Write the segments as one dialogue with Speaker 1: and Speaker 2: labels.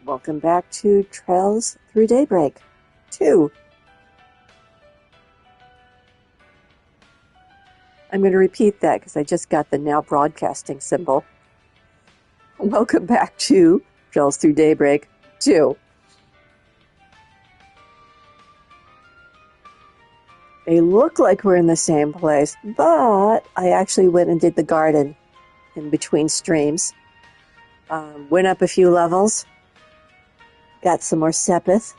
Speaker 1: Welcome back to Trails Through Daybreak 2. I'm going to repeat that because I just got the now broadcasting symbol. Welcome back to Trails Through Daybreak 2. They look like we're in the same place, but I actually went and did the garden in between streams. Went up a few levels. Got some more sepith.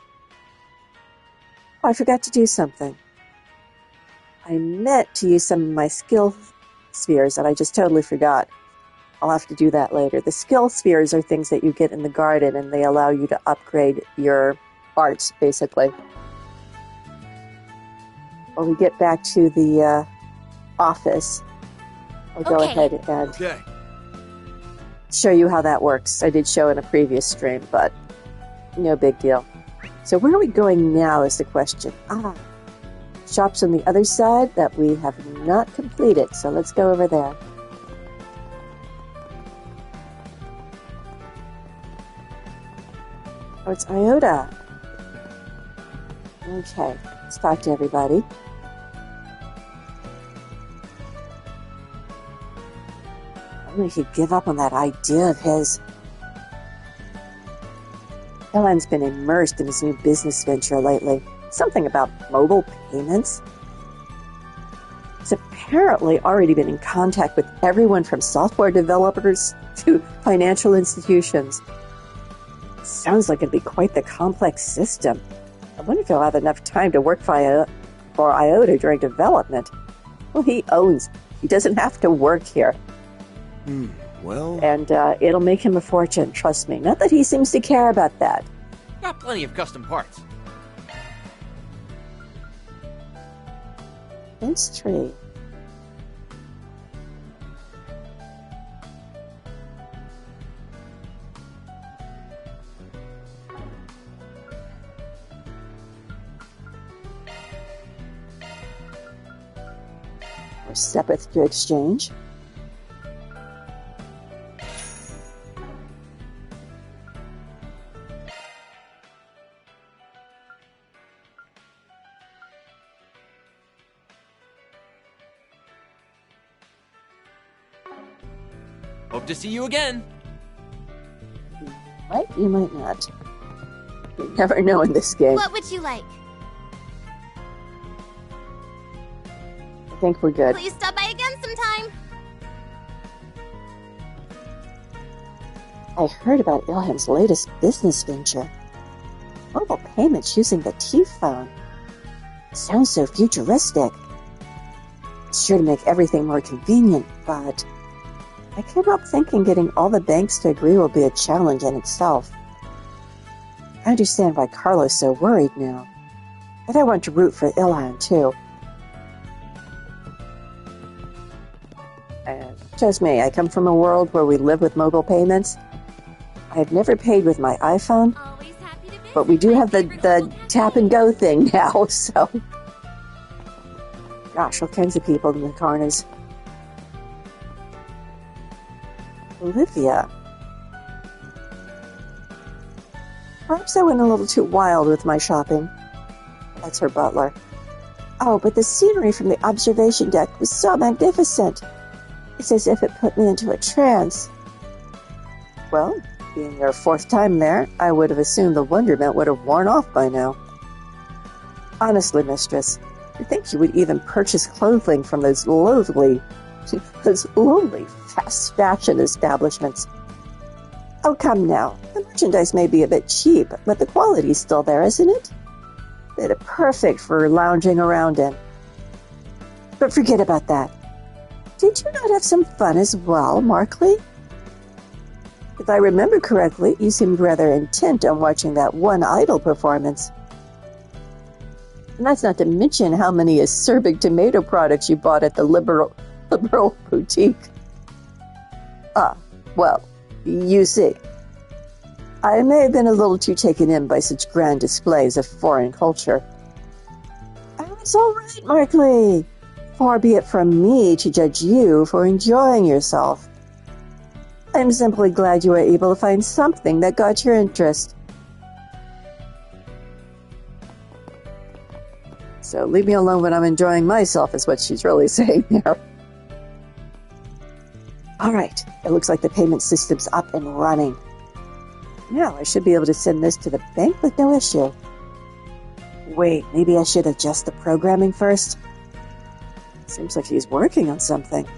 Speaker 1: Oh, I forgot to do something. I meant to use some of my skill spheres and I just totally forgot. I'll have to do that later. The skill spheres are things that you get in the garden and they allow you to upgrade your arts, basically. When we get back to the office, I'll go ahead and show you how that works. I did show in a previous stream, but no big deal. So where are we going now is the question. Shop's on the other side that we have not completed, so let's go over there. Oh, it's Iota. Okay, let's talk to everybody. Only he could give up on that idea of his. Ellen's been immersed in his new business venture lately. Something about mobile payments. He's apparently already been in contact with everyone from software developers to financial institutions. Sounds like it'd be quite the complex system. I wonder if he'll have enough time to work for Iota during development. Well, he doesn't have to work here.
Speaker 2: Well...
Speaker 1: And it'll make him a fortune, trust me. Not that he seems to care about that.
Speaker 3: Got plenty of custom parts.
Speaker 1: Fence tree. Or sepith to exchange.
Speaker 3: Hope to see you again.
Speaker 1: You might, you might not. You never know in this game.
Speaker 4: What would you like?
Speaker 1: I think we're good.
Speaker 4: Please stop by again sometime.
Speaker 1: I heard about Ilham's latest business venture. Mobile payments using the T-phone. Sounds so futuristic. It's sure to make everything more convenient, but I can't help thinking getting all the banks to agree will be a challenge in itself. I understand why Carlo's so worried now, but I want to root for Ilhan too. Trust me, I come from a world where we live with mobile payments. I have never paid with my iPhone, but we do have the tap and go thing now, so... Gosh, all kinds of people in the corners. Olivia. Perhaps I went a little too wild with my shopping. That's her butler. Oh, but the scenery from the observation deck was so magnificent. It's as if it put me into a trance. Well, being your fourth time there, I would have assumed the wonderment would have worn off by now. Honestly, mistress, I think you would even purchase clothing from those lonely fast fashion establishments. Oh, come now. The merchandise may be a bit cheap, but the quality's still there, isn't it? They're perfect for lounging around in. But forget about that. Did you not have some fun as well, Markley? If I remember correctly, you seemed rather intent on watching that one idol performance. And that's not to mention how many acerbic tomato products you bought at the liberal boutique. Well, you see. I may have been a little too taken in by such grand displays of foreign culture. Oh, it's all right, Markley. Far be it from me to judge you for enjoying yourself. I'm simply glad you were able to find something that got your interest. So leave me alone when I'm enjoying myself is what she's really saying there. Alright, it looks like the payment system's up and running. Now I should be able to send this to the bank with no issue. Wait, maybe I should adjust the programming first? Seems like he's working on something.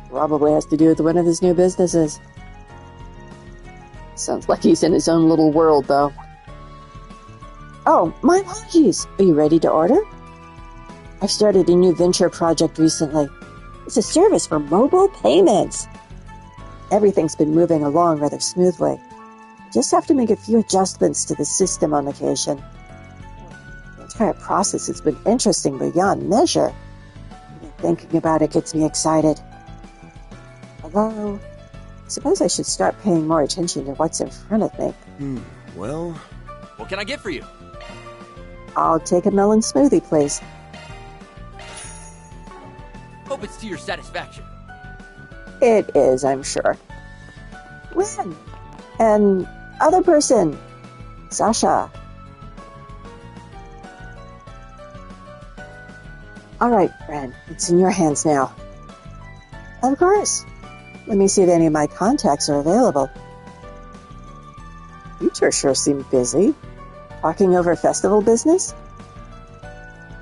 Speaker 1: Probably has to do with one of his new businesses. Sounds like he's in his own little world, though. Oh, my apologies. Are you ready to order? I've started a new venture project recently. It's a service for mobile payments. Everything's been moving along rather smoothly. Just have to make a few adjustments to the system on occasion. The entire process has been interesting beyond measure. Even thinking about it gets me excited. Although, I suppose I should start paying more attention to what's in front of me.
Speaker 2: Well...
Speaker 3: What can I get for you?
Speaker 1: I'll take a melon smoothie, please.
Speaker 3: Hope it's to your satisfaction.
Speaker 1: It is, I'm sure. When? And other person. Sasha. Alright, Ren, it's in your hands now. Of course. Let me see if any of my contacts are available. You two sure seem busy. Talking over festival business?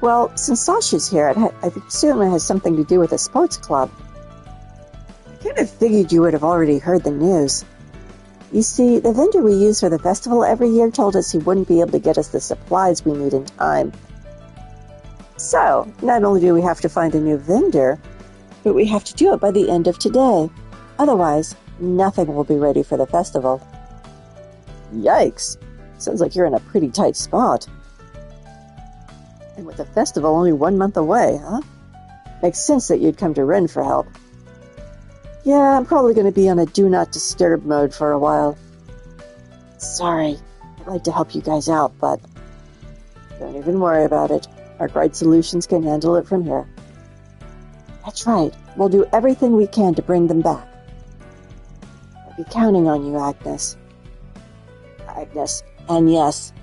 Speaker 1: Well, since Sasha's here, I assume it has something to do with a sports club. I kind of figured you would have already heard the news. You see, the vendor we use for the festival every year told us he wouldn't be able to get us the supplies we need in time. So, not only do we have to find a new vendor, but we have to do it by the end of today. Otherwise, nothing will be ready for the festival. Yikes! Sounds like you're in a pretty tight spot. And with the festival only 1 month away, huh? Makes sense that you'd come to Ren for help. Yeah, I'm probably going to be on a do not disturb mode for a while. Sorry, I'd like to help you guys out, but don't even worry about it. Arkwright Solutions can handle it from here. That's right, we'll do everything we can to bring them back. I'll be counting on you, Agnes. Agnes, and yes.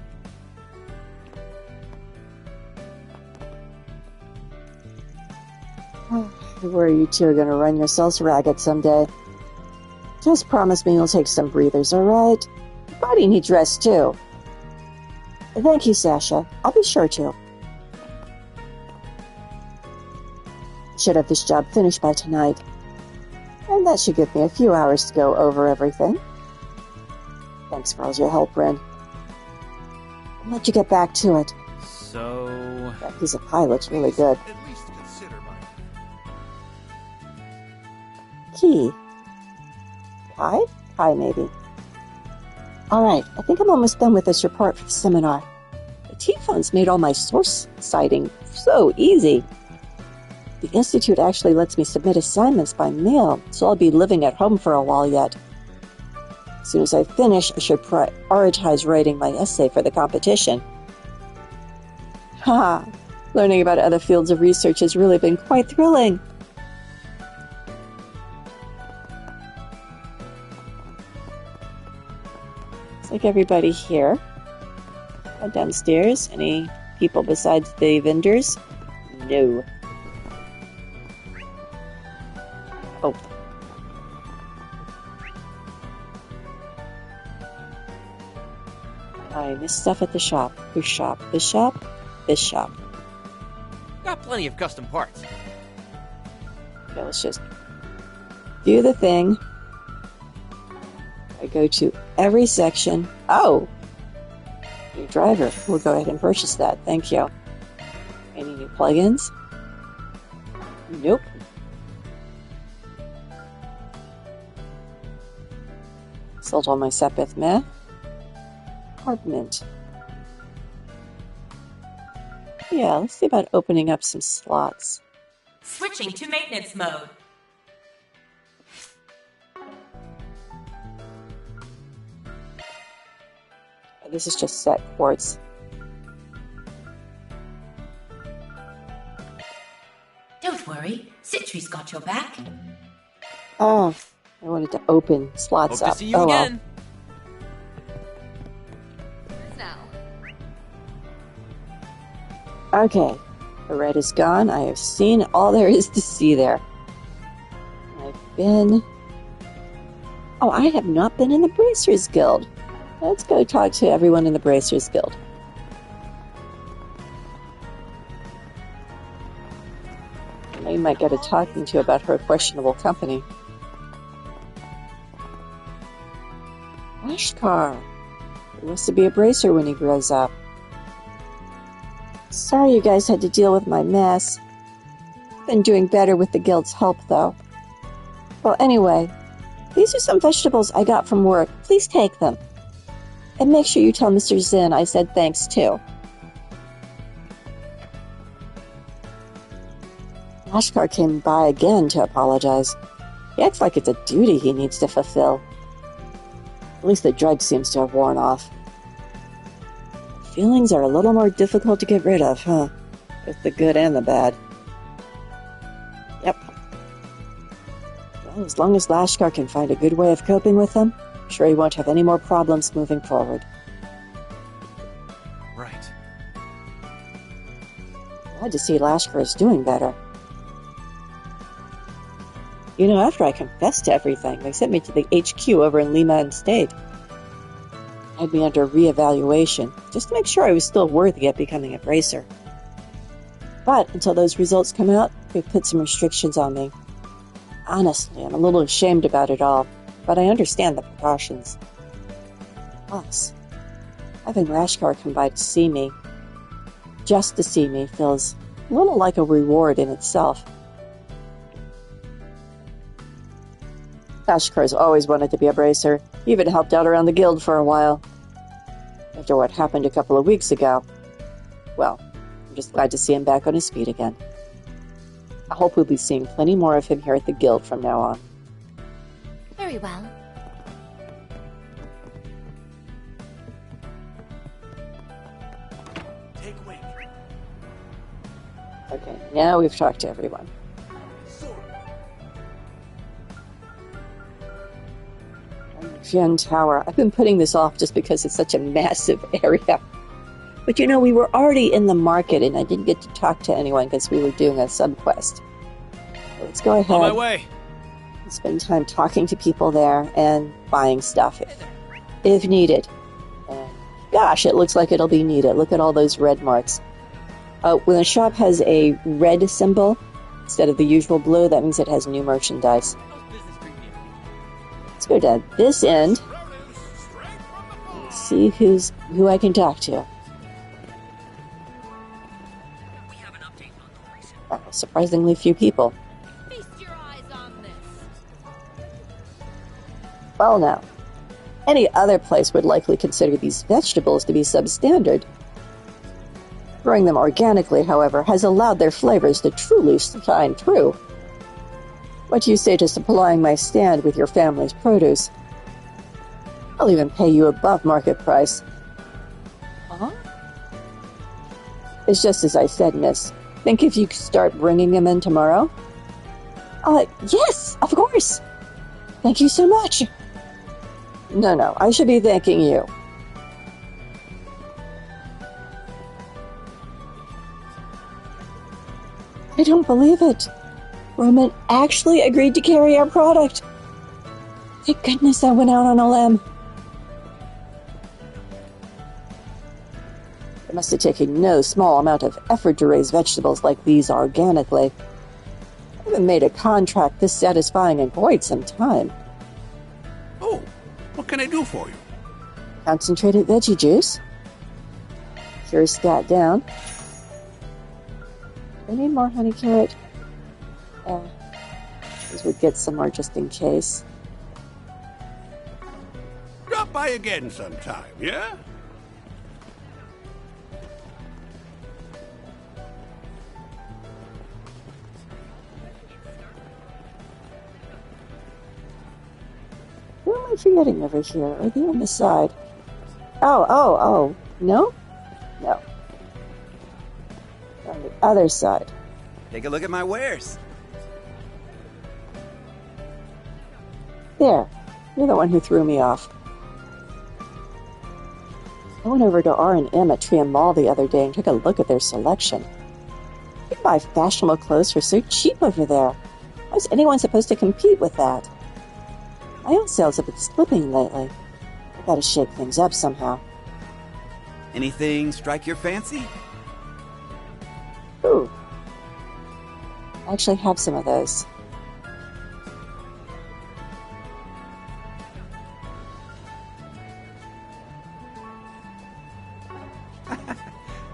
Speaker 1: I worry you two are going to run yourselves ragged someday. Just promise me you'll take some breathers, alright? Your body needs rest, too. Thank you, Sasha. I'll be sure to. Should have this job finished by tonight. And that should give me a few hours to go over everything. Thanks for all your help, Ren. I'll let you get back to it.
Speaker 3: So...
Speaker 1: That piece of pie looks really good.
Speaker 2: At least consider my...
Speaker 1: Key. Pie? Pie, maybe. Alright, I think I'm almost done with this report for the seminar. The T-Funds made all my source citing so easy. The Institute actually lets me submit assignments by mail, so I'll be living at home for a while yet. As soon as I finish, I should prioritize writing my essay for the competition. Haha, learning about other fields of research has really been quite thrilling. Looks like everybody here. Downstairs, any people besides the vendors? No. Oh. Buying this stuff at the shop. Whose shop? This shop? This shop.
Speaker 3: Got plenty of custom parts.
Speaker 1: Okay, let's just do the thing. I go to every section. Oh! New driver. We'll go ahead and purchase that. Thank you. Any new plugins? Nope. Sold all my Sepith meh. Apartment. Yeah, let's see about opening up some slots.
Speaker 4: Switching to maintenance mode.
Speaker 1: This is just set quartz.
Speaker 4: Don't worry, Citri's got your back.
Speaker 1: Oh, I wanted to open slots
Speaker 3: Hope
Speaker 1: up.
Speaker 3: to see you
Speaker 1: Oh, well.
Speaker 3: again.
Speaker 1: Okay, the red is gone. I have seen all there is to see there. I've been... Oh, I have not been in the Bracers Guild. Let's go talk to everyone in the Bracers Guild. I might get a talking to about her questionable company. Ashkar. He wants to be a bracer when he grows up. Sorry you guys had to deal with my mess. Been doing better with the guild's help, though. Well, anyway, these are some vegetables I got from work. Please take them. And make sure you tell Mr. Zinn I said thanks, too. Ashkar came by again to apologize. He acts like it's a duty he needs to fulfill. At least the drug seems to have worn off. Feelings are a little more difficult to get rid of, huh? Both the good and the bad. Yep. Well, as long as Lashkar can find a good way of coping with them, I'm sure he won't have any more problems moving forward.
Speaker 3: Right.
Speaker 1: Glad to see Lashkar is doing better. You know, after I confessed to everything, they sent me to the HQ over in Lima State. Had me under re-evaluation, just to make sure I was still worthy of becoming a bracer. But until those results come out, they've put some restrictions on me. Honestly, I'm a little ashamed about it all, but I understand the precautions. Plus, having Lashkar come by to see me, just to see me, feels a little like a reward in itself. Lashkar's always wanted to be a bracer. He even helped out around the guild for a while. After what happened a couple of weeks ago, well, I'm just glad to see him back on his feet again. I hope we'll be seeing plenty more of him here at the guild from now on.
Speaker 5: Very well.
Speaker 2: Take wing.
Speaker 1: Okay, now we've talked to everyone. Fen Tower. I've been putting this off just because it's such a massive area. But you know, we were already in the market and I didn't get to talk to anyone because we were doing a sub-quest. So let's go ahead
Speaker 3: On my way.
Speaker 1: and spend time talking to people there and buying stuff if needed. And gosh, it looks like it'll be needed. Look at all those red marks. When a shop has a red symbol instead of the usual blue, that means it has new merchandise.
Speaker 3: How's business treating you?
Speaker 1: Let's go to this end and see who I can talk to.
Speaker 4: We have an update on the recent.
Speaker 1: Wow, surprisingly few people.
Speaker 5: Feast your eyes on this.
Speaker 1: Well now, any other place would likely consider these vegetables to be substandard. Growing them organically, however, has allowed their flavors to truly shine through. What do you say to supplying my stand with your family's produce? I'll even pay you above market price. Huh? It's just as I said, miss. Think if you could start bringing them in tomorrow? Yes, of course. Thank you so much. No, I should be thanking you. I don't believe it. Roman actually agreed to carry our product. Thank goodness I went out on a limb. It must have taken no small amount of effort to raise vegetables like these organically. I haven't made a contract this satisfying in quite some time.
Speaker 2: Oh, what can I do for you?
Speaker 1: Concentrated veggie juice. Here's that down. I need more honey carrot. These would get some more just in case.
Speaker 2: Drop by again sometime, yeah?
Speaker 1: Who am I forgetting over here? Are they on the side? Oh. No? No. On the other side.
Speaker 6: Take a look at my wares.
Speaker 1: There, you're the one who threw me off. I went over to R&M at Trium Mall the other day and took a look at their selection. You can buy fashionable clothes for so cheap over there. How's anyone supposed to compete with that? My own sales have been slipping lately. I gotta shake things up somehow.
Speaker 6: Anything strike your fancy?
Speaker 1: Ooh. I actually have some of those.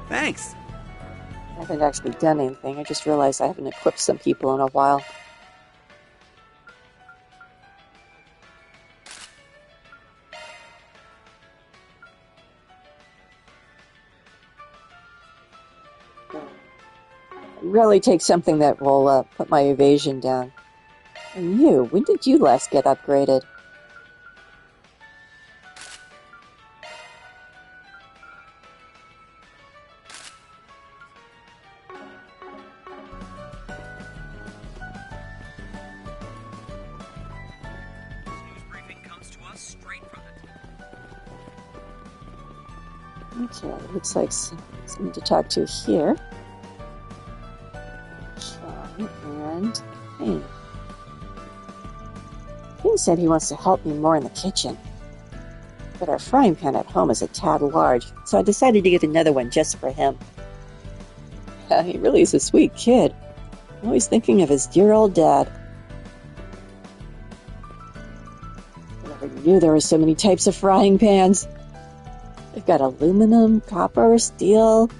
Speaker 6: Thanks.
Speaker 1: I haven't actually done anything. I just realized I haven't equipped some people in a while. Really take something that will put my evasion down. And you, when did you last get upgraded?
Speaker 4: News briefing comes to us straight from it.
Speaker 1: Okay, looks like someone to talk to here. Sean and Payne. Payne said he wants to help me more in the kitchen. But our frying pan at home is a tad large, so I decided to get another one just for him. He really is a sweet kid. Always thinking of his dear old dad. I never knew there were so many types of frying pans. They've got aluminum, copper, steel.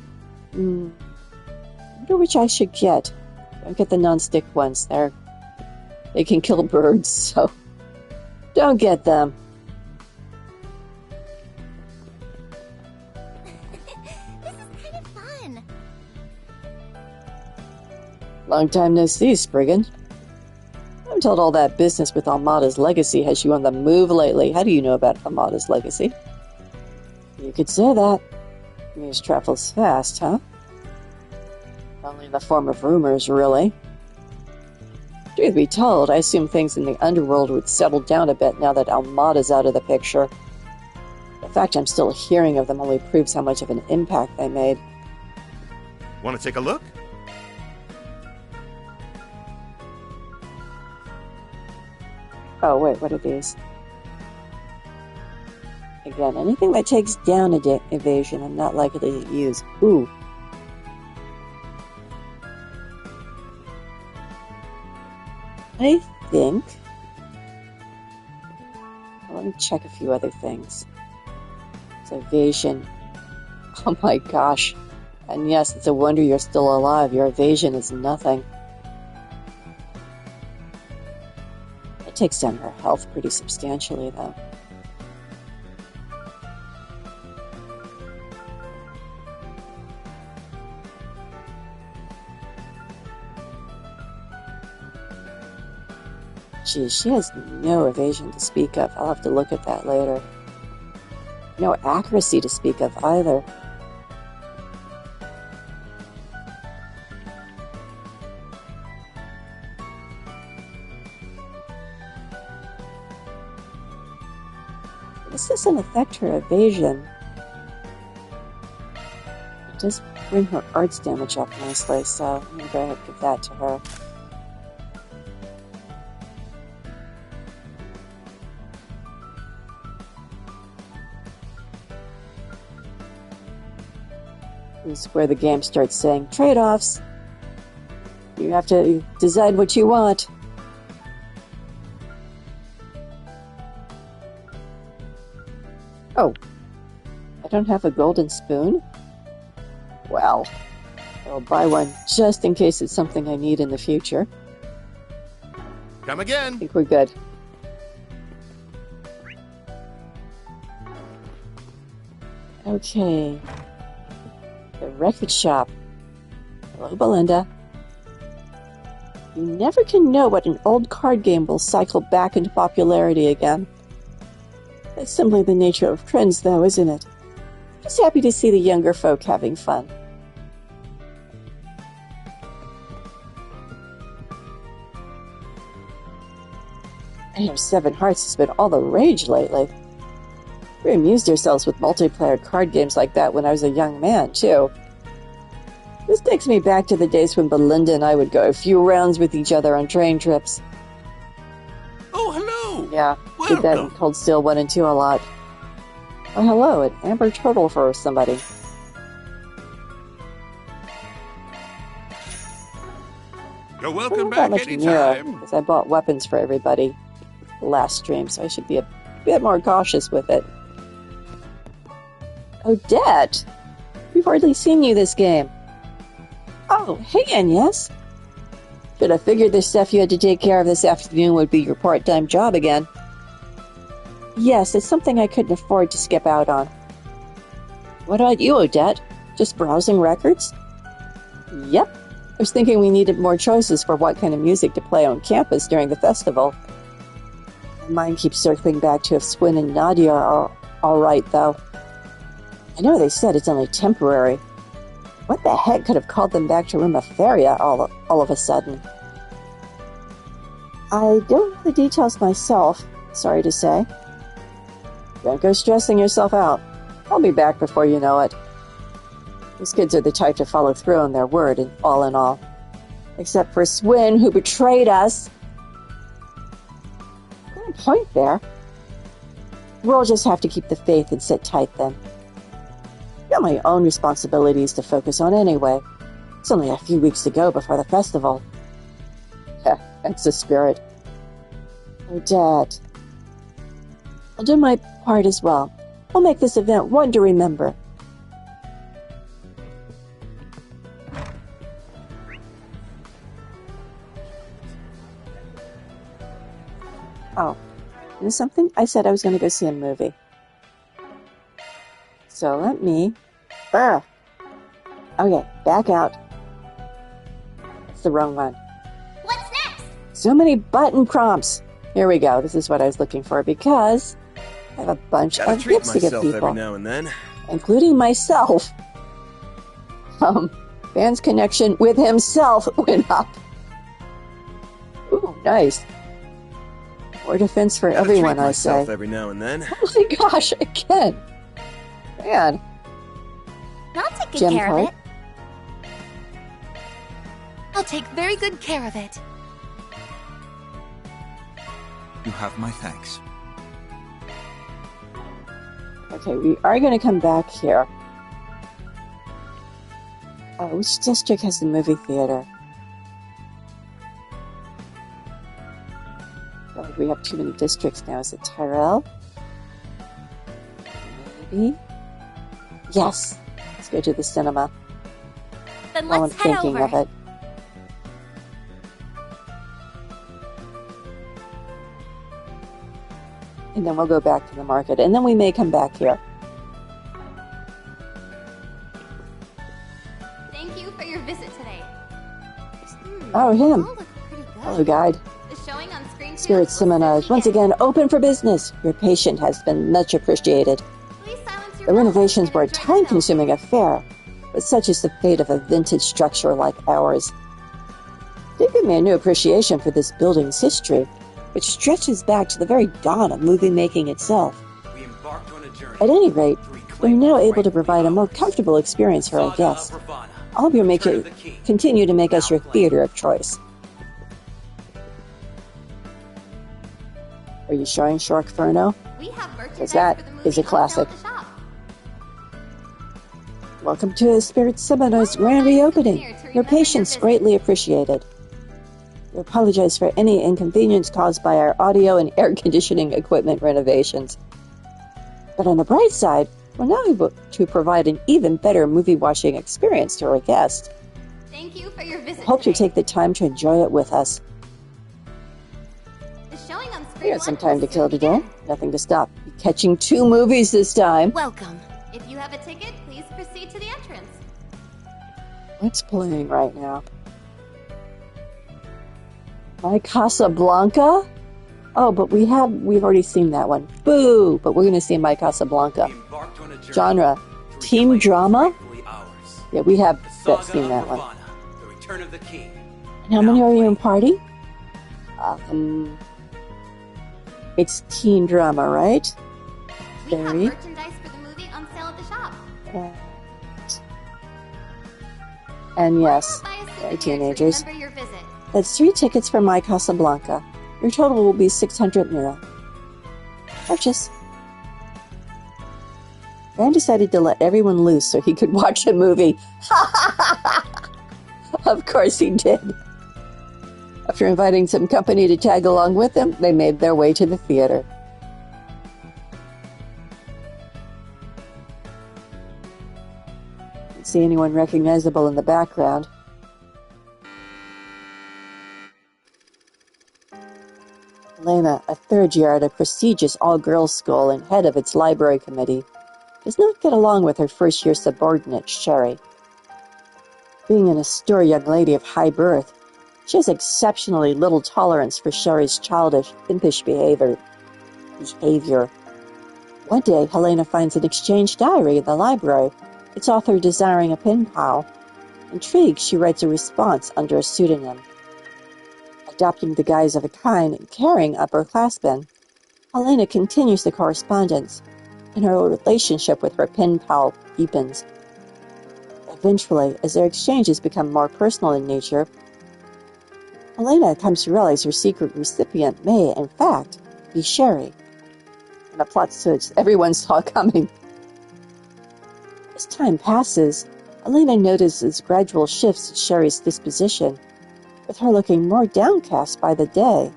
Speaker 1: I wonder which I should get. Don't get the non-stick ones. They can kill birds, so don't get them.
Speaker 5: This is kind of fun.
Speaker 1: Long time no see, Spriggan. I'm told all that business with Almada's legacy has you on the move lately. How do you know about Almada's legacy? You could say that. News travels fast, huh? Only in the form of rumors, really. Truth be told, I assume things in the underworld would settle down a bit now that Almada's out of the picture. The fact I'm still hearing of them only proves how much of an impact they made.
Speaker 7: Want to take a look?
Speaker 1: Oh, wait, what are these? Again, anything that takes down evasion, I'm not likely to use. Ooh. I think... Well, let me check a few other things. It's evasion. Oh my gosh. And yes, it's a wonder you're still alive. Your evasion is nothing. It takes down her health pretty substantially, though. Geez, she has no evasion to speak of. I'll have to look at that later. No accuracy to speak of either. This doesn't affect her evasion. It does bring her arts damage up nicely, so I'm going to go ahead and give that to her. This is where the game starts saying trade-offs. You have to decide what you want. Oh, I don't have a golden spoon? Well, I'll buy one just in case it's something I need in the future.
Speaker 7: Come
Speaker 1: I
Speaker 7: again.
Speaker 1: think we're good. Okay. The record shop. Hello, Belinda. You never can know what an old card game will cycle back into popularity again. That's simply the nature of trends, though, isn't it? Just happy to see the younger folk having fun. I hear Seven Hearts has been all the rage lately. We amused ourselves with multiplayer card games like that when I was a young man, too. This takes me back to the days when Belinda and I would go a few rounds with each other on train trips.
Speaker 2: Oh, hello.
Speaker 1: Yeah, did that in
Speaker 2: Welcome.
Speaker 1: Cold Steel 1 and 2 a lot. Oh, hello, an amber turtle for somebody.
Speaker 2: You're
Speaker 1: I
Speaker 2: welcome
Speaker 1: don't that
Speaker 2: back
Speaker 1: much nearer,
Speaker 2: anytime.
Speaker 1: because I bought weapons for everybody last stream, so I should be a bit more cautious with it. Odette! We've hardly seen you this game. Oh, hey, Agnes. Should have figured the stuff you had to take care of this afternoon would be your part-time job again. Yes, it's something I couldn't afford to skip out on. What about you, Odette? Just browsing records? Yep. I was thinking we needed more choices for what kind of music to play on campus during the festival. My mind keeps circling back to if Swin and Nadia are all right, though. I know they said it's only temporary. What the heck could have called them back to Rumaferia all of a sudden? I don't know the details myself, sorry to say. Don't go stressing yourself out. I'll be back before you know it. These kids are the type to follow through on their word, and all in all. Except for Swin, who betrayed us. Got a point there. We'll just have to keep the faith and sit tight then. Got my own responsibilities to focus on anyway. It's only a few weeks to go before the festival. Heh, that's the spirit. Oh, Dad. I'll do my part as well. We'll make this event one to remember. Oh, you know something? I said I was going to go see a movie. So let me... Okay, back out. That's the wrong one.
Speaker 5: What's next?
Speaker 1: So many button prompts. Here we go. This is what I was looking for because I have a bunch
Speaker 7: Gotta
Speaker 1: of
Speaker 7: treat
Speaker 1: gifts to give
Speaker 7: myself every
Speaker 1: people,
Speaker 7: now and then.
Speaker 1: including myself. Van's connection with himself went up. Ooh, nice. More defense for
Speaker 7: Gotta
Speaker 1: everyone,
Speaker 7: treat
Speaker 1: I say.
Speaker 7: myself every now and then.
Speaker 1: Oh my gosh, again. Man.
Speaker 5: I'll take good
Speaker 1: Gem
Speaker 5: care
Speaker 1: card.
Speaker 5: of it. I'll take very good care of it.
Speaker 8: You have my thanks.
Speaker 1: Okay, we are going to come back here. Which district has the movie theater? I feel like we have too many districts now. Is it Tyrell? Maybe? Yes! Let's go to the cinema.
Speaker 5: Then
Speaker 1: While I'm
Speaker 5: let's head
Speaker 1: thinking
Speaker 5: over.
Speaker 1: of it. And then we'll go back to the market. And then we may come back here.
Speaker 5: Thank you for your visit today.
Speaker 1: Oh, him.
Speaker 5: All look pretty good.
Speaker 1: Hello, guide.
Speaker 5: The showing on screen too
Speaker 1: Spirit
Speaker 5: looks
Speaker 1: Seminar is once
Speaker 5: weekend.
Speaker 1: again open for business. Your patience has been much appreciated.
Speaker 5: Please silence your
Speaker 1: The
Speaker 5: phones
Speaker 1: renovations
Speaker 5: and
Speaker 1: were a
Speaker 5: enjoy yourself.
Speaker 1: time-consuming affair, but such is the fate of a vintage structure like ours. They give me a new appreciation for this building's history, which stretches back to the very dawn of movie-making itself.
Speaker 6: We embarked on a journey.
Speaker 1: At any rate,
Speaker 6: to
Speaker 1: we're
Speaker 6: reclaim
Speaker 1: now
Speaker 6: what's
Speaker 1: able to
Speaker 6: rightfully
Speaker 1: provide a more
Speaker 6: ours.
Speaker 1: comfortable experience for our
Speaker 6: Saga of
Speaker 1: guests.
Speaker 6: Ravana,
Speaker 1: I hope you'll
Speaker 6: Return of the King.
Speaker 1: continue to make us your
Speaker 6: Now
Speaker 1: theater of choice. Are you showing Sharkferno?
Speaker 5: We have merchandise
Speaker 1: Because that
Speaker 5: for the movie
Speaker 1: is a
Speaker 5: on sale at
Speaker 1: classic.
Speaker 5: the shop.
Speaker 1: Welcome to the Spirit Seminar's
Speaker 5: Why would
Speaker 1: grand
Speaker 5: I come
Speaker 1: reopening.
Speaker 5: here to
Speaker 1: Your
Speaker 5: remember your
Speaker 1: patience
Speaker 5: visit?
Speaker 1: greatly appreciated. We apologize for any inconvenience caused by our audio and air conditioning equipment renovations. But on the bright side, we're now able to provide an even better movie-watching experience to our guests.
Speaker 5: Thank you for your visit
Speaker 1: Hope you
Speaker 5: today.
Speaker 1: take the time to enjoy it with us.
Speaker 5: The showing on screen
Speaker 1: We got some
Speaker 5: one
Speaker 1: time
Speaker 5: will
Speaker 1: to kill
Speaker 5: soon
Speaker 1: today.
Speaker 5: begin.
Speaker 1: Nothing to stop you catching 2 movies this time.
Speaker 5: Welcome. If you have a ticket, please proceed to the entrance.
Speaker 1: What's playing right now? My Casablanca? Oh, but we've already seen that one. Boo! But we're going to see My Casablanca.
Speaker 6: We embarked on a journey
Speaker 1: Genre,
Speaker 6: to
Speaker 1: teen
Speaker 6: reclaim
Speaker 1: drama?
Speaker 6: what's rightfully ours.
Speaker 1: Yeah, we have
Speaker 6: The Saga
Speaker 1: seen
Speaker 6: of
Speaker 1: that one.
Speaker 6: Ravana, The Return of the King.
Speaker 1: And how many
Speaker 6: Now
Speaker 1: are you in
Speaker 6: playing.
Speaker 1: party? It's teen drama, right?
Speaker 5: We have
Speaker 1: Very.
Speaker 5: merchandise for the movie on sale at the shop.
Speaker 1: And yes,
Speaker 5: Buy a
Speaker 1: they're
Speaker 5: souvenir to
Speaker 1: teenagers.
Speaker 5: remember your visit.
Speaker 1: That's 3 tickets for My Casablanca. Your total will be 600 lira. Purchase. Rand decided to let everyone loose so he could watch a movie. Of course he did. After inviting some company to tag along with them, they made their way to the theater. Didn't see anyone recognizable in the background. Elena, a third year at a prestigious all-girls school and head of its library committee, does not get along with her first-year subordinate, Sherry. Being an austere young lady of high birth, she has exceptionally little tolerance for Sherry's childish, impish behavior. One day, Helena finds an exchange diary in the library, its author desiring a pen pal. Intrigued, she writes a response under a pseudonym. Adopting the guise of a kind and caring upperclassman, Helena continues the correspondence, and her relationship with her pen pal deepens. Eventually, as their exchanges become more personal in nature, Helena comes to realize her secret recipient may, in fact, be Sherry. And a plot twist everyone saw coming. As time passes, Helena notices gradual shifts in Sherry's disposition, with her looking more downcast by the day.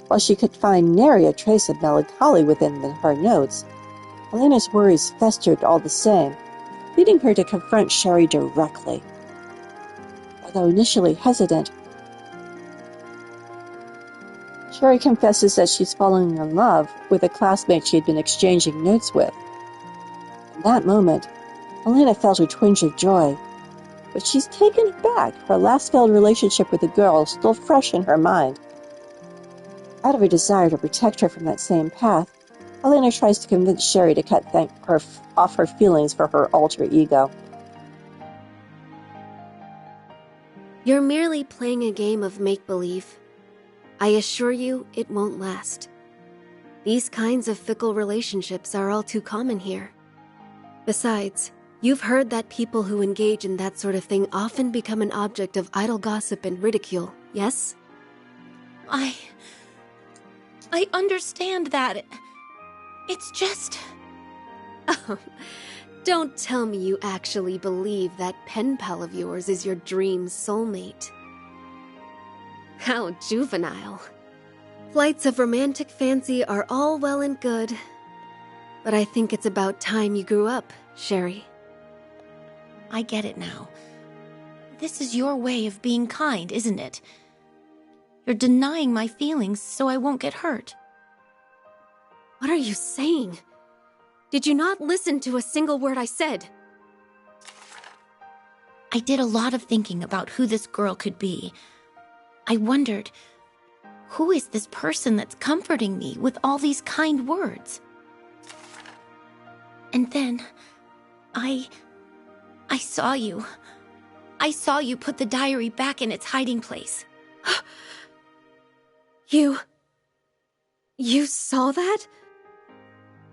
Speaker 1: While she could find nary a trace of melancholy within her notes, Helena's worries festered all the same, leading her to confront Sherry directly. Although initially hesitant, Sherry confesses that she's fallen in love with a classmate she had been exchanging notes with. In that moment, Helena felt a twinge of joy, but she's taken aback, her last failed relationship with the girl still fresh in her mind. Out of a desire to protect her from that same path, Helena tries to convince Sherry to cut off her feelings for her alter ego.
Speaker 9: You're merely playing a game of make-believe. I assure you it won't last. These kinds of fickle relationships are all too common here. Besides, you've heard that people who engage in that sort of thing often become an object of idle gossip and ridicule, yes?
Speaker 10: I understand that. It's just...
Speaker 9: Oh, don't tell me you actually believe that pen pal of yours is your dream soulmate. How juvenile. Flights of romantic fancy are all well and good, but I think it's about time you grew up, Sherry.
Speaker 10: I get it now. This is your way of being kind, isn't it? You're denying my feelings so I won't get hurt.
Speaker 9: What are you saying? Did you not listen to a single word I said?
Speaker 10: I did a lot of thinking about who this girl could be. I wondered, who is this person that's comforting me with all these kind words? And then, I saw you. I saw you put the diary back in its hiding place.
Speaker 9: You saw that?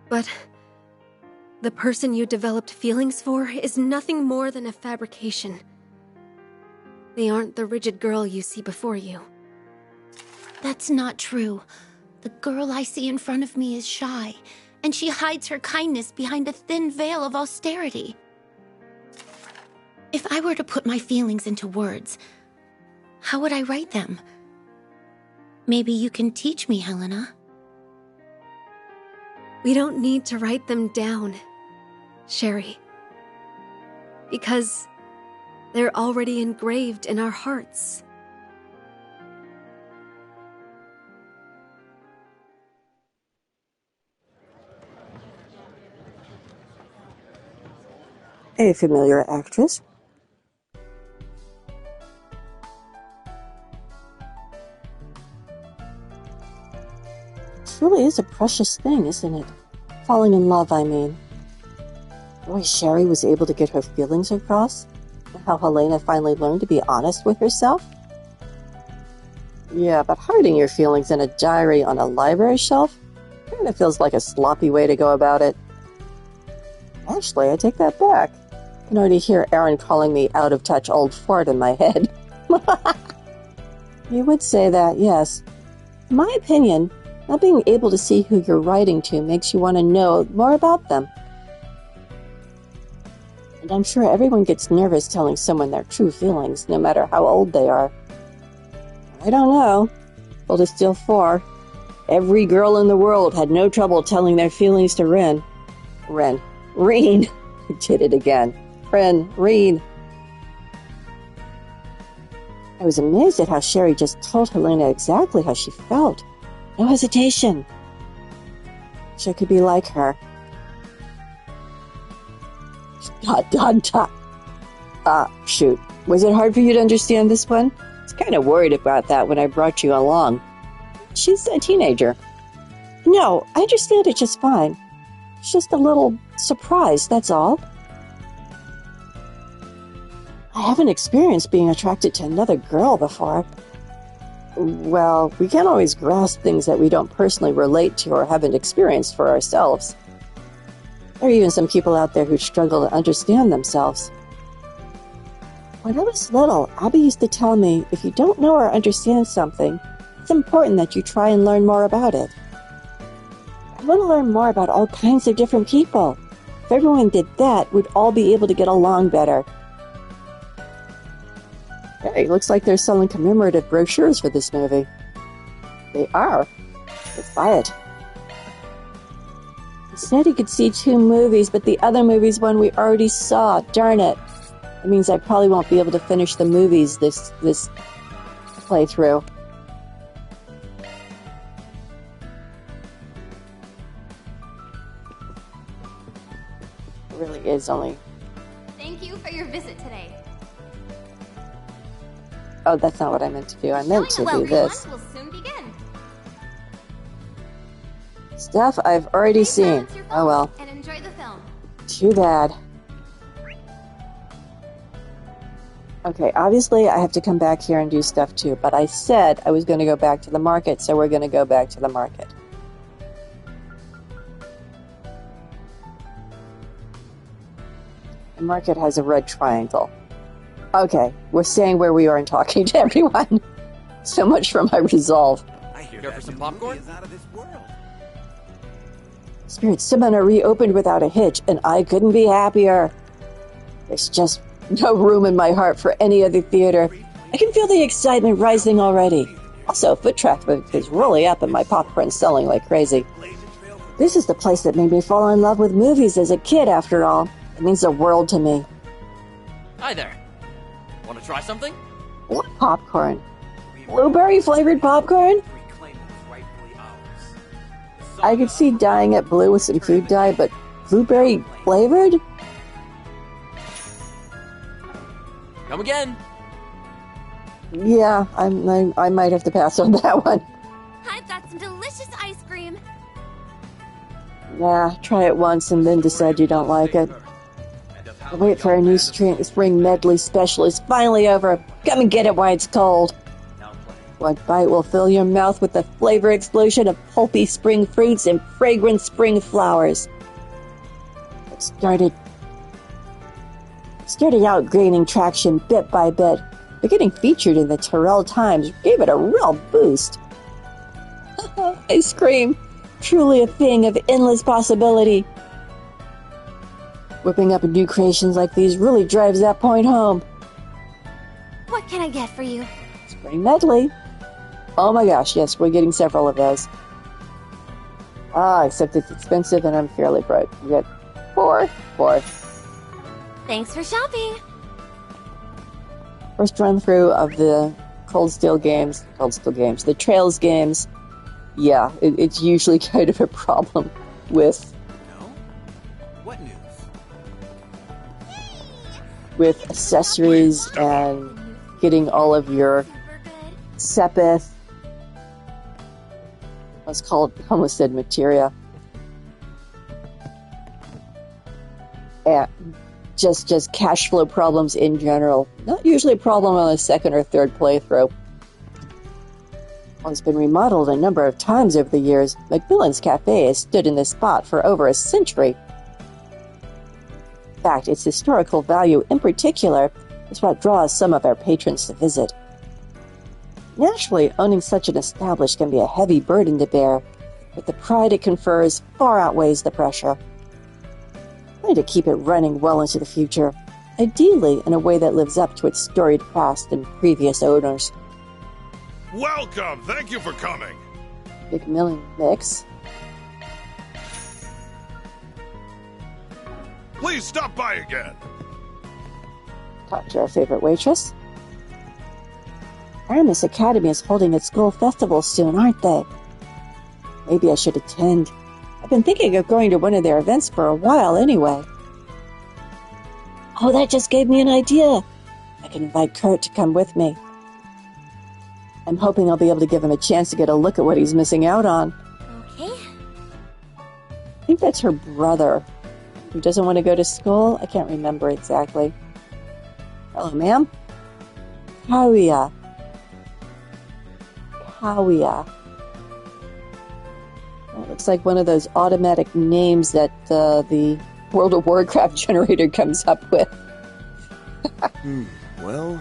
Speaker 9: But the person you developed feelings for is nothing more than a fabrication. They aren't the rigid girl you see before you.
Speaker 10: That's not true. The girl I see in front of me is shy, and she hides her kindness behind a thin veil of austerity. If I were to put my feelings into words, how would I write them? Maybe you can teach me, Helena.
Speaker 9: We don't need to write them down, Sherry. Because they're already engraved in our hearts.
Speaker 1: A familiar actress. It really is a precious thing, isn't it? Falling in love, I mean. The way Sherry was able to get her feelings across, and how Helena finally learned to be honest with herself. Yeah, but hiding your feelings in a diary on a library shelf kind of feels like a sloppy way to go about it. Actually, I take that back. I can already hear Aaron calling me out-of-touch old fart in my head. You would say that, yes. In my opinion, not being able to see who you're writing to makes you want to know more about them. And I'm sure everyone gets nervous telling someone their true feelings, no matter how old they are. I don't know. Full to Steel 4. Every girl in the world had no trouble telling their feelings to Reen. I did it again. Reen. I was amazed at how Sherry just told Helena exactly how she felt. No hesitation. Wish I could be like her. ... Shoot. Was it hard for you to understand this one? I was kind of worried about that when I brought you along. She's a teenager. No, I understand it just fine. It's just a little surprised, that's all. I haven't experienced being attracted to another girl before. Well, we can't always grasp things that we don't personally relate to or haven't experienced for ourselves. There are even some people out there who struggle to understand themselves. When I was little, Abby used to tell me, if you don't know or understand something, it's important that you try and learn more about it. I want to learn more about all kinds of different people. If everyone did that, we'd all be able to get along better. Hey, looks like they're selling commemorative brochures for this movie. They are. Let's buy it. He said he could see 2 movies, but the other movie's one we already saw. Darn it. That means I probably won't be able to finish the movies this playthrough. It really is only...
Speaker 5: Thank you for your visit today.
Speaker 1: Oh, that's not what I meant to do. I meant to do this.
Speaker 5: Will soon begin.
Speaker 1: Stuff I've already seen. Oh well.
Speaker 5: And enjoy the film.
Speaker 1: Too bad. Okay, obviously I have to come back here and do stuff too, but I said I was going to go back to the market, so we're going to go back to the market. The market has a red triangle. Okay, we're staying where we are and talking to everyone. So much for my resolve.
Speaker 6: I hear
Speaker 3: Care
Speaker 6: that
Speaker 3: for some
Speaker 6: new
Speaker 3: popcorn?
Speaker 6: movie is out of this world.
Speaker 1: Spirit Cinema reopened without a hitch, and I couldn't be happier. There's just no room in my heart for any other theater. I can feel the excitement rising already. Also, foot traffic is really up and my popcorn's selling like crazy. This is the place that made me fall in love with movies as a kid, after all. It means the world to me.
Speaker 3: Hi there. Want to try something?
Speaker 1: What popcorn? Blueberry-flavored popcorn?
Speaker 6: Reclaim what's rightfully ours.
Speaker 1: I could see dyeing it blue with some food dye, but blueberry-flavored?
Speaker 3: Come again.
Speaker 1: Yeah, I might have to pass on that one.
Speaker 5: I've got some delicious ice cream.
Speaker 1: Nah, try it once and then decide you don't like it. The wait for our new spring medley special is finally over. Come and get it while it's cold. One bite will fill your mouth with the flavor explosion of pulpy spring fruits and fragrant spring flowers. It started out gaining traction bit by bit, but getting featured in the Terrell Times gave it a real boost. Ice cream, truly a thing of endless possibility. Whipping up new creations like these really drives that point home.
Speaker 5: What can I get for you?
Speaker 1: Spring medley. Oh my gosh, yes, we're getting several of those. Except it's expensive and I'm fairly broke. We get four.
Speaker 5: Thanks for shopping.
Speaker 1: First run through of the the Trails games. Yeah, it's usually kind of a problem with
Speaker 6: No? What news?
Speaker 1: with accessories and getting all of your Sepith. What's called, almost said materia. And just cash flow problems in general. Not usually a problem on a second or third playthrough. While it's been remodeled a number of times over the years, Macmillan's Cafe has stood in this spot for over a century. In fact, its historical value in particular is what draws some of our patrons to visit. Naturally, owning such an establishment can be a heavy burden to bear, but the pride it confers far outweighs the pressure. I need to keep it running well into the future, ideally in a way that lives up to its storied past and previous owners.
Speaker 2: Welcome! Thank you for coming!
Speaker 1: Macmillan mix.
Speaker 2: Please stop by again!
Speaker 1: Talk to our favorite waitress. Aramis Academy is holding its school festival soon, aren't they? Maybe I should attend. I've been thinking of going to one of their events for a while anyway. Oh, that just gave me an idea. I can invite Kurt to come with me. I'm hoping I'll be able to give him a chance to get a look at what he's missing out on.
Speaker 10: Okay.
Speaker 1: I think that's her brother, who doesn't want to go to school. I can't remember exactly. Hello, ma'am. Kawia. That looks like one of those automatic names that the World of Warcraft generator comes up with.
Speaker 2: Well...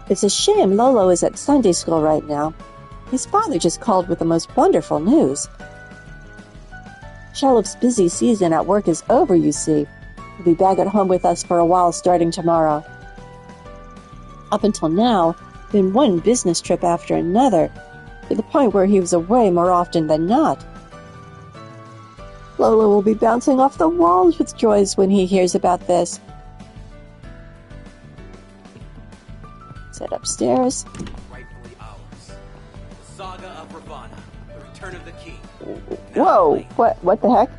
Speaker 1: It's a shame Lolo is at Sunday school right now. His father just called with the most wonderful news. Shalop's busy season at work is over, you see. He'll be back at home with us for a while starting tomorrow. Up until now, been one business trip after another, to the point where he was away more often than not. Lolo will be bouncing off the walls with joys when he hears about this. Set upstairs.
Speaker 6: Rightfully ours. The saga of Ravana. The return of the king.
Speaker 1: Whoa! What the heck?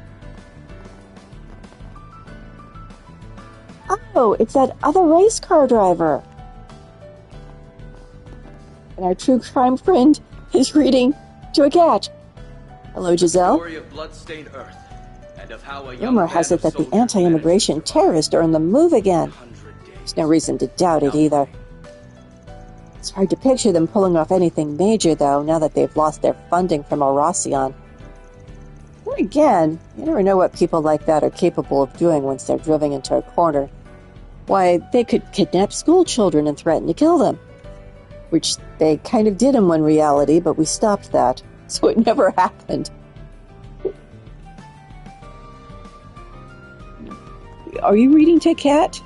Speaker 1: Oh, it's that other race car driver. And our true crime friend is reading to a cat. Hello, Giselle.
Speaker 4: Story of blood-stained Earth, and of how a young
Speaker 1: Rumor
Speaker 4: band
Speaker 1: has it
Speaker 4: of
Speaker 1: that the
Speaker 4: soldiers
Speaker 1: anti-immigration
Speaker 4: managed to
Speaker 1: terrorists are on the move again.
Speaker 4: 100 days.
Speaker 1: There's no reason to doubt it either. It's hard to picture them pulling off anything major, though, now that they've lost their funding from Alracion. Then again, you never know what people like that are capable of doing once they're driven into a corner. Why, they could kidnap school children and threaten to kill them. Which they kind of did in one reality, but we stopped that, so it never happened. Are you reading to a cat?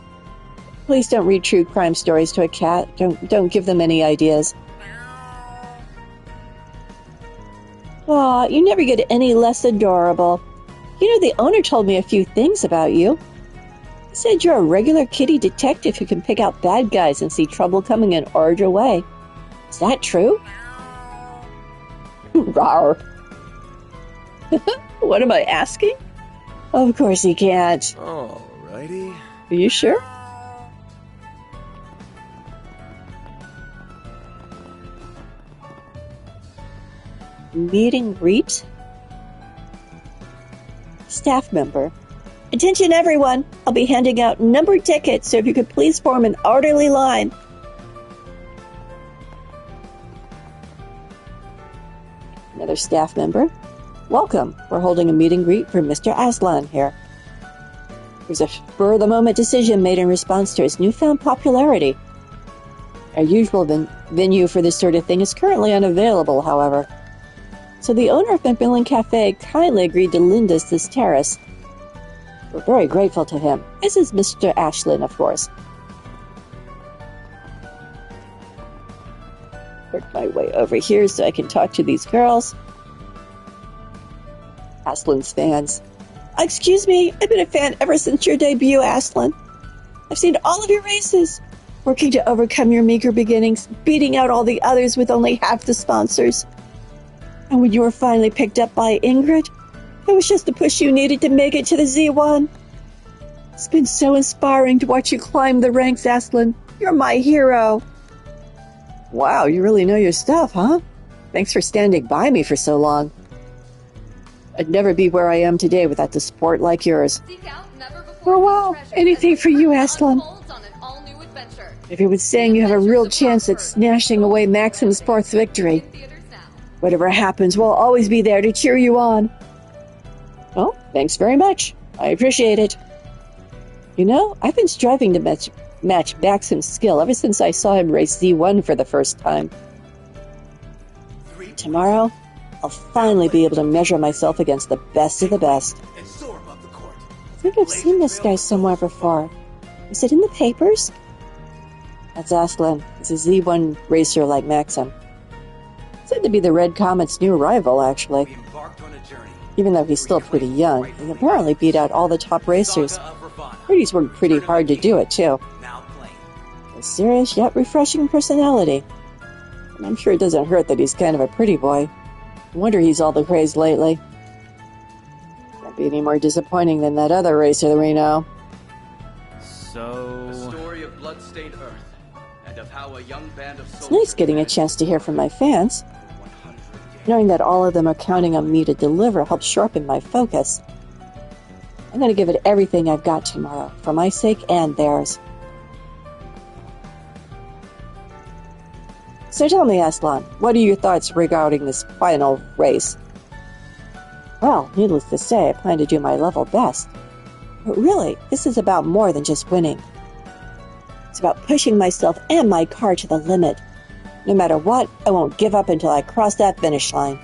Speaker 1: Please don't read true crime stories to a cat. Don't give them any ideas. Aw, you never get any less adorable. You know, the owner told me a few things about you. He said you're a regular kitty detective who can pick out bad guys and see trouble coming and urge away. Is that true? Rawr. What am I asking? Of course he can't.
Speaker 2: Alrighty.
Speaker 1: Are you sure? Meet and greet? Staff member. Attention everyone! I'll be handing out numbered tickets, so if you could please form an orderly line. Another staff member. Welcome. We're holding a meet and greet for Mr. Aslan here. There's a spur-of-the-moment decision made in response to his newfound popularity. Our usual venue for this sort of thing is currently unavailable, however. So the owner of Macmillan Cafe kindly agreed to lend us this terrace. We're very grateful to him, as is Mr. Ashlyn, of course. Work my way over here so I can talk to these girls. Aslan's fans. Excuse me, I've been a fan ever since your debut, Aslan. I've seen all of your races, working to overcome your meager beginnings, beating out all the others with only half the sponsors. And when you were finally picked up by Ingrid, it was just the push you needed to make it to the Z1. It's been so inspiring to watch you climb the ranks, Aslan. You're my hero. Wow, you really know your stuff, huh? Thanks for standing by me for so long. I'd never be where I am today without the support like yours.
Speaker 5: Seek out never before
Speaker 1: Oh wow,
Speaker 5: treasures
Speaker 1: anything
Speaker 5: as
Speaker 1: for you,
Speaker 5: the
Speaker 1: Aslan.
Speaker 5: unfolds on an all-new adventure.
Speaker 1: If he was saying you have a real chance at snatching away Maxim's fourth victory. Whatever happens, we'll always be there to cheer you on. Well, thanks very much. I appreciate it. You know, I've been striving to match Maxim's skill ever since I saw him race Z1 for the first time. Tomorrow, I'll finally be able to measure myself against the best of the best. I think I've seen this guy somewhere before. Is it in the papers? That's Aslan. He's a Z1 racer like Maxim. Said to be the Red Comet's new rival, actually. Even though he's still pretty young, he apparently beat out all the top racers. He's worked pretty hard to do it, too. A serious yet refreshing personality. And I'm sure it doesn't hurt that he's kind of a pretty boy. No wonder he's all the craze lately. Can't be any more disappointing than that other racer that we know.
Speaker 4: A story of blood-stained Earth, and of how a young band of
Speaker 1: It's nice getting a chance to hear from my fans. Knowing that all of them are counting on me to deliver helps sharpen my focus. I'm going to give it everything I've got tomorrow, for my sake and theirs. So tell me, Aslan, what are your thoughts regarding this final race? Well, needless to say, I plan to do my level best. But really, this is about more than just winning. It's about pushing myself and my car to the limit. No matter what, I won't give up until I cross that finish line.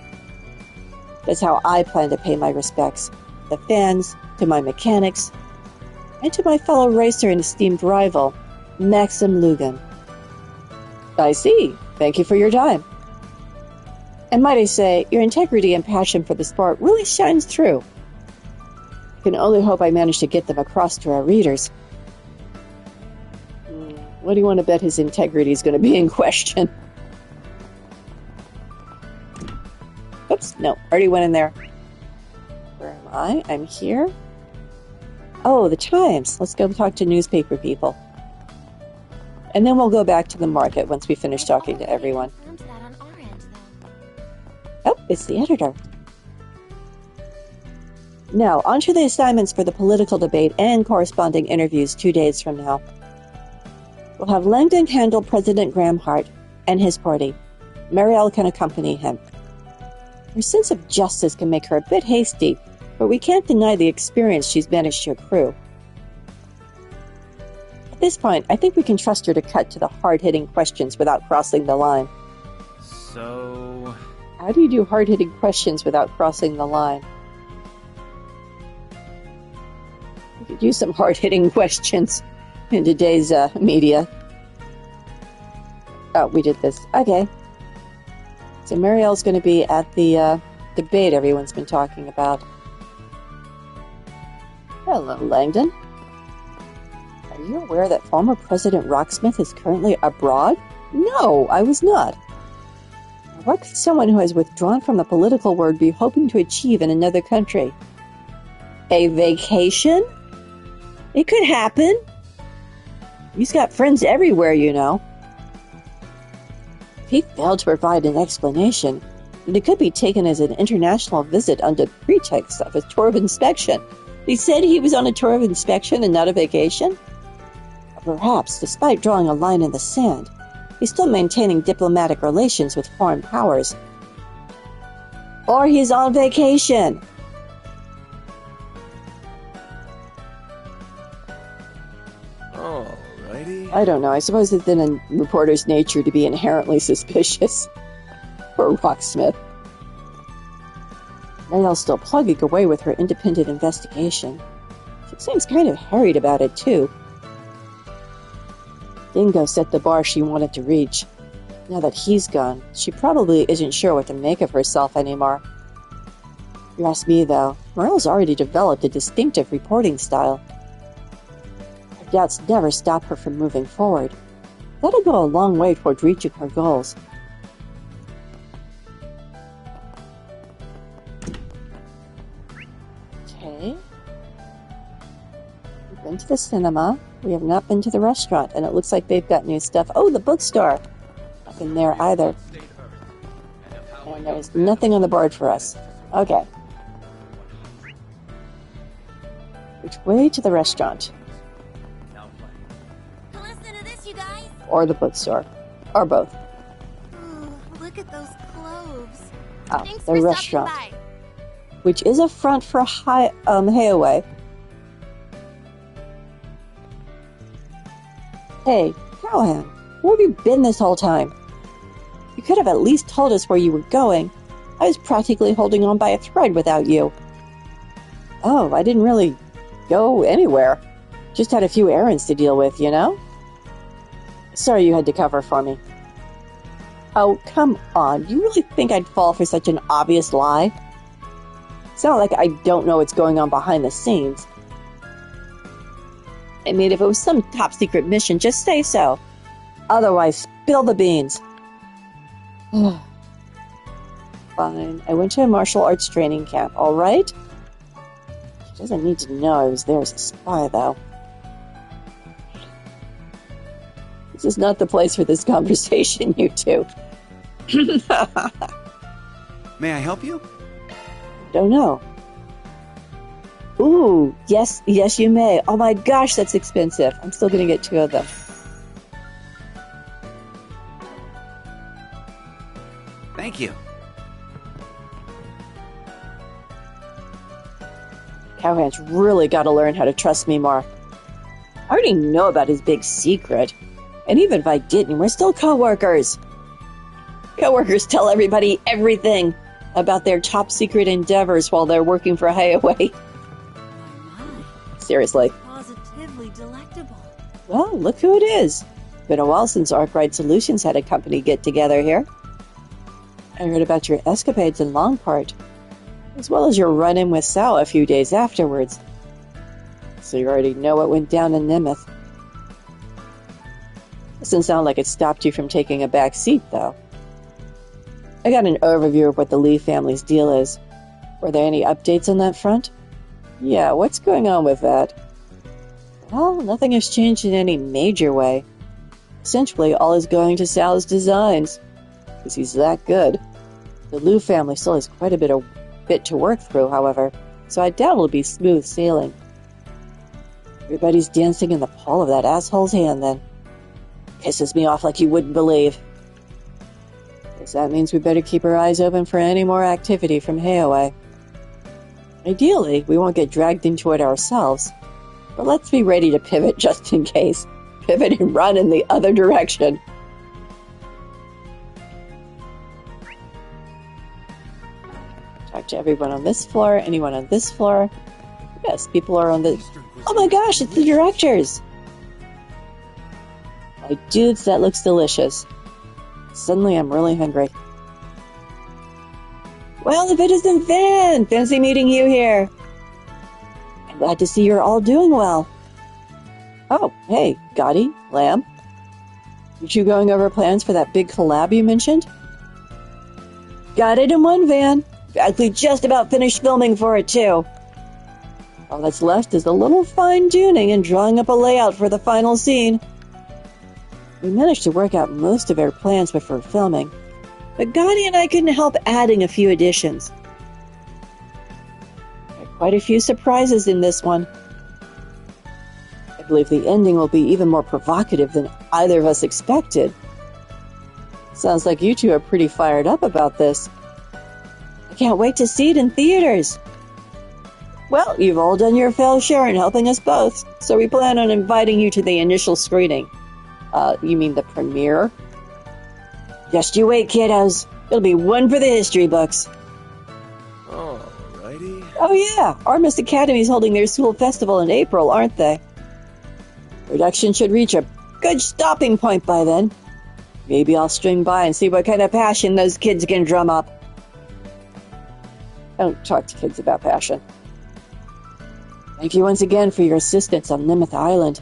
Speaker 1: That's how I plan to pay my respects. The fans, to my mechanics, and to my fellow racer and esteemed rival, Maxim Lugan. I see. Thank you for your time. And might I say, your integrity and passion for the sport really shines through. I can only hope I manage to get them across to our readers. What do you want to bet his integrity is going to be in question? Oops, no, already went in there. Where am I? I'm here. Oh, the Times. Let's go talk to newspaper people. And then we'll go back to the market once we finish talking to everyone. Oh, it's the editor. Now, on to the assignments for the political debate and corresponding interviews 2 days from now. We'll have Langdon handle President Graham Hart and his party. Marielle can accompany him. Her sense of justice can make her a bit hasty, but we can't deny the experience she's managed to accrue. At this point, I think we can trust her to cut to the hard-hitting questions without crossing the line.
Speaker 3: So...
Speaker 1: How do you do hard-hitting questions without crossing the line? We could use some hard-hitting questions in today's media. Oh, we did this. Okay. So Marielle's going to be at the debate everyone's been talking about. Hello, Langdon. Are you aware that former President Rocksmith is currently abroad? No, I was not. What could someone who has withdrawn from the political world be hoping to achieve in another country? A vacation? It could happen. He's got friends everywhere, you know. If he failed to provide an explanation, then it could be taken as an international visit under pretext of a tour of inspection. He said he was on a tour of inspection and not a vacation? Or perhaps, despite drawing a line in the sand, he's still maintaining diplomatic relations with foreign powers. Or he's on vacation.
Speaker 2: Alrighty.
Speaker 1: I don't know. I suppose it's in a reporter's nature to be inherently suspicious. Poor Rocksmith. Marielle's still plugging away with her independent investigation. She seems kind of harried about it, too. Dingo set the bar she wanted to reach. Now that he's gone, she probably isn't sure what to make of herself anymore. If you ask me, though, Marielle's already developed a distinctive reporting style. Her doubts never stop her from moving forward. That'll go a long way toward reaching her goals. Okay. We've been to the cinema. We have not been to the restaurant, and it looks like they've got new stuff. Oh, the bookstore! Not been there either. And there's nothing on the board for us. Okay. Which way to the restaurant?
Speaker 5: Listen to this, you guys.
Speaker 1: or the bookstore. Or both.
Speaker 5: Ooh, look at those cloves.
Speaker 1: Oh,
Speaker 5: Thanks
Speaker 1: the
Speaker 5: for
Speaker 1: restaurant.
Speaker 5: stopping by.
Speaker 1: Which is a front for Hayaway. Hey, Callahan, where have you been this whole time? You could have at least told us where you were going. I was practically holding on by a thread without you. Oh, I didn't really go anywhere. Just had a few errands to deal with, you know? Sorry you had to cover for me. Oh, come on. You really think I'd fall for such an obvious lie? It's not like I don't know what's going on behind the scenes. I mean, if it was some top-secret mission, just say so. Otherwise, spill the beans. Fine. I went to a martial arts training camp, all right? She doesn't need to know I was there as a spy, though. This is not the place for this conversation, you two.
Speaker 8: May I help you?
Speaker 1: Don't know. Ooh, yes, you may. Oh my gosh, that's expensive. I'm still gonna get 2 of them.
Speaker 8: Thank you.
Speaker 1: Cowhand's really gotta learn how to trust me more. I already know about his big secret. And even if I didn't, we're still co-workers. Co-workers tell everybody everything about their top secret endeavors while they're working for Hayaway. Seriously.
Speaker 5: Positively delectable.
Speaker 1: Well, look who it is. Been a while since Arkwright Solutions had a company get-together here. I heard about your escapades in Longport, as well as your run-in with Sal a few days afterwards. So you already know what went down in Nemeth. Doesn't sound like it stopped you from taking a back seat, though. I got an overview of what the Lee family's deal is. Were there any updates on that front? Yeah, what's going on with that? Well, nothing has changed in any major way. Essentially, all is going to Sal's designs, because he's that good. The Liu family still has quite a bit to work through, however, so I doubt it'll be smooth sailing. Everybody's dancing in the palm of that asshole's hand, then. Pisses me off like you wouldn't believe. Guess that means we better keep our eyes open for any more activity from Hayaway. Ideally, we won't get dragged into it ourselves, but let's be ready to pivot just in case. Pivot and run in the other direction. Talk to everyone on this floor, anyone on this floor. Yes, people are on the... Oh my gosh, it's the directors! My dudes, that looks delicious. Suddenly I'm really hungry. Well, if it isn't Van! Fancy meeting you here! I'm glad to see you're all doing well. Oh, hey, Gotti, Lamb. You two going over plans for that big collab you mentioned? Got it in one, Van. We just about finished filming for it, too. All that's left is a little fine-tuning and drawing up a layout for the final scene. We managed to work out most of our plans before filming, but Gotti and I couldn't help adding a few additions. There are quite a few surprises in this one. I believe the ending will be even more provocative than either of us expected. Sounds like you two are pretty fired up about this. I can't wait to see it in theaters. Well, you've all done your fair share in helping us both, so we plan on inviting you to the initial screening. You mean the premiere? Just you wait, kiddos. It'll be one for the history books.
Speaker 2: Alrighty.
Speaker 1: Oh yeah, Artemis Academy's holding their school festival in April, aren't they? Production should reach a good stopping point by then. Maybe I'll swing by and see what kind of passion those kids can drum up. I don't talk to kids about passion. Thank you once again for your assistance on Nemeth Island.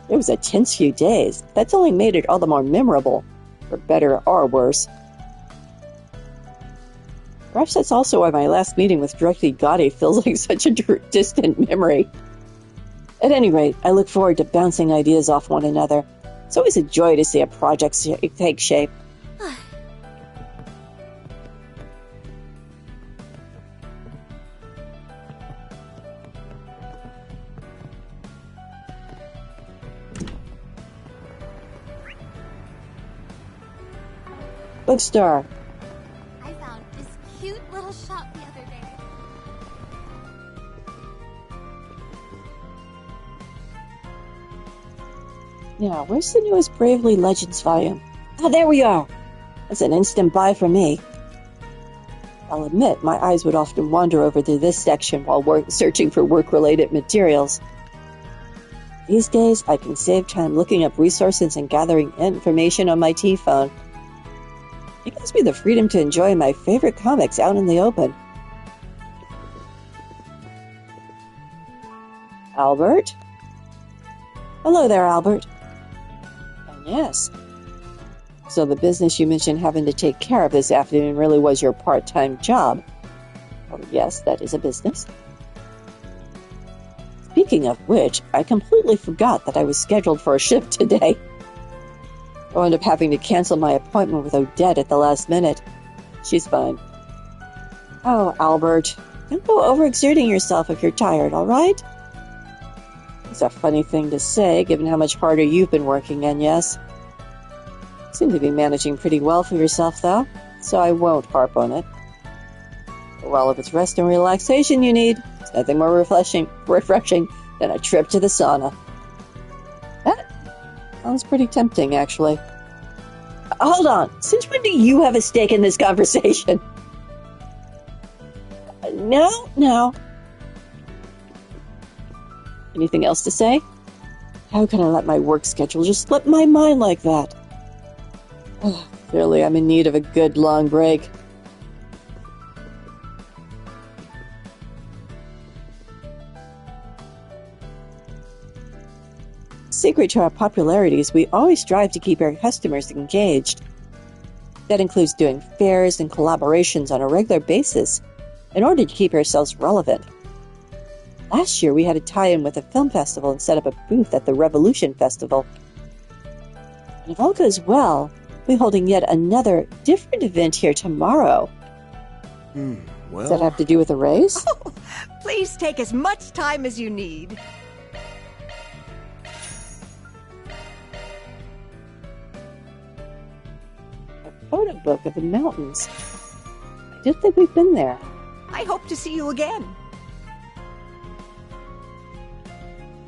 Speaker 1: It was a tense few days. That's only made it all the more memorable, for better or worse. Perhaps that's also why my last meeting with Director Gotti feels like such a distant memory. At any rate, I look forward to bouncing ideas off one another. It's always a joy to see a project take shape. bookstore.
Speaker 5: I found this cute little shop the other day.
Speaker 1: Now, where's the newest Bravely Legends volume? Oh, there we are! That's an instant buy for me. I'll admit, my eyes would often wander over to this section while searching for work-related materials. These days, I can save time looking up resources and gathering information on my T-phone. It gives me the freedom to enjoy my favorite comics out in the open. Albert? Hello there, Albert. And yes. So the business you mentioned having to take care of this afternoon really was your part-time job. Well, yes, that is a business. Speaking of which, I completely forgot that I was scheduled for a shift today. I wound up having to cancel my appointment with Odette at the last minute. She's fine. Oh, Albert, don't go overexerting yourself if you're tired, all right? It's a funny thing to say, given how much harder you've been working, and yes. Seem to be managing pretty well for yourself, though, so I won't harp on it. Well, if it's rest and relaxation you need, it's nothing more refreshing than a trip to the sauna. That sounds pretty tempting, actually. Hold on. Since when do you have a stake in this conversation? No. Anything else to say? How can I let my work schedule just slip my mind like that? Oh, clearly, I'm in need of a good long break. Secret to our popularity is we always strive to keep our customers engaged. That includes doing fairs and collaborations on a regular basis in order to keep ourselves relevant. Last year, we had a tie-in with a film festival and set up a booth at the Revolution Festival. And if all goes well, we'll be holding yet another different event here tomorrow.
Speaker 7: Well...
Speaker 1: Does that have to do with a race?
Speaker 11: Oh, please take as much time as you need.
Speaker 1: A photo book of the mountains. I did think we've been there.
Speaker 11: I hope to see you again.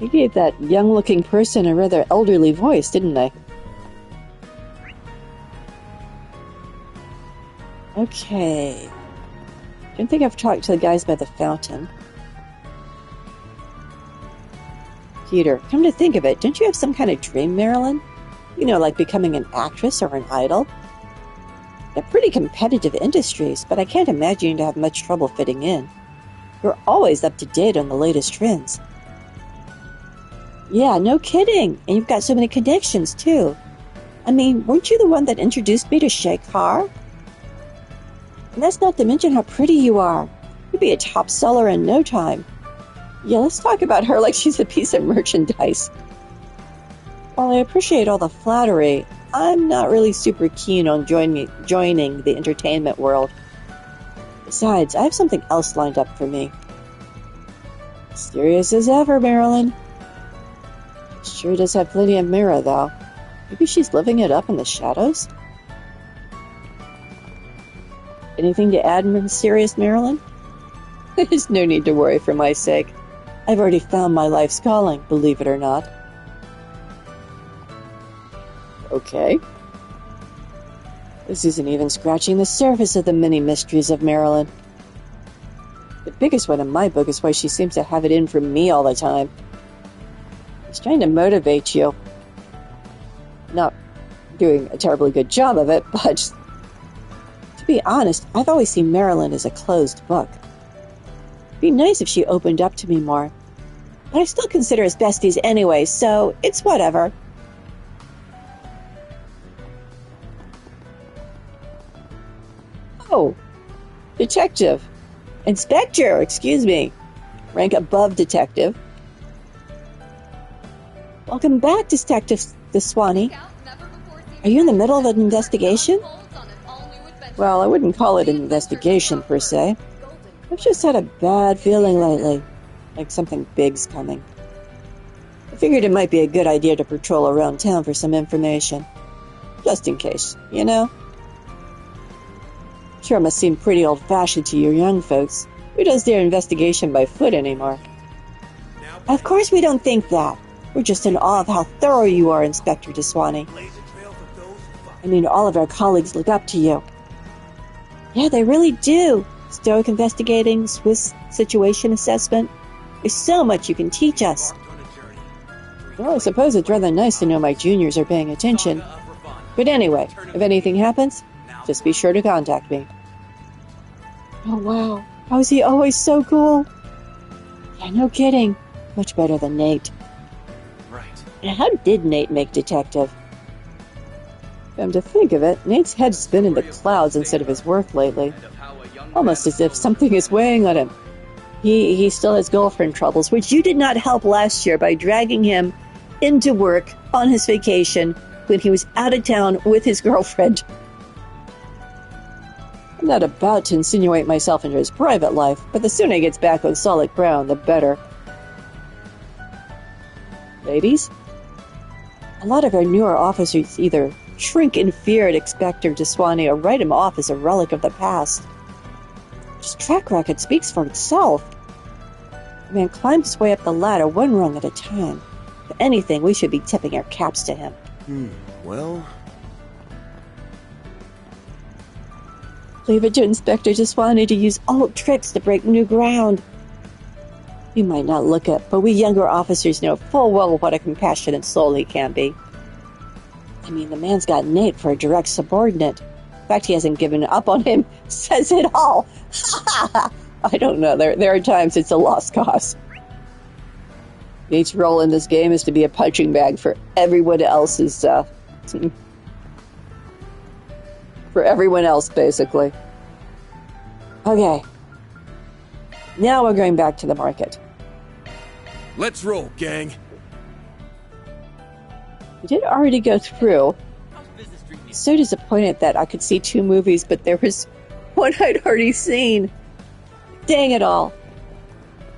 Speaker 1: You gave that young-looking person a rather elderly voice, didn't I? Okay. Don't think I've talked to the guys by the fountain. Peter, come to think of it, don't you have some kind of dream, Marilyn? You know, like becoming an actress or an idol? They're pretty competitive industries, but I can't imagine you to have much trouble fitting in. You're always up to date on the latest trends. Yeah, no kidding. And you've got so many connections, too. I mean, weren't you the one that introduced me to Shekar? And that's not to mention how pretty you are. You'd be a top seller in no time. Yeah, let's talk about her like she's a piece of merchandise. While I appreciate all the flattery, I'm not really super keen on joining the entertainment world. Besides, I have something else lined up for me. Mysterious as ever, Marilyn. Sure does have plenty of mirror, though. Maybe she's living it up in the shadows? Anything to add, Mysterious Marilyn? There's no need to worry for my sake. I've already found my life's calling, believe it or not. Okay. This isn't even scratching the surface of the many mysteries of Marilyn. The biggest one in my book is why she seems to have it in for me all the time. He's trying to motivate you. Not doing a terribly good job of it, but to be honest, I've always seen Marilyn as a closed book. It'd be nice if she opened up to me more. But I still consider us besties anyway, so it's whatever. Oh, detective. Inspector, excuse me. Rank above detective. Welcome back, Detective Deswani. Are you in the middle of an investigation? Well, I wouldn't call it an investigation, per se. I've just had a bad feeling lately, like something big's coming. I figured it might be a good idea to patrol around town for some information. Just in case, you know? Sure must seem pretty old-fashioned to you young folks. Who does their investigation by foot anymore? Of course we don't think that. We're just in awe of how thorough you are, Inspector DeSwanee. I mean, all of our colleagues look up to you. Yeah, they really do. Stoic investigating, Swiss situation assessment. There's so much you can teach us. Well, I suppose it's rather nice to know my juniors are paying attention. But anyway, if anything happens, just be sure to contact me. Oh, wow. How is he always so cool? Yeah, no kidding. Much better than Nate.
Speaker 6: Right.
Speaker 1: Now, how did Nate make detective? Come to think of it, Nate's head's been in the clouds instead of his work lately. Almost as if something is weighing on him. He still has girlfriend troubles, which you did not help last year by dragging him into work on his vacation when he was out of town with his girlfriend. I'm not about to insinuate myself into his private life, but the sooner he gets back on solid ground, the better. Ladies? A lot of our newer officers either shrink in fear at Inspector DeSwanee or write him off as a relic of the past. His track record speaks for itself. The man climbs his way up the ladder one rung at a time. If anything, we should be tipping our caps to him.
Speaker 7: Well...
Speaker 1: Leave it to Inspector DeSwanee to use old tricks to break new ground. You might not look it, but we younger officers know full well what a compassionate soul he can be. I mean, the man's got Nate for a direct subordinate. The fact he hasn't given up on him says it all. I don't know. There are times it's a lost cause. Nate's role in this game is to be a punching bag for everyone else's, for everyone else, basically. Okay. Now we're going back to the market.
Speaker 2: Let's roll, gang.
Speaker 1: We did already go through. So disappointed that I could see 2 movies, but there was one I'd already seen. Dang it all.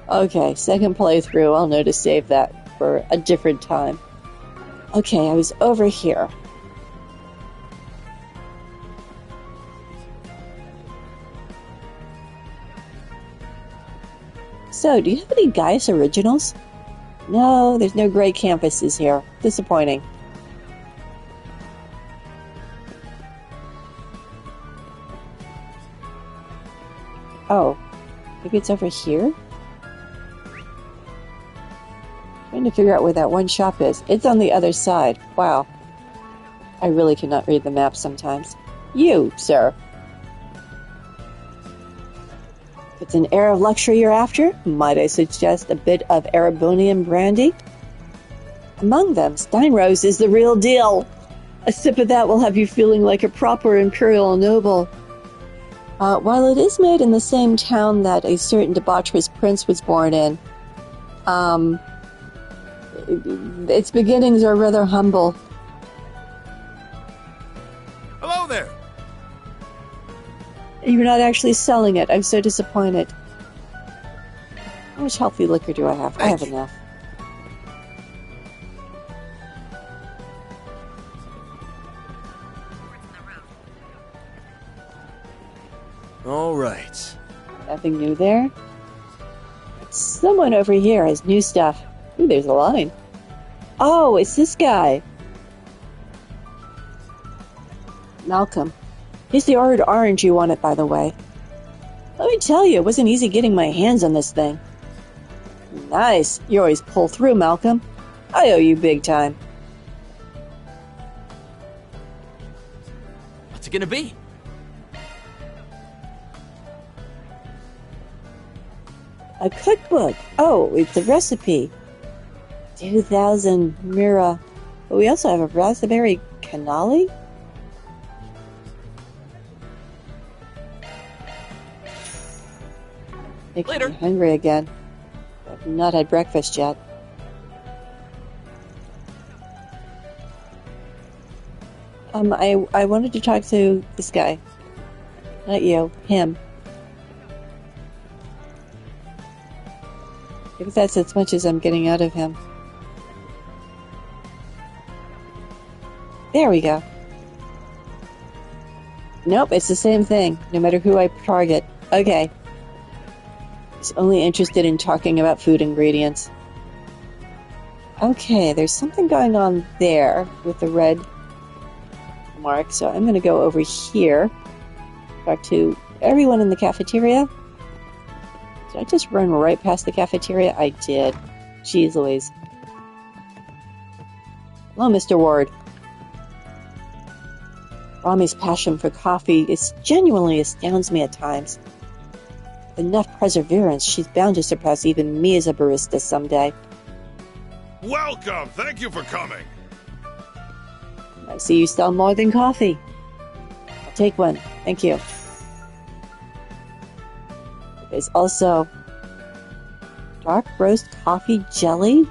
Speaker 1: Okay, second playthrough. I'll know to save that for a different time. Okay, I was over here. So, do you have any Gaius originals? No, there's no gray canvases here. Disappointing. Oh, maybe it's over here? Trying to figure out where that one shop is. It's on the other side. Wow. I really cannot read the map sometimes. You, sir. If it's an air of luxury you're after, might I suggest a bit of Arabonian brandy? Among them, Steinrose is the real deal. A sip of that will have you feeling like a proper imperial noble. While it is made in the same town that a certain debaucherous prince was born in, its beginnings are rather humble.
Speaker 2: Hello there.
Speaker 1: You're not actually selling it. I'm so disappointed. How much healthy liquor do I have? I have enough.
Speaker 7: All right.
Speaker 1: Nothing new there? Someone over here has new stuff. Ooh, there's a line. Oh, it's this guy. Malcolm. He's the orange you wanted, by the way. Let me tell you, it wasn't easy getting my hands on this thing. Nice. You always pull through, Malcolm. I owe you big time.
Speaker 3: What's it gonna be?
Speaker 1: A cookbook. Oh, it's a recipe. 2000 Mira. But we also have a raspberry cannoli? Making
Speaker 3: Later.
Speaker 1: me hungry again. I've not had breakfast yet. I wanted to talk to this guy. Not you. Him. Maybe that's as much as I'm getting out of him. There we go. Nope, it's the same thing, no matter who I target. Okay. He's only interested in talking about food ingredients. Okay, there's something going on there with the red mark, so I'm going to go over here. Talk to everyone in the cafeteria. Did I just run right past the cafeteria? I did. Jeez Louise. Hello, Mr. Ward. Rami's passion for coffee genuinely astounds me at times. With enough perseverance, she's bound to surpass even me as a barista someday.
Speaker 2: Welcome! Thank you for coming!
Speaker 1: I see you sell more than coffee. I'll take one. Thank you. There's also dark roast coffee jelly.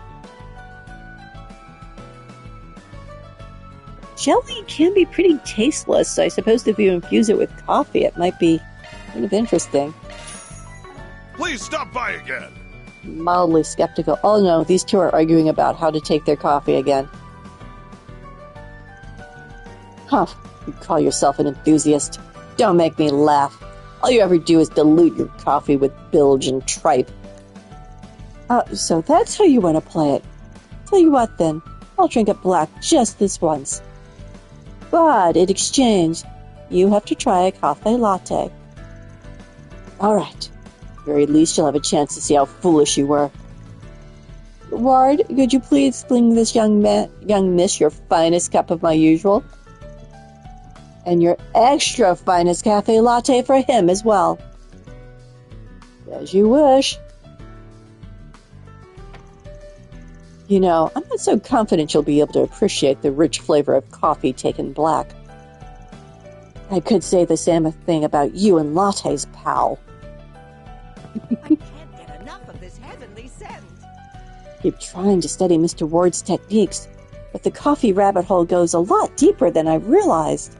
Speaker 1: Jelly can be pretty tasteless, so I suppose if you infuse it with coffee, it might be kind of interesting.
Speaker 2: Please stop by again!
Speaker 1: Mildly skeptical. Oh no, these two are arguing about how to take their coffee again. Huh, you call yourself an enthusiast. Don't make me laugh. All you ever do is dilute your coffee with bilge and tripe. So that's how you want to play it. Tell you what then, I'll drink it black just this once. But in exchange, you have to try a cafe latte. Alright. At the very least, you'll have a chance to see how foolish you were. Ward, could you please fling this young miss your finest cup of my usual? And your extra finest cafe latte for him as well. As you wish. You know, I'm not so confident you'll be able to appreciate the rich flavor of coffee taken black. I could say the same thing about you and lattes, pal.
Speaker 11: I can't get enough of this heavenly scent.
Speaker 1: Keep trying to study Mr. Ward's techniques, but the coffee rabbit hole goes a lot deeper than I realized.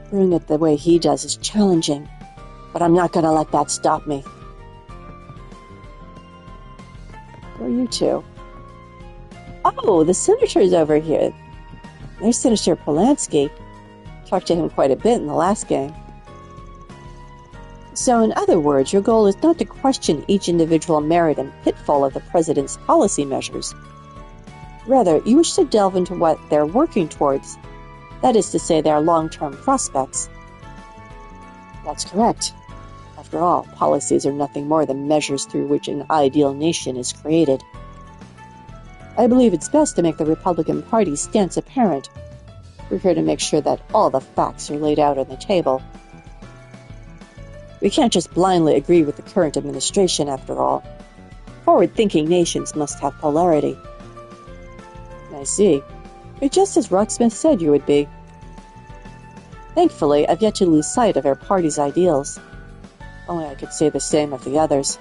Speaker 1: Brewing it the way he does is challenging, but I'm not going to let that stop me. Who are you two? Oh, the senator's over here. There's Senator Polanski. Talked to him quite a bit in the last game. So, in other words, your goal is not to question each individual merit and pitfall of the president's policy measures. Rather, you wish to delve into what they're working towards. That is to say, their long-term prospects. That's correct. After all, policies are nothing more than measures through which an ideal nation is created. I believe it's best to make the Republican Party's stance apparent. We're here to make sure that all the facts are laid out on the table. We can't just blindly agree with the current administration, after all. Forward-thinking nations must have polarity. I see. You're just as Rocksmith said you would be. Thankfully, I've yet to lose sight of our party's ideals. Only I could say the same of the others.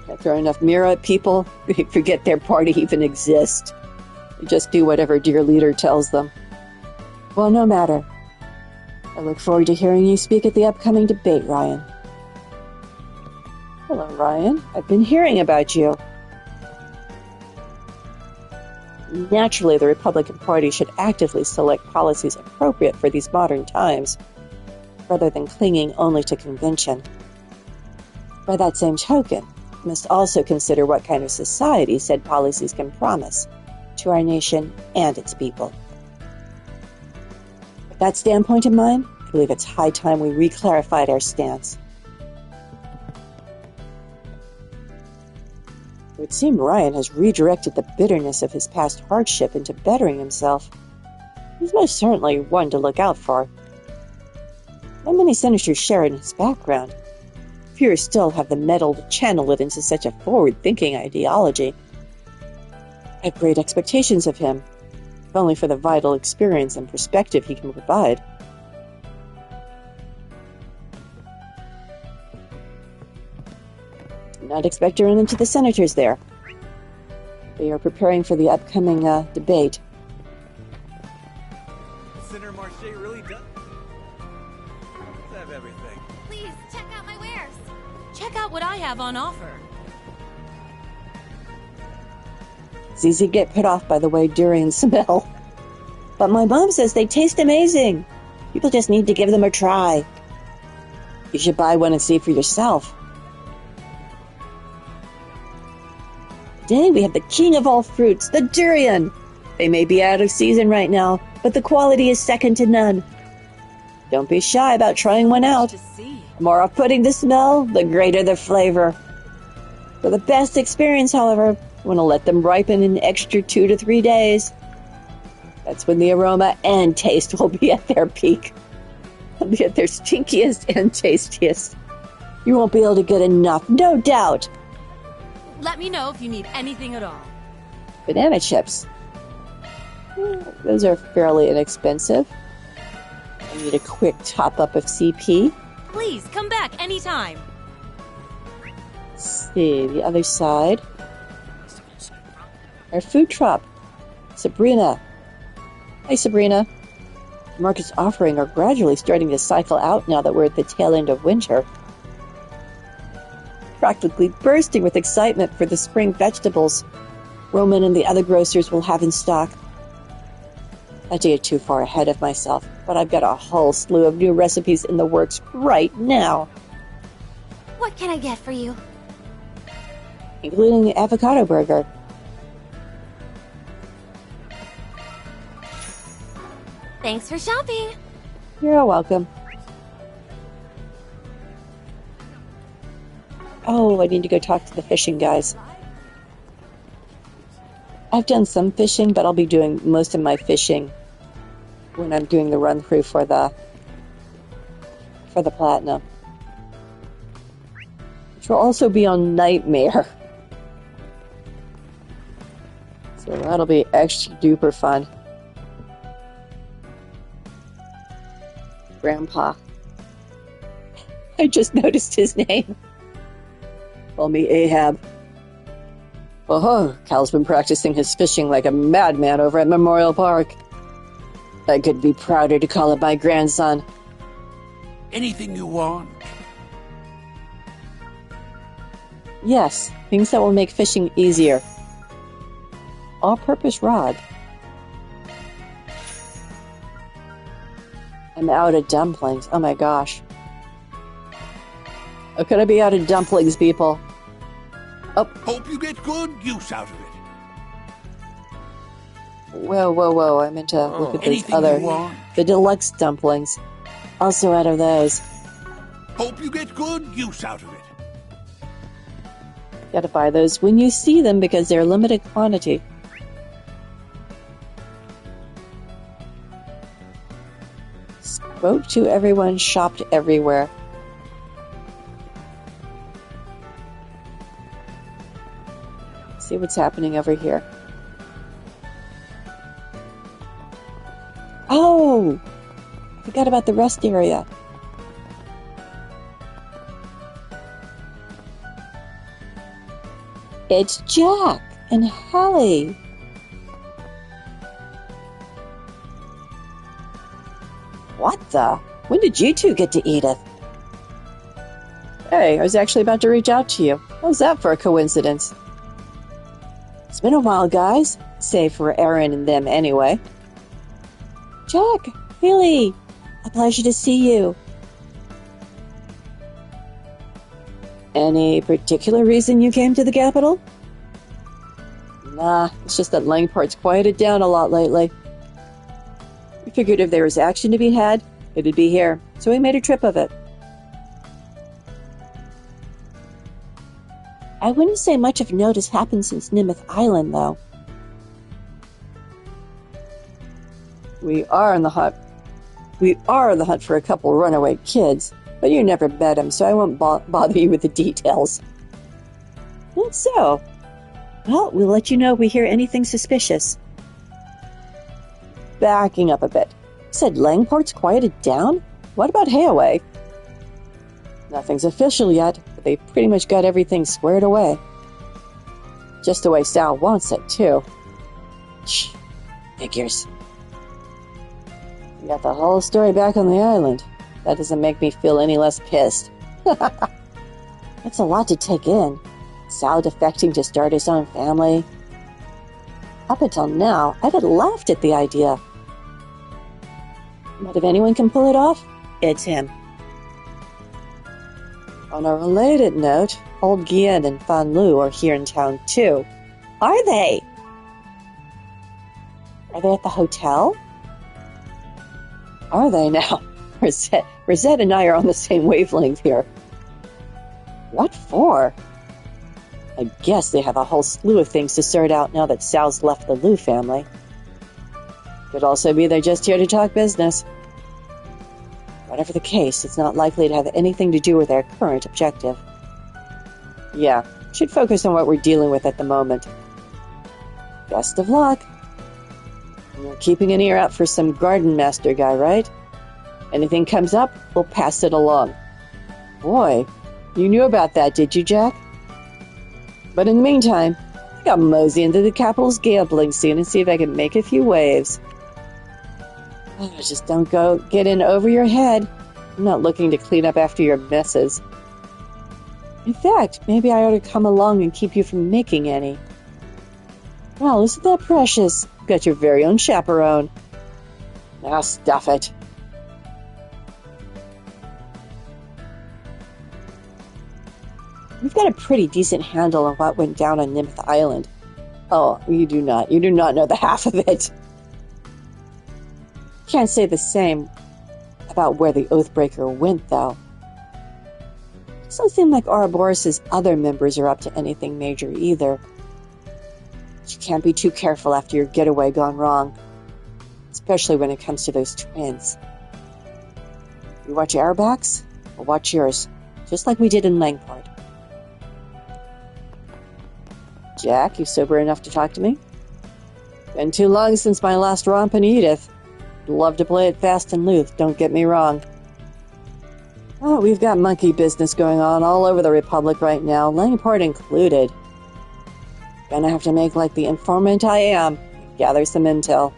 Speaker 1: Can't throw enough mirror at people, they forget their party even exists. They just do whatever dear leader tells them. Well, no matter. I look forward to hearing you speak at the upcoming debate, Ryan. Hello, Ryan. I've been hearing about you. Naturally, the Republican Party should actively select policies appropriate for these modern times, rather than clinging only to convention. By that same token, we must also consider what kind of society said policies can promise to our nation and its people. With that standpoint in mind, I believe it's high time we reclarified our stance. It would seem Ryan has redirected the bitterness of his past hardship into bettering himself. He's most certainly one to look out for. Not many senators share in his background. Fewer still have the mettle to channel it into such a forward-thinking ideology. I have great expectations of him, if only for the vital experience and perspective he can provide. Do not expect to run into the senators there. They are preparing for the upcoming debate.
Speaker 6: Senator Marche really does have everything.
Speaker 5: Please, check out my wares.
Speaker 10: Check out what I have on offer.
Speaker 1: It's easy to get put off by the way durians smell. but my mom says they taste amazing. People just need to give them a try. You should buy one and see for yourself. Today we have the king of all fruits, the durian. They may be out of season right now, but the quality is second to none. Don't be shy about trying one out. The more off-putting the smell, the greater the flavor. For the best experience, however, you want to let them ripen an extra 2 to 3 days. That's when the aroma and taste will be at their peak. They'll be at their stinkiest and tastiest. You won't be able to get enough, no doubt.
Speaker 12: Let me know if you need anything at all.
Speaker 1: Banana chips. Those are fairly inexpensive. I need a quick top-up of CP.
Speaker 12: Please, come back anytime.
Speaker 1: Let's see, the other side. Our food truck. Sabrina. Hi, Sabrina. The market's offering are gradually starting to cycle out now that we're at the tail end of winter. Practically bursting with excitement for the spring vegetables Roman and the other grocers will have in stock. I didn't get too far ahead of myself, but I've got a whole slew of new recipes in the works right now.
Speaker 5: What can I get for you?
Speaker 1: Including the avocado burger.
Speaker 5: Thanks for shopping.
Speaker 1: You're welcome. Oh, I need to go talk to the fishing guys. I've done some fishing, but I'll be doing most of my fishing when I'm doing the run-through for the Platinum. Which will also be on Nightmare. So that'll be extra duper fun. Grandpa. I just noticed his name. Call me Ahab. Oh, Cal's been practicing his fishing like a madman over at Memorial Park. I could be prouder to call it my grandson.
Speaker 13: Anything you want?
Speaker 1: Yes, things that will make fishing easier. All-purpose rod. I'm out of dumplings. Oh my gosh. How could I be out of dumplings, people? Oh.
Speaker 13: Hope you get good use out of it.
Speaker 1: Whoa. I meant to look at those other... The deluxe dumplings. Also out of those.
Speaker 13: Hope you get good use out of it.
Speaker 1: Gotta buy those when you see them because they're limited quantity. Spoke to everyone, shopped everywhere. See what's happening over here. Oh! I forgot about the rest area. It's Jack and Hallie. What the? When did you two get to Edith? Hey, I was actually about to reach out to you. How's that for a coincidence? It's been a while, guys. Save for Aaron and them, anyway. Jack, Haley, a pleasure to see you. Any particular reason you came to the capital? Nah, it's just that Langport's quieted down a lot lately. We figured if there was action to be had, it'd be here, so we made a trip of it. I wouldn't say much of note has happened since Nimith Island, though. We are on the hunt for a couple runaway kids, but you never met them, so I won't bother you with the details. And so, well, we'll let you know if we hear anything suspicious. Backing up a bit. You said Langport's quieted down? What about Hayaway? Nothing's official yet, but they pretty much got everything squared away. Just the way Sal wants it, too. Shh. Figures. You got the whole story back on the island. That doesn't make me feel any less pissed. That's a lot to take in. Sal defecting to start his own family. Up until now, I'd have laughed at the idea. But if anyone can pull it off, it's him. On a related note, old Gian and Fan Lu are here in town too. Are they? Are they at the hotel? Are they now? Rosette and I are on the same wavelength here. What for? I guess they have a whole slew of things to sort out now that Sal's left the Lu family. Could also be they're just here to talk business. Whatever the case, it's not likely to have anything to do with our current objective. Yeah, should focus on what we're dealing with at the moment. Best of luck. And you're keeping an ear out for some garden master guy, right? Anything comes up, we'll pass it along. Boy, you knew about that, did you, Jack? But in the meantime, I got mosey into the capital's gambling scene and see if I can make a few waves. Just don't get in over your head. I'm not looking to clean up after your messes. In fact, maybe I ought to come along and keep you from making any. Well, isn't that precious? You've got your very own chaperone. Now stuff it. We've got a pretty decent handle on what went down on Nimith Island. Oh, you do not. You do not know the half of it. Can't say the same about where the Oathbreaker went, though. It doesn't seem like Ouroboros' other members are up to anything major either. You can't be too careful after your getaway gone wrong, especially when it comes to those twins. You watch our backs, we'll watch yours, just like we did in Langport. Jack, you sober enough to talk to me? Been too long since my last romp in Edith. Love to play it fast and loose, don't get me wrong. Oh, we've got monkey business going on all over the Republic right now, Langport included. Gonna have to make like the informant I am, gather some intel.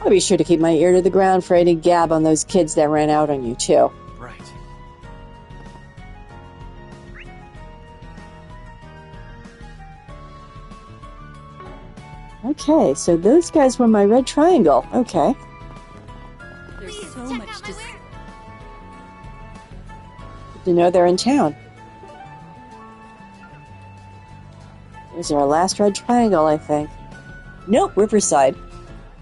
Speaker 1: I'll be sure to keep my ear to the ground for any gab on those kids that ran out on you, too.
Speaker 6: Right.
Speaker 1: Okay, so those guys were my red triangle. Okay.
Speaker 12: There's so much to see.
Speaker 1: Good to know they're in town. There's our last red triangle, I think. Nope, Riverside.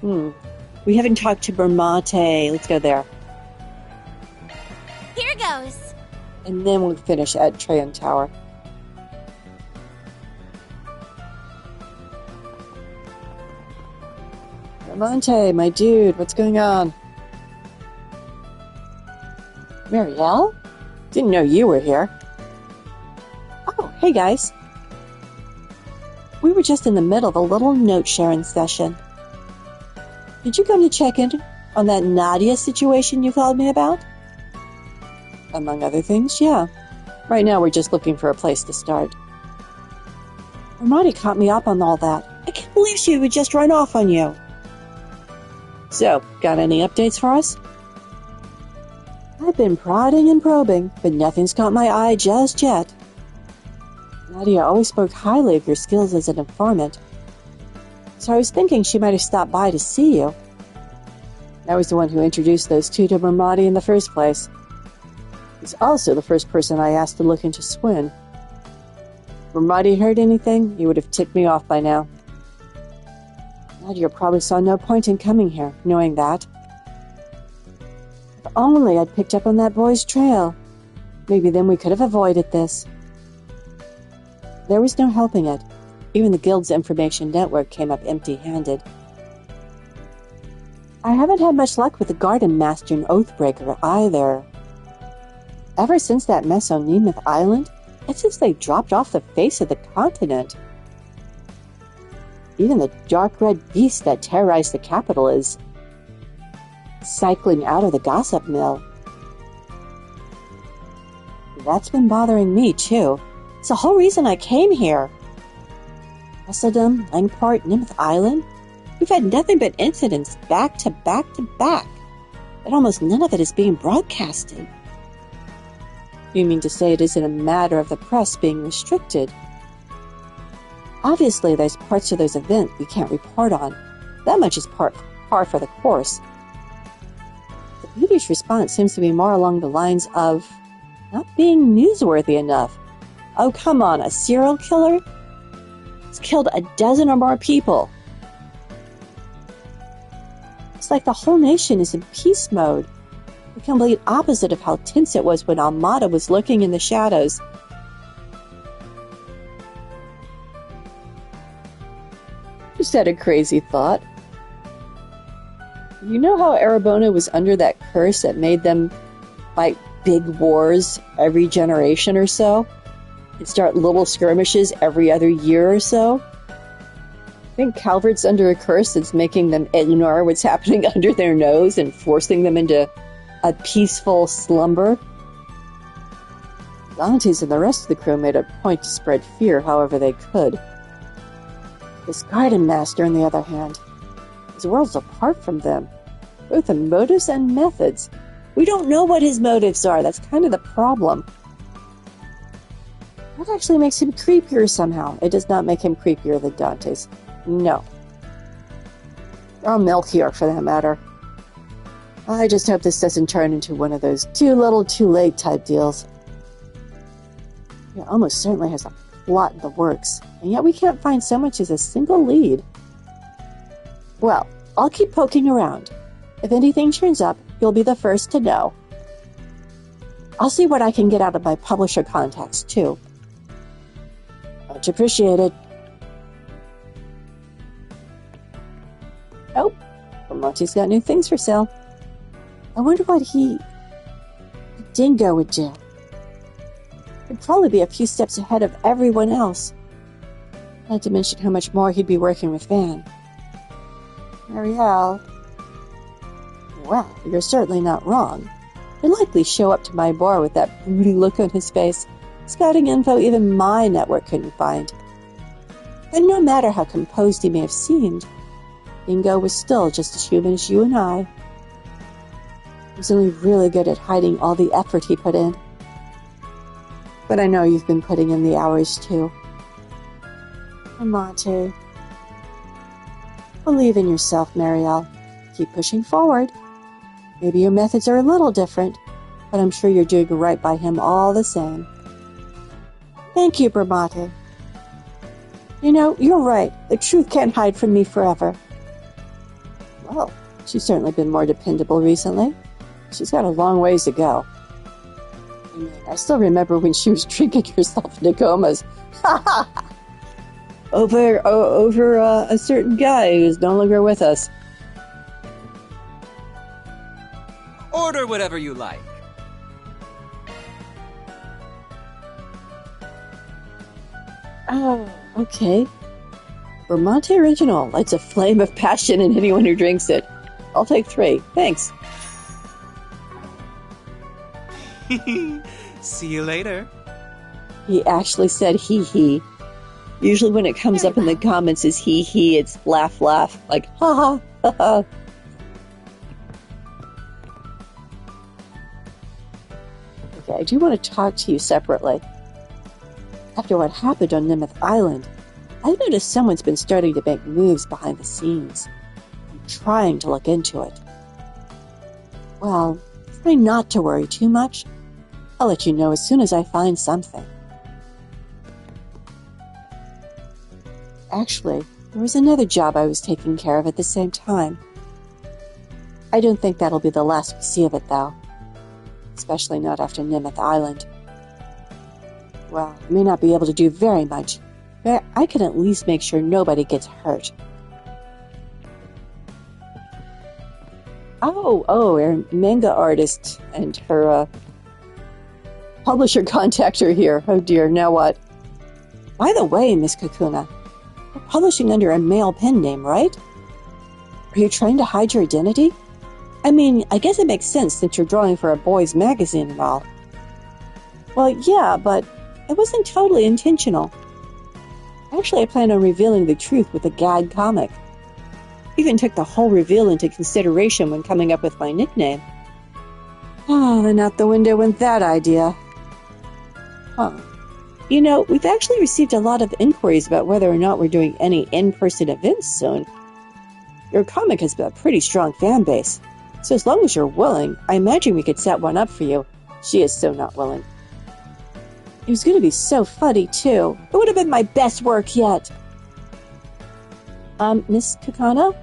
Speaker 1: We haven't talked to Bermate. Let's go there.
Speaker 5: Here goes.
Speaker 1: And then we'll finish at Treon Tower. Bermate, my dude, what's going on? Marielle? Didn't know you were here. Oh, hey guys. We were just in the middle of a little note-sharing session. Did you come to check in on that Nadia situation you called me about? Among other things, yeah. Right now we're just looking for a place to start. Ramadi caught me up on all that. I can't believe she would just run off on you. So, got any updates for us? I've been prodding and probing, but nothing's caught my eye just yet. Nadia always spoke highly of your skills as an informant, so I was thinking she might have stopped by to see you. I was the one who introduced those two to Ramadi in the first place. He's also the first person I asked to look into Swin. If Ramadi heard anything, he would have tipped me off by now. Nadia probably saw no point in coming here, knowing that. If only I'd picked up on that boy's trail. Maybe then we could have avoided this. There was no helping it. Even the Guild's information network came up empty-handed. I haven't had much luck with the Garden Master and Oathbreaker either. Ever since that mess on Nemeth Island, it's as if they dropped off the face of the continent. Even the dark red beast that terrorized the capital is cycling out of the gossip mill. That's been bothering me, too. It's the whole reason I came here. Wesseldom, Langport, Nimeth Island. We've had nothing but incidents back to back to back. But almost none of it is being broadcasted. You mean to say it isn't a matter of the press being restricted? Obviously, there's parts of those events we can't report on. That much is par for the course. Ruby's response seems to be more along the lines of not being newsworthy enough. Oh, come on, a serial killer? He's killed a dozen or more people. It's like the whole nation is in peace mode. The complete opposite of how tense it was when Almada was lurking in the shadows. Just had a crazy thought. You know how Erebona was under that curse that made them fight big wars every generation or so? And start little skirmishes every other year or so? I think Calvert's under a curse that's making them ignore what's happening under their nose and forcing them into a peaceful slumber. Dantes and the rest of the crew made a point to spread fear however they could. This garden master, on the other hand, is worlds apart from them, both in motives and methods. We don't know what his motives are. That's kind of the problem. That actually makes him creepier somehow. It does not make him creepier than Dantes. No. Or milkier, for that matter. I just hope this doesn't turn into one of those too little, too late type deals. It almost certainly has a plot in the works, and yet we can't find so much as a single lead. Well, I'll keep poking around. If anything turns up, you'll be the first to know. I'll see what I can get out of my publisher contacts, too. Much appreciated. Oh, Monty's got new things for sale. I wonder what Dingo would do. He'd probably be a few steps ahead of everyone else. Not to mention how much more he'd be working with Van. Ariel. Well, you're certainly not wrong. He'd likely show up to my bar with that broody look on his face, scouting info even my network couldn't find. And no matter how composed he may have seemed, Dingo was still just as human as you and I. He was only really good at hiding all the effort he put in. But I know you've been putting in the hours, too. And Monte. Believe in yourself, Marielle. Keep pushing forward. Maybe your methods are a little different, but I'm sure you're doing right by him all the same. Thank you, Bramante. You know, you're right. The truth can't hide from me forever. Well, she's certainly been more dependable recently. She's got a long ways to go. I mean, I still remember when she was drinking herself into comas. over a certain guy who's no longer with us.
Speaker 6: Order whatever you like.
Speaker 1: Oh, okay. Vermonte Original lights a flame of passion in anyone who drinks it. I'll take 3. Thanks.
Speaker 6: See you later.
Speaker 1: He actually said he. Usually when it comes up in the comments as he, it's laugh, like ha ha ha. Okay, I do want to talk to you separately. After what happened on Nimeth Island, I've noticed someone's been starting to make moves behind the scenes. I'm trying to look into it. Well, try not to worry too much. I'll let you know as soon as I find something. Actually, there was another job I was taking care of at the same time. I don't think that'll be the last we see of it, though. Especially not after Nimeth Island. Well, I may not be able to do very much, but I can at least make sure nobody gets hurt. Oh, her manga artist and her, publisher contactor here. Oh dear, now what? By the way, Miss Kakuna, you're publishing under a male pen name, right? Are you trying to hide your identity? I mean, I guess it makes sense since you're drawing for a boys' magazine and all. Well, yeah, but it wasn't totally intentional. Actually, I plan on revealing the truth with a gag comic. Even took the whole reveal into consideration when coming up with my nickname. Oh, then out the window went that idea. Huh. You know, we've actually received a lot of inquiries about whether or not we're doing any in-person events soon. Your comic has a pretty strong fan base. So as long as you're willing, I imagine we could set one up for you. She is so not willing. It was going to be so funny, too. It would have been my best work yet. Miss Kakana?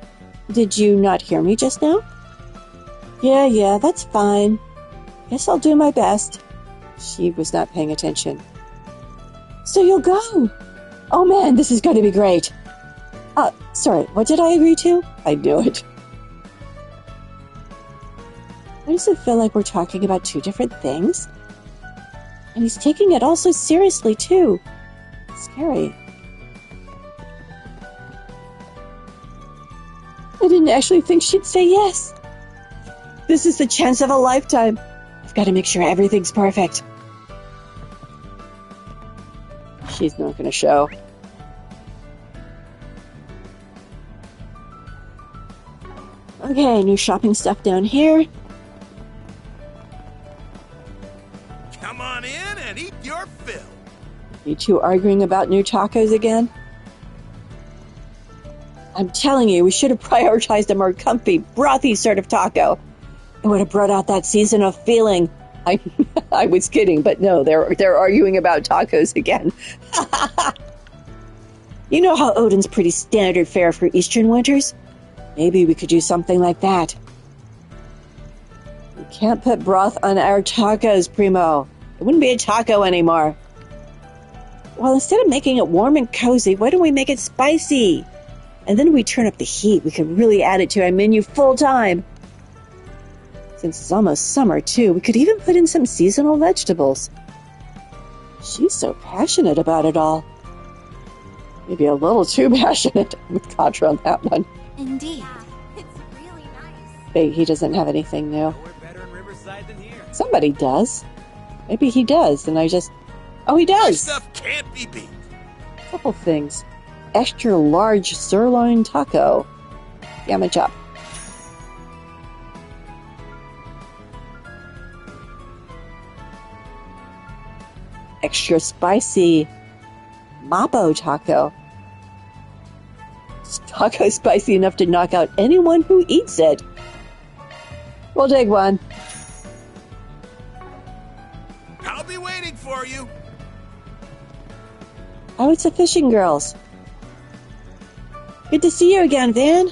Speaker 1: Did you not hear me just now? Yeah, that's fine. Guess I'll do my best. She was not paying attention. So you'll go? Oh man, this is going to be great. Sorry, what did I agree to? I knew it. Why does it feel like we're talking about two different things? And he's taking it all so seriously, too. It's scary. I didn't actually think she'd say yes. This is the chance of a lifetime. I've got to make sure everything's perfect. She's not going to show. Okay, new shopping stuff down here.
Speaker 2: Come on in and eat your fill.
Speaker 1: You two arguing about new tacos again? I'm telling you, we should have prioritized a more comfy, brothy sort of taco. It would have brought out that seasonal feeling. I was kidding, but no, they're arguing about tacos again. You know how Odin's pretty standard fare for Eastern winters? Maybe we could do something like that. We can't put broth on our tacos, Primo. It wouldn't be a taco anymore. Well, instead of making it warm and cozy, why don't we make it spicy? And then we turn up the heat. We could really add it to our menu full time. Since it's almost summer, too, we could even put in some seasonal vegetables. She's so passionate about it all. Maybe a little too passionate. With Contra on that one.
Speaker 5: Indeed. It's really nice.
Speaker 1: Wait, he doesn't have anything new.
Speaker 6: Nowhere better in Riverside than here.
Speaker 1: Somebody does. Maybe he does, and I just... Oh, he does!
Speaker 2: This stuff can't be beat.
Speaker 1: Couple things. Extra large sirloin taco. Yama chop. Extra spicy Mapo taco. This taco spicy enough to knock out anyone who eats it. We'll take one.
Speaker 2: I'll be waiting for you.
Speaker 1: Oh, it's the fishing girls. Good to see you again, Van.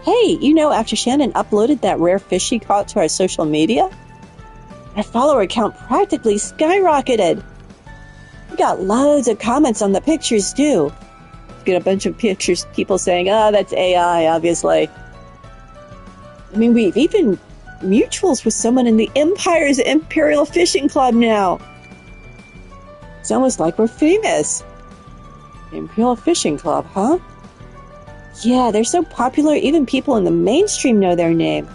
Speaker 1: Hey, you know, after Shannon uploaded that rare fish she caught to our social media, our follower count practically skyrocketed. We got loads of comments on the pictures, too. We get a bunch of pictures, people saying, that's AI, obviously. I mean, we've even mutuals with someone in the Empire's Imperial Fishing Club now. It's almost like we're famous. Imperial Fishing Club, huh? Yeah, they're so popular, even people in the mainstream know their name.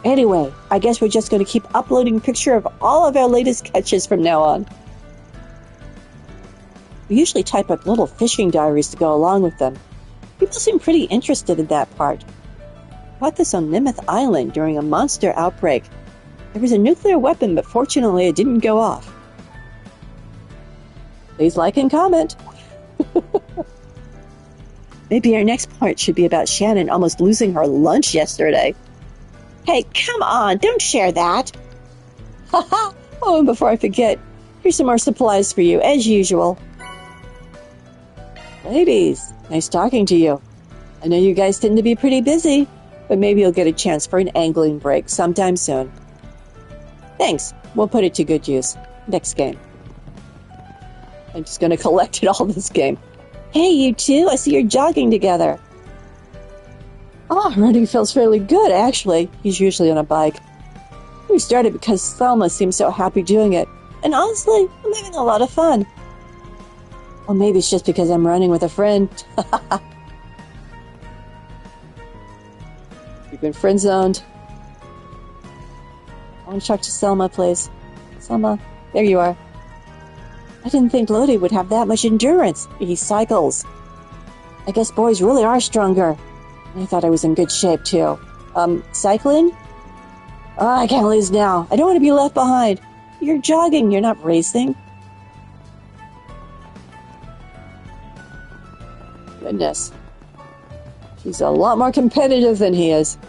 Speaker 1: Anyway, I guess we're just going to keep uploading picture of all of our latest catches from now on. We usually type up little fishing diaries to go along with them. People seem pretty interested in that part. I bought this on Nimeth Island during a monster outbreak. There was a nuclear weapon, but fortunately it didn't go off. Please like and comment. Maybe our next part should be about Shannon almost losing her lunch yesterday. Hey, come on, don't share that. Haha. Oh, and before I forget, here's some more supplies for you, as usual. Ladies, nice talking to you. I know you guys tend to be pretty busy, but maybe you'll get a chance for an angling break sometime soon. Thanks. We'll put it to good use. Next game. I'm just going to collect it all this game. Hey, you two, I see you're jogging together. Oh, running feels fairly good, actually. He's usually on a bike. We started because Selma seems so happy doing it. And honestly, I'm having a lot of fun. Well, maybe it's just because I'm running with a friend. You've been friend-zoned. I want to talk to Selma, please. Selma, there you are. I didn't think Lodi would have that much endurance. He cycles. I guess boys really are stronger. I thought I was in good shape, too. Cycling? Oh, I can't lose now. I don't want to be left behind. You're jogging, you're not racing. Goodness. She's a lot more competitive than he is.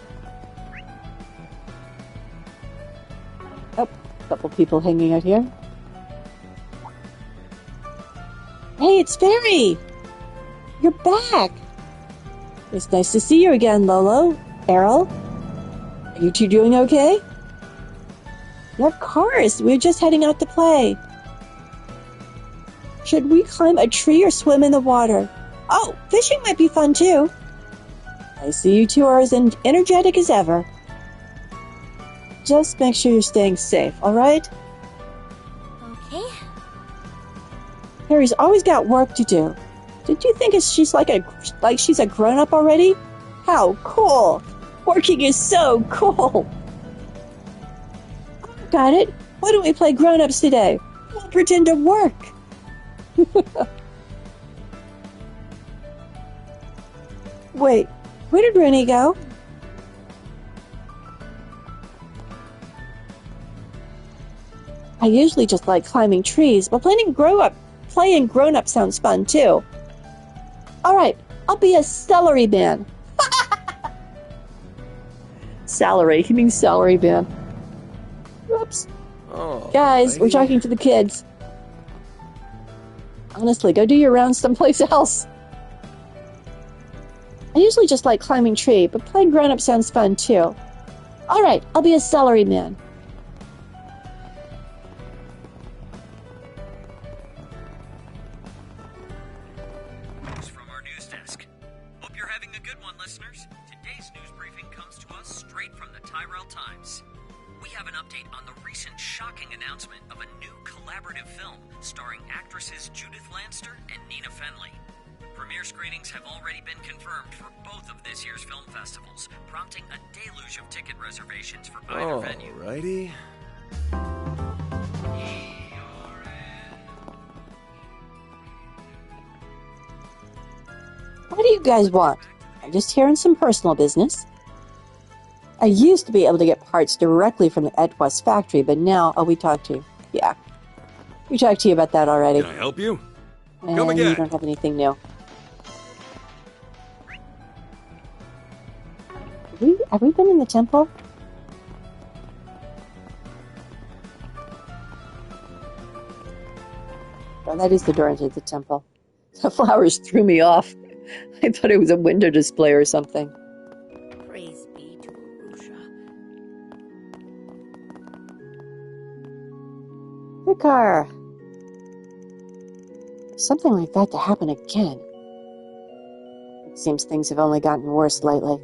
Speaker 1: people hanging out here. Hey, it's Fairy! You're back! It's nice to see you again, Lolo. Errol? Are you two doing okay? Yeah, of course. We're just heading out to play. Should we climb a tree or swim in the water? Oh, fishing might be fun too. I see you two are as energetic as ever. Just make sure you're staying safe, alright?
Speaker 10: Okay.
Speaker 1: Harry's always got work to do. Did you think she's like she's a grown-up already? How cool! Working is so cool! Got it. Why don't we play grown-ups today? We'll pretend to work. Wait, where did Rooney go? I usually just like climbing trees, but playing grown-up sounds fun too. Alright, I'll be a celery man. Salary, he means salary man. Whoops.
Speaker 7: Oh,
Speaker 1: guys, we're talking to the kids. Honestly, go do your rounds someplace else. I usually just like climbing tree, but playing grown-up sounds fun too. Alright, I'll be a celery man.
Speaker 14: News from our news desk. Hope you're having a good one, listeners. Today's news briefing comes to us straight from the Tyrell Times. We have an update on the recent shocking announcement of a new collaborative film starring actresses Judith Lanster and Nina Fenley. Premiere screenings have already been confirmed for both of this year's film festivals, prompting a deluge of ticket reservations for either venue.
Speaker 7: Alrighty.
Speaker 1: What do you guys want? I'm just here on some personal business. I used to be able to get parts directly from the Edquest factory, but now... Oh, we talked to you. Yeah. We talked to you about that already.
Speaker 7: Can I help you?
Speaker 1: And
Speaker 7: Come again.
Speaker 1: you don't have anything new. Have we been in the temple? Oh, that is the door into the temple. The flowers threw me off. I thought it was a window display or something.
Speaker 10: Praise be to Arusha.
Speaker 1: Vicar! Something like that to happen again. It seems things have only gotten worse lately.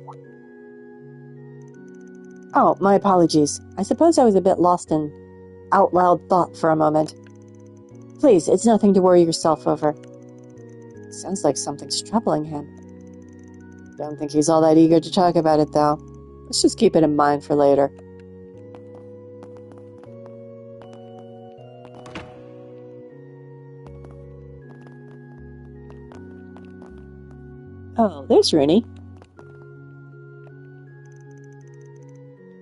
Speaker 1: Oh, my apologies. I suppose I was a bit lost in out-loud thought for a moment. Please, it's nothing to worry yourself over. Sounds like something's troubling him. Don't think he's all that eager to talk about it, though. Let's just keep it in mind for later. Oh, there's Rooney.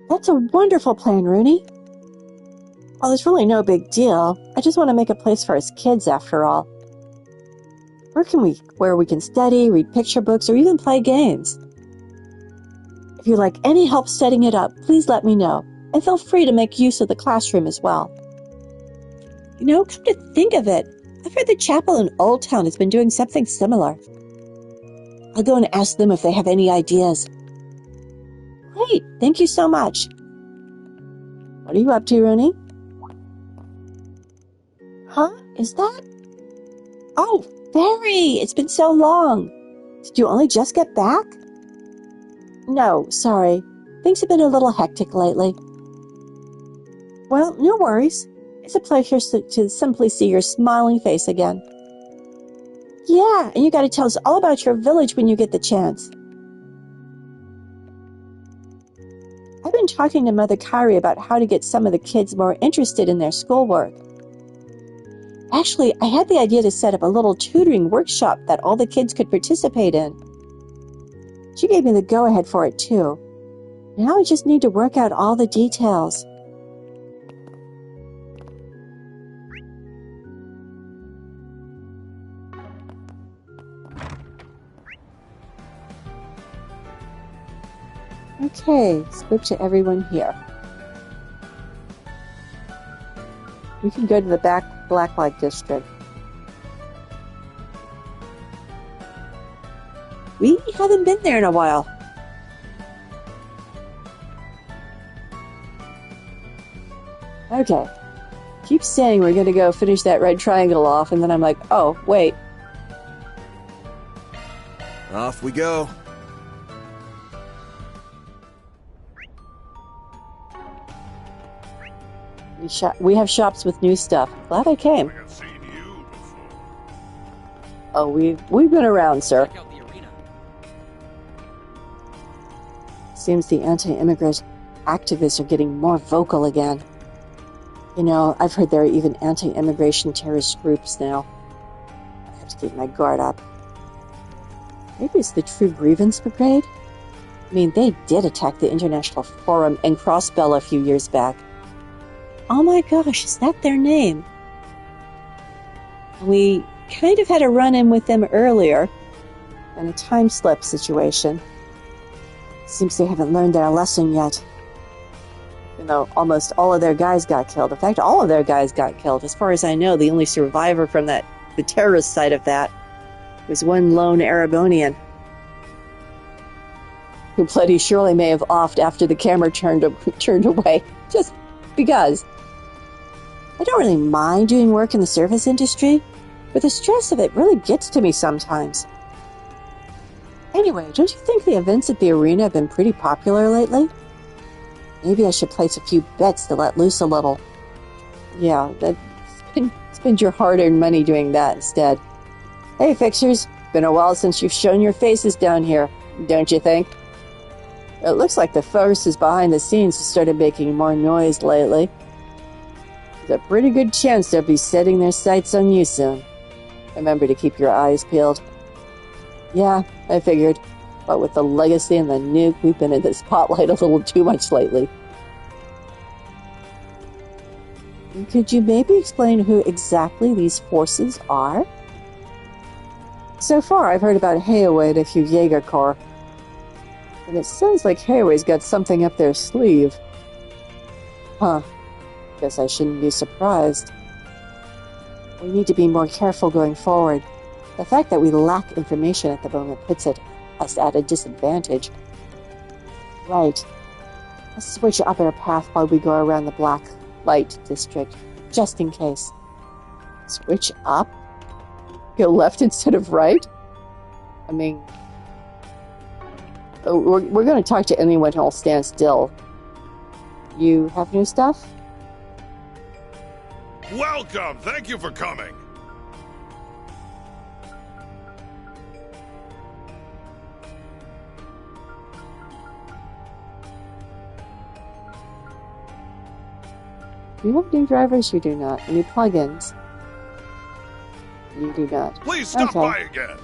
Speaker 1: That's a wonderful plan, Rooney. Well, it's really no big deal. I just want to make a place for us kids, after all. Where we can study, read picture books, or even play games. If you'd like any help setting it up, please let me know. And feel free to make use of the classroom as well. You know, come to think of it, I've heard the chapel in Old Town has been doing something similar. I'll go and ask them if they have any ideas. Great, thank you so much. What are you up to, Rooney? Huh? Is that? Oh, Barry! It's been so long. Did you only just get back? No, sorry. Things have been a little hectic lately. Well, no worries. It's a pleasure to simply see your smiling face again. Yeah, and you gotta tell us all about your village when you get the chance. I've been talking to Mother Kyrie about how to get some of the kids more interested in their schoolwork. Actually, I had the idea to set up a little tutoring workshop that all the kids could participate in. She gave me the go-ahead for it, too. Now I just need to work out all the details. Okay, switch to everyone here. We can go to the Blacklight District. We haven't been there in a while. Okay. Keep saying we're going to go finish that red triangle off, and then I'm like, oh, wait.
Speaker 7: Off we go.
Speaker 1: We have shops with new stuff. Glad I came. Oh, we've been around, sir.
Speaker 3: Check out the arena.
Speaker 1: Seems the anti-immigrant activists are getting more vocal again. You know, I've heard there are even anti-immigration terrorist groups now. I have to keep my guard up. Maybe it's the True Grievance Brigade? I mean, they did attack the International Forum and Crossbell a few years back. Oh my gosh, is that their name? We kind of had a run-in with them earlier, in a time slip situation. Seems they haven't learned their lesson yet. You know, almost all of their guys got killed. In fact, all of their guys got killed. As far as I know, the only survivor from the terrorist side of that was one lone Arabonian, who bloody surely may have offed after the camera turned away, just because. I don't really mind doing work in the service industry, but the stress of it really gets to me sometimes. Anyway, don't you think the events at the arena have been pretty popular lately? Maybe I should place a few bets to let loose a little. Yeah, spend your hard-earned money doing that instead. Hey, fixers, been a while since you've shown your faces down here, don't you think? It looks like the forces behind the scenes have started making more noise lately. There's a pretty good chance they'll be setting their sights on you soon. Remember to keep your eyes peeled. Yeah, I figured. But with the legacy and the nuke, we've been in the spotlight a little too much lately. Could you maybe explain who exactly these forces are? So far, I've heard about Hayway and a few Jaeger Corps. And it sounds like Hayway's got something up their sleeve. Huh. Guess I shouldn't be surprised. We need to be more careful going forward. The fact that we lack information at the moment puts us at a disadvantage. Right. Let's switch up our path while we go around the Black Light District, just in case. Switch up? Go left instead of right? I mean, we're going to talk to anyone who'll stand still. You have new stuff?
Speaker 2: Welcome! Thank you for coming!
Speaker 1: Do you have new drivers? You do not. New plugins? You do not.
Speaker 2: Please stop by again!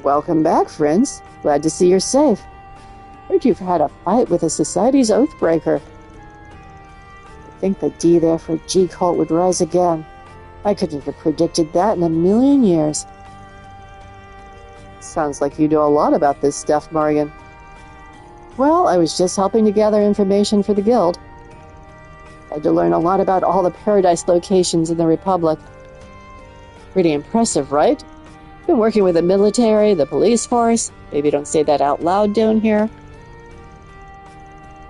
Speaker 1: Welcome back, friends. Glad to see you're safe. Heard you've had a fight with a Society's Oathbreaker. I think the D there for G-Cult would rise again. I couldn't have predicted that in a million years. Sounds like you know a lot about this stuff, Morgan. Well, I was just helping to gather information for the Guild. Had to learn a lot about all the Paradise locations in the Republic. Pretty impressive, right? Been working with the military, the police force. Maybe don't say that out loud down here.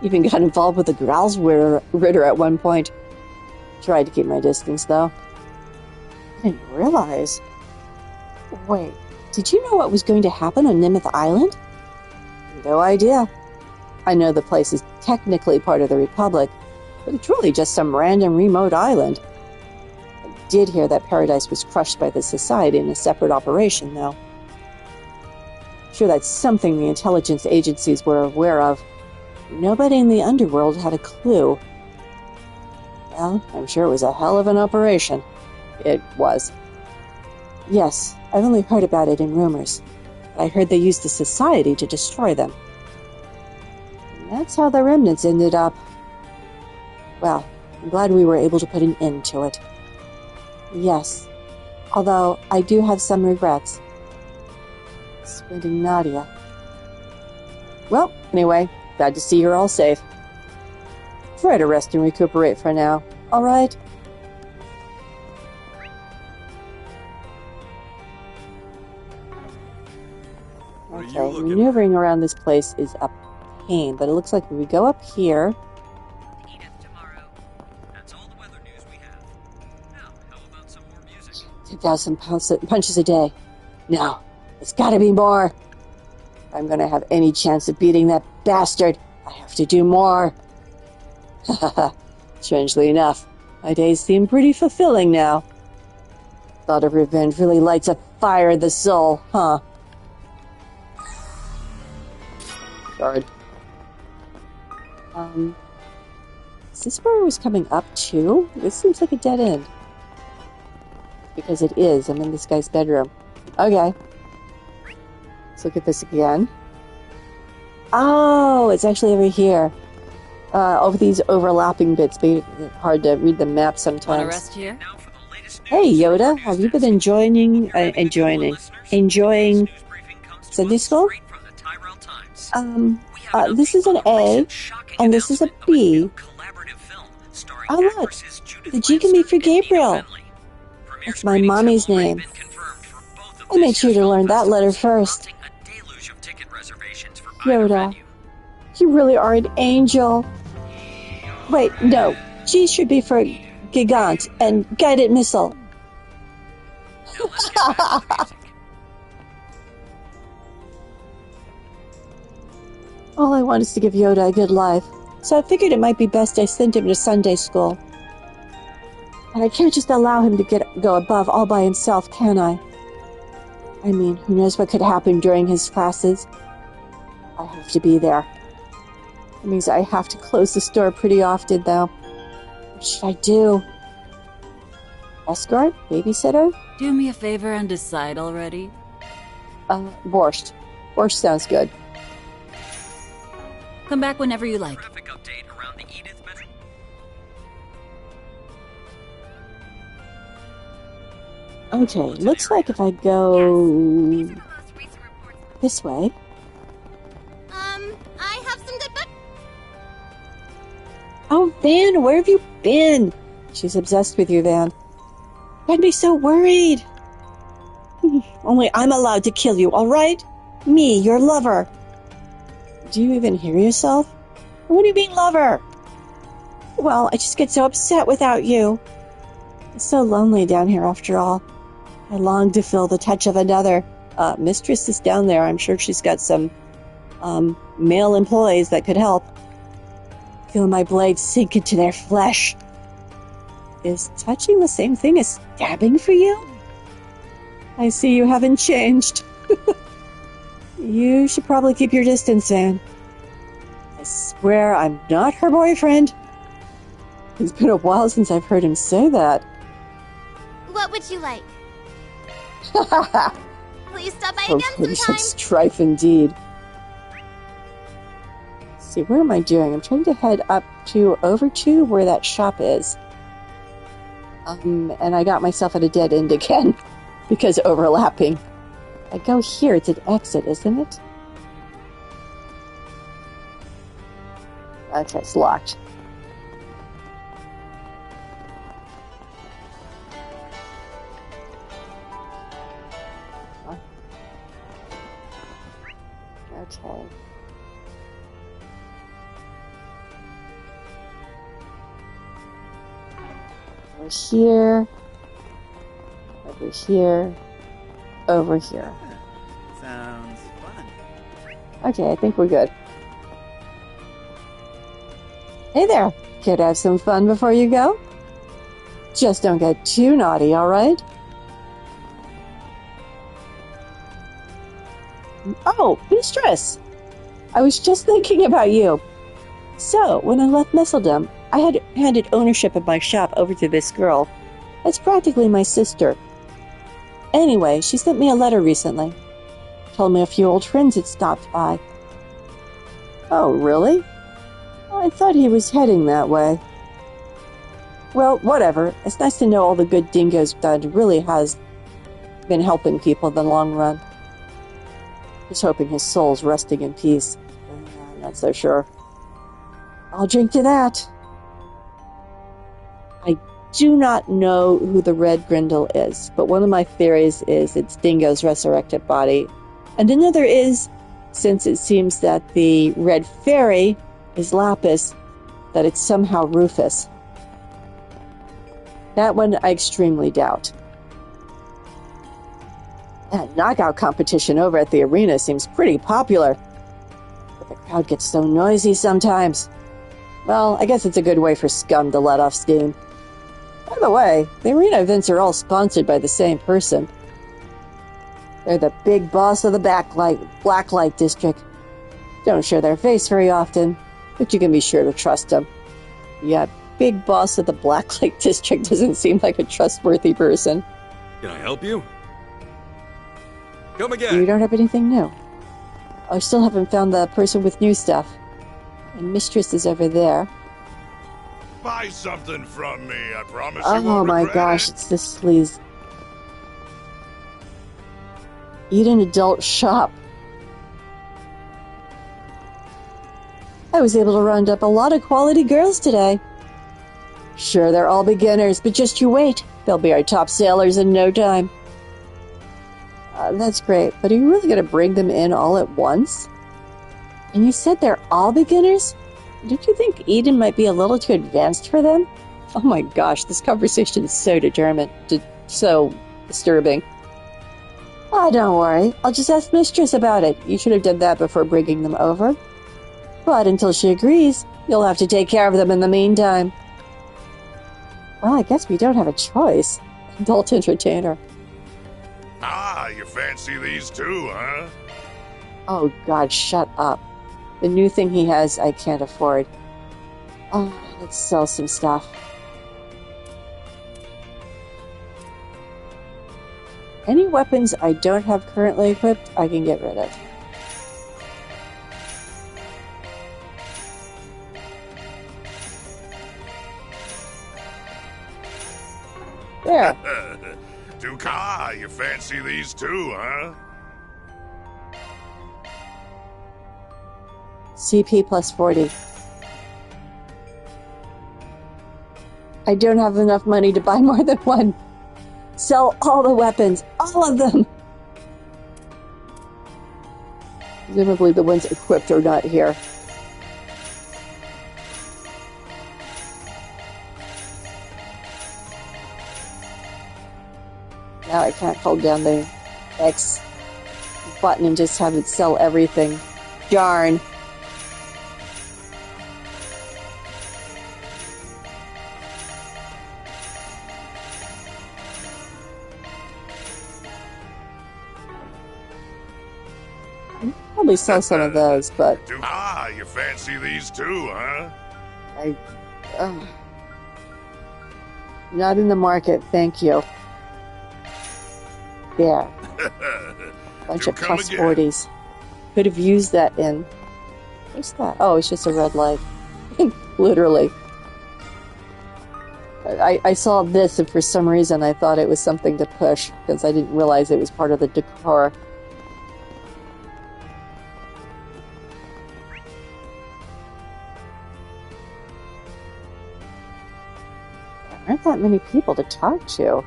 Speaker 1: Even got involved with the Growls Ritter at one point. Tried to keep my distance, though. I didn't realize. Wait, did you know what was going to happen on Nimith Island? No idea. I know the place is technically part of the Republic, but it's really just some random remote island. I did hear that Paradise was crushed by the Society in a separate operation, though. Sure, that's something the intelligence agencies were aware of. Nobody in the underworld had a clue. Well, I'm sure it was a hell of an operation. It was. Yes, I've only heard about it in rumors. I heard they used the Society to destroy them. And that's how the remnants ended up. Well, I'm glad we were able to put an end to it. Yes, although I do have some regrets. Spending Nadia. Well, anyway, glad to see you're all safe. Try to rest and recuperate for now, alright? Okay, maneuvering around this place is a pain, but it looks like if we go up here...
Speaker 14: That's all the weather news we have. Now, how about some more music?
Speaker 1: 2,000 punches a day. No, it's gotta be more. If I'm gonna have any chance of beating that bastard, I have to do more. Strangely enough, my days seem pretty fulfilling now. Thought of revenge really lights a fire in the soul, huh? Guard. Is this where I was coming up to? This seems like a dead end. Because it is. I'm in this guy's bedroom. Okay. Let's look at this again. Oh, it's actually over here. Over these overlapping bits. It's hard to read the map sometimes.
Speaker 12: Want to rest here?
Speaker 1: Hey, Yoda. Have you been enjoying Sunday school? This is an A, and this is a B. Oh, look. The G can be for Gabriel. That's my mommy's name. I made sure to learn that letter first. Yoda, you really are an angel. Wait, no. G should be for Gigant and Guided Missile. All I want is to give Yoda a good life, so I figured it might be best I sent him to Sunday school. But I can't just allow him to go above all by himself, can I? I mean, who knows what could happen during his classes? I have to be there. It means I have to close the store pretty often, though. What should I do? Escort? Babysitter?
Speaker 12: Do me a favor and decide already.
Speaker 1: Borscht. Borscht sounds good.
Speaker 12: Come back whenever you like.
Speaker 1: Okay, looks like if I go this way.
Speaker 5: I have some good book.
Speaker 1: Oh, Van, where have you been? She's obsessed with you, Van. I'd be so worried. Only I'm allowed to kill you, alright? Me, your lover. Do you even hear yourself? What do you mean, lover? Well, I just get so upset without you. It's so lonely down here after all. I long to feel the touch of another. Mistress is down there. I'm sure she's got some male employees that could help. Feel my blades sink into their flesh. Is touching the same thing as stabbing for you? I see you haven't changed. You should probably keep your distance, Van. I swear I'm not her boyfriend. It's been a while since I've heard him say that.
Speaker 5: What would you like? Please stop by
Speaker 1: Oh,
Speaker 5: again
Speaker 1: some
Speaker 5: sometime.
Speaker 1: strife indeed. Let's see, what am I doing? I'm trying to head over to where that shop is. And I got myself at a dead end again because overlapping. I go here, it's an exit, isn't it? Okay, it's locked. Okay. Over here. Over here. Over here.
Speaker 8: Sounds fun.
Speaker 1: Okay, I think we're good. Hey there. Care to have some fun before you go? Just don't get too naughty, alright? Oh, Mistress! I was just thinking about you. So, when I left Mistledom, I had handed ownership of my shop over to this girl. It's practically my sister. Anyway, she sent me a letter recently. Told me a few old friends had stopped by. Oh, really? I thought he was heading that way. Well, whatever. It's nice to know all the good Dingo's done really has been helping people in the long run. Just hoping his soul's resting in peace. I'm not so sure. I'll drink to that. do not know who the Red Grindle is, but one of my theories is it's Dingo's resurrected body. And another is, since it seems that the Red Fairy is Lapis, that it's somehow Rufus. That one I extremely doubt. That knockout competition over at the arena seems pretty popular, but the crowd gets so noisy sometimes. Well, I guess it's a good way for scum to let off steam. By the way, the arena events are all sponsored by the same person. They're the big boss of the Blacklight District. Don't show their face very often, but you can be sure to trust them. Yeah, big boss of the Blacklight District doesn't seem like a trustworthy person.
Speaker 2: Can I help you? Come again.
Speaker 1: You don't have anything new. I still haven't found the person with new stuff. And Mistress is over there.
Speaker 13: Buy something from me, I promise
Speaker 1: Oh
Speaker 13: you won't
Speaker 1: my
Speaker 13: regret
Speaker 1: gosh,
Speaker 13: it.
Speaker 1: it's this sleaze. Eat an adult shop. I was able to round up a lot of quality girls today. Sure, they're all beginners, but just you wait. They'll be our top sailors in no time. That's great, but are you really going to bring them in all at once? And you said they're all beginners? Don't you think Eden might be a little too advanced for them? Oh my gosh, this conversation is so so disturbing. Oh, don't worry. I'll just ask Mistress about it. You should have done that before bringing them over. But until she agrees, you'll have to take care of them in the meantime. Well, I guess we don't have a choice. Adult entertainer.
Speaker 13: Ah, you fancy these too, huh?
Speaker 1: Oh god, shut up. The new thing he has, I can't afford. Oh, let's sell some stuff. Any weapons I don't have currently equipped, I can get rid of. There.
Speaker 13: Duka, you fancy these too, huh?
Speaker 1: CP plus 40. I don't have enough money to buy more than one. Sell all the weapons. All of them. Presumably the ones equipped are not here. Now I can't hold down the X button and just have it sell everything. Darn. Probably sell some of those, but
Speaker 13: Ah, you fancy these too, huh?
Speaker 1: Not in the market, thank you. There. Bunch of plus 40s. Could have used that in... What's that? Oh, it's just a red light. Literally. I saw this and for some reason I thought it was something to push because I didn't realize it was part of the decor. There aren't that many people to talk to.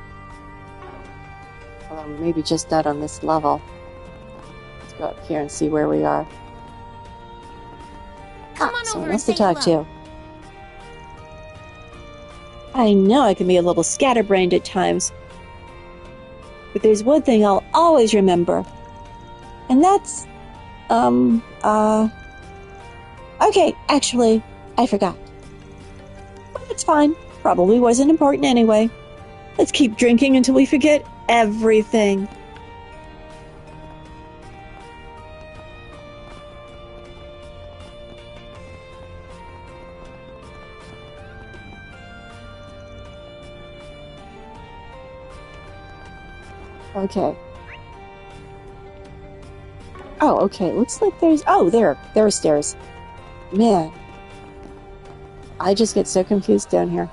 Speaker 1: Maybe just not on this level. Let's go up here and see where we are.
Speaker 10: Come on
Speaker 1: Someone
Speaker 10: over
Speaker 1: else
Speaker 10: and
Speaker 1: to
Speaker 10: say
Speaker 1: talk
Speaker 10: hello.
Speaker 1: to. I know I can be a little scatterbrained at times. But there's one thing I'll always remember. And that's... Okay, actually, I forgot. But it's fine. Probably wasn't important anyway. Let's keep drinking until we forget everything. Okay. Oh, okay. Looks like there's... Oh, there are stairs. Man. I just get so confused down here.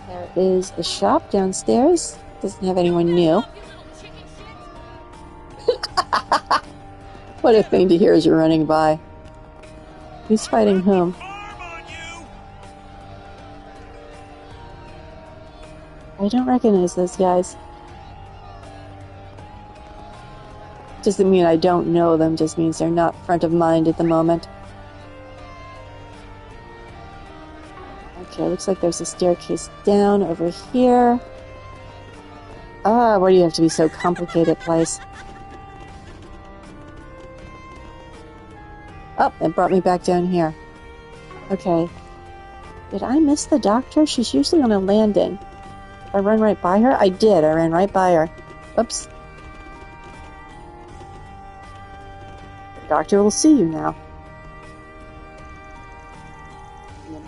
Speaker 1: There is a shop downstairs. Doesn't have anyone new. What a thing to hear as you're running by. Who's fighting whom? I don't recognize those guys. Doesn't mean I don't know them, just means they're not front of mind at the moment. Okay, looks like there's a staircase down over here. Ah, why do you have to be so complicated, place? Oh, it brought me back down here. Okay. Did I miss the doctor? She's usually on a landing. Did I run right by her? I did. I ran right by her. Oops. The doctor will see you now.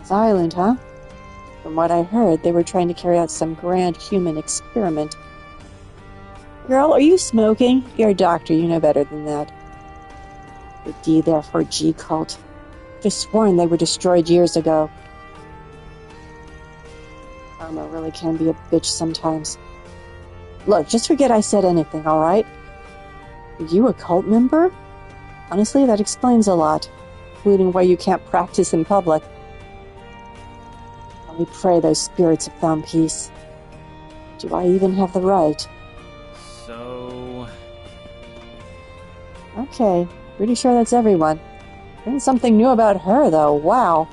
Speaker 1: It's Island, huh? From what I heard, they were trying to carry out some grand human experiment. Girl, are you smoking? You're a doctor, you know better than that. The D there for G cult. Just sworn they were destroyed years ago. Karma really can be a bitch sometimes. Look, just forget I said anything, alright? Are you a cult member? Honestly, that explains a lot, including why you can't practice in public. Let me pray those spirits have found peace. Do I even have the right?
Speaker 3: So...
Speaker 1: Okay, pretty sure that's everyone. Learned something new about her, though. Wow.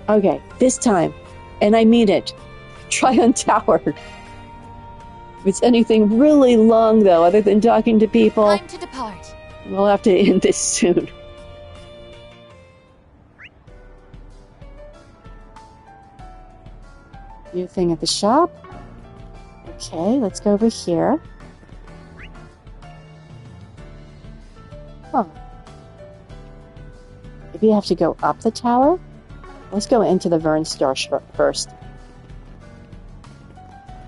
Speaker 1: Okay, this time, and I mean it, Tryon Tower. If it's anything really long, though, other than talking to people,
Speaker 5: Time to depart.
Speaker 1: We'll have to end this soon. New thing at the shop. Okay, let's go over here. Huh. Maybe you have to go up the tower? Let's go into the Vern Store first.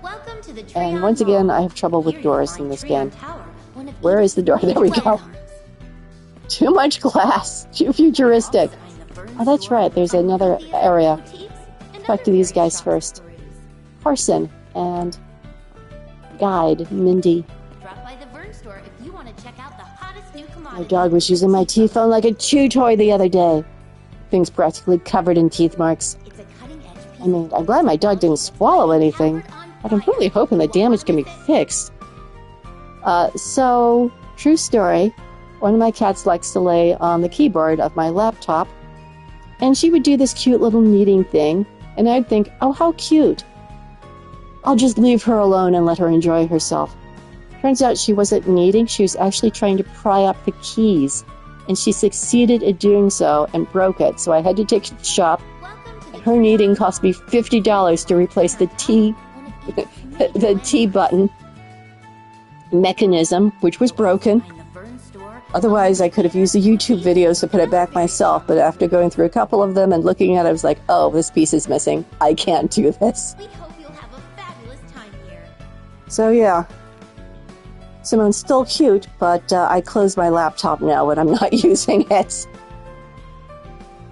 Speaker 5: Welcome to the
Speaker 1: And once again, I have trouble with doors in this game. Where is the door? There we go. Too much glass. Too futuristic. Oh, that's right. There's another area. Talk to these guys first. Carson and Guide, Mindy.
Speaker 5: Drop by the Vern store if you want to check out the hottest new commodity.
Speaker 1: My dog was using my teeth phone like a chew toy the other day. Thing's practically covered in teeth marks. I mean, I'm glad my dog didn't swallow anything, but I'm really hoping the damage can be fixed. So, true story. One of my cats likes to lay on the keyboard of my laptop, and she would do this cute little kneading thing, and I'd think, oh, how cute. I'll just leave her alone and let her enjoy herself. Turns out she wasn't kneading, she was actually trying to pry up the keys, and she succeeded at doing so and broke it, so I had to take it to the shop, and her kneading cost me $50 to replace the the T button mechanism, which was broken. Otherwise, I could have used the YouTube videos to put it back myself, but after going through a couple of them and looking at it, I was like, oh, this piece is missing. I can't do this.
Speaker 5: We hope you'll have a fabulous time here.
Speaker 1: So, yeah. Simone's still cute, but I close my laptop now when I'm not using it.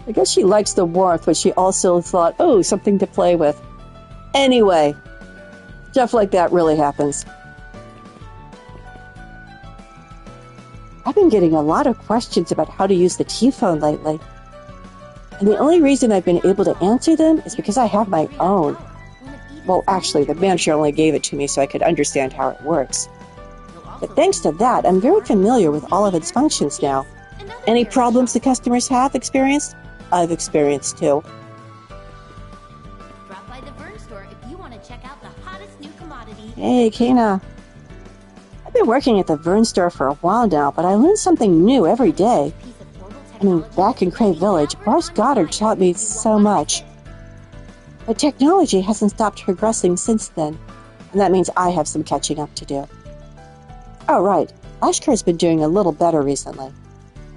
Speaker 1: I guess she likes the warmth, but she also thought, oh, something to play with. Anyway, stuff like that really happens. I've been getting a lot of questions about how to use the T-phone lately. And the only reason I've been able to answer them is because I have my own. Well, actually, the manager only gave it to me so I could understand how it works. But thanks to that, I'm very familiar with all of its functions now. Any problems the customers have experienced, I've experienced too.
Speaker 5: Drop by the Vern store if you want to check out the hottest new commodity.
Speaker 1: Hey, Kana. I've been working at the Vern store for a while now, but I learn something new every day. I mean, back in Cray Village, Boris Goddard taught me so much. But technology hasn't stopped progressing since then, and that means I have some catching up to do. Oh, right. Ashkar's been doing a little better recently.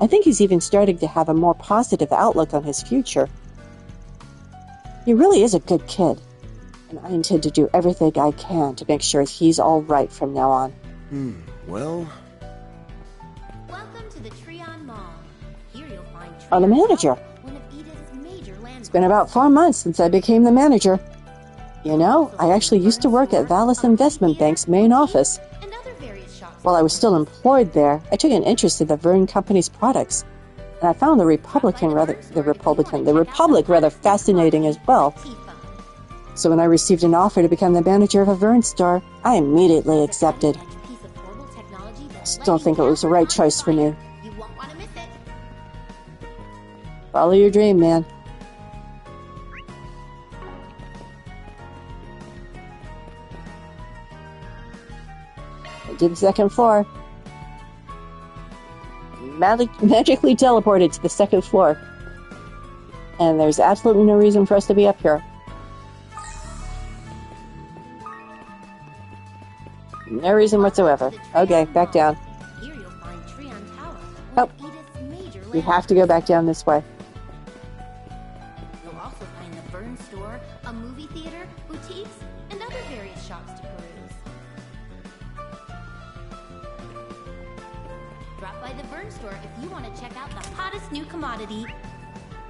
Speaker 1: I think he's even starting to have a more positive outlook on his future. He really is a good kid, and I intend to do everything I can to make sure he's all right from now on.
Speaker 7: Well...
Speaker 5: Welcome to the Tryon Mall. Here you'll find
Speaker 1: I'm the manager.
Speaker 5: one of Edith's major landmarks.
Speaker 1: It's been about 4 months since I became the manager. You know, I actually used to work at Valis Investment Bank's main office.
Speaker 5: And other various shopping
Speaker 1: While I was still employed there, I took an interest in the Verne Company's products, and I found the Republic rather fascinating as well. So when I received an offer to become the manager of a Verne store, I immediately accepted. I still think it was the right choice for me. Follow your dream, man. I did the second floor. Magically teleported to the second floor. And there's absolutely no reason for us to be up here. No reason whatsoever. Okay, back down. Oh, we have to go back down this way.
Speaker 5: You'll also find the Verne store, a movie theater, boutiques, and other various shops to peruse. Drop by the Verne store if you want to check out the hottest new commodity.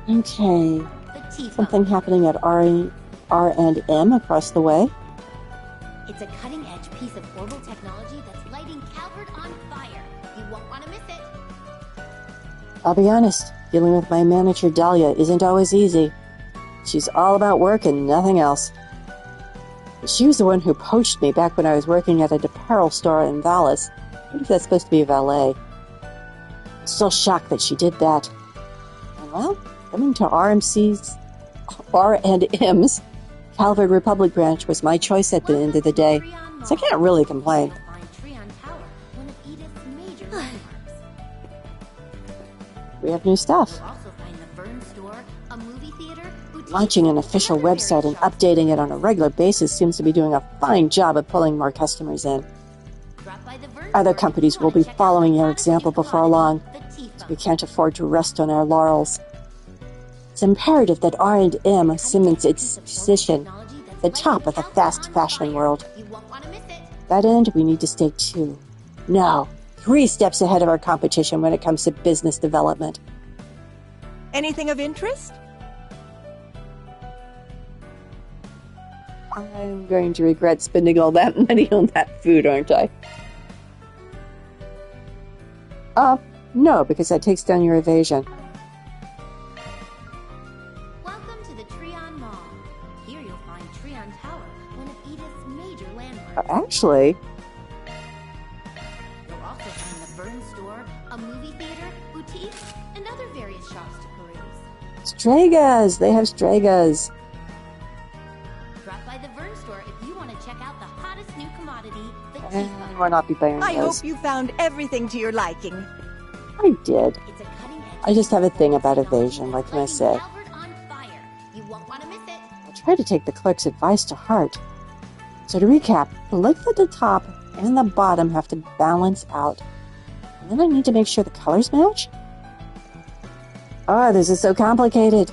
Speaker 1: Okay. Something happening at R&M across the way.
Speaker 5: It's a cutting-edge piece of orbital technology that's lighting Calvert on fire. You won't want to miss it.
Speaker 1: I'll be honest, dealing with my manager Dahlia isn't always easy. She's all about work and nothing else. She was the one who poached me back when I was working at a apparel store in Vallis. What if that's supposed to be a valet? I'm still shocked that she did that. And well, coming to R&M's Calvert Republic branch was my choice at the end of the day, so I can't really complain. We have new stuff. Launching an official website and updating it on a regular basis seems to be doing a fine job of pulling more customers in. Other companies will be following our example before long, so we can't afford to rest on our laurels. It's imperative that R&M cements its position at the top of the fast fashion world. To that end, we need to stay 3 steps ahead of our competition when it comes to business development.
Speaker 11: Anything of interest?
Speaker 1: I'm going to regret spending all that money on that food, aren't I? No, because that takes down your evasion.
Speaker 5: Welcome to the Treon Mall. Here you'll find Treon Tower, one of Edith's major landmarks.
Speaker 1: Actually...
Speaker 5: You'll also find the Verne store, a movie theater, boutique, and other various shops to peruse.
Speaker 1: Stregas! They have Stregas.
Speaker 5: Drop by the Verne store if you want to check out the hottest new commodity, the
Speaker 1: And we'll not be buying
Speaker 11: I
Speaker 1: those.
Speaker 11: hope you found everything to your liking.
Speaker 1: I did. I just have a thing about evasion, what can I say? I'll try to take the clerk's advice to heart. So to recap, the legs at the top and the bottom have to balance out. And then I need to make sure the colors match? Oh, this is so complicated.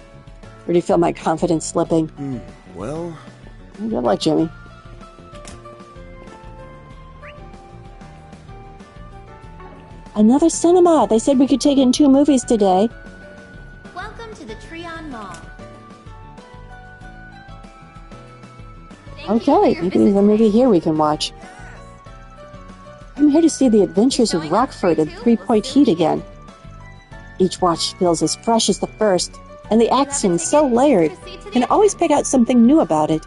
Speaker 1: Already feel my confidence slipping.
Speaker 7: Well...
Speaker 1: Good luck, Jimmy. Another cinema! They said we could take in 2 movies today.
Speaker 5: Welcome to the Treon Mall.
Speaker 1: Okay, maybe there's a movie here we can watch. I'm here to see The Adventures of Rockford and 3 Point Heat again. Each watch feels as fresh as the first, and the action's so layered, I can always pick out something new about it.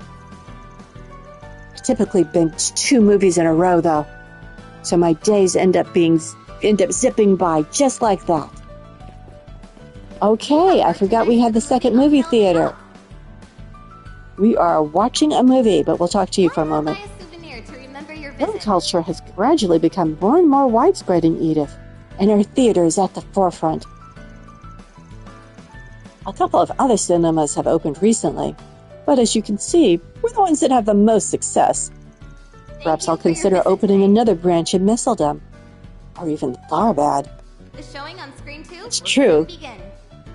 Speaker 1: I typically binge 2 movies in a row, though, so my days end up zipping by just like that. Okay, I forgot we had the second movie theater. We are watching a movie, but we'll talk to you for a moment. Film culture has gradually become more and more widespread in Edith, and our theater is at the forefront. A couple of other cinemas have opened recently, but as you can see, we're the ones that have the most success. Perhaps I'll consider opening another branch in Misseldom, or even Tharbad.
Speaker 5: The showing on screen 2?
Speaker 1: It's true.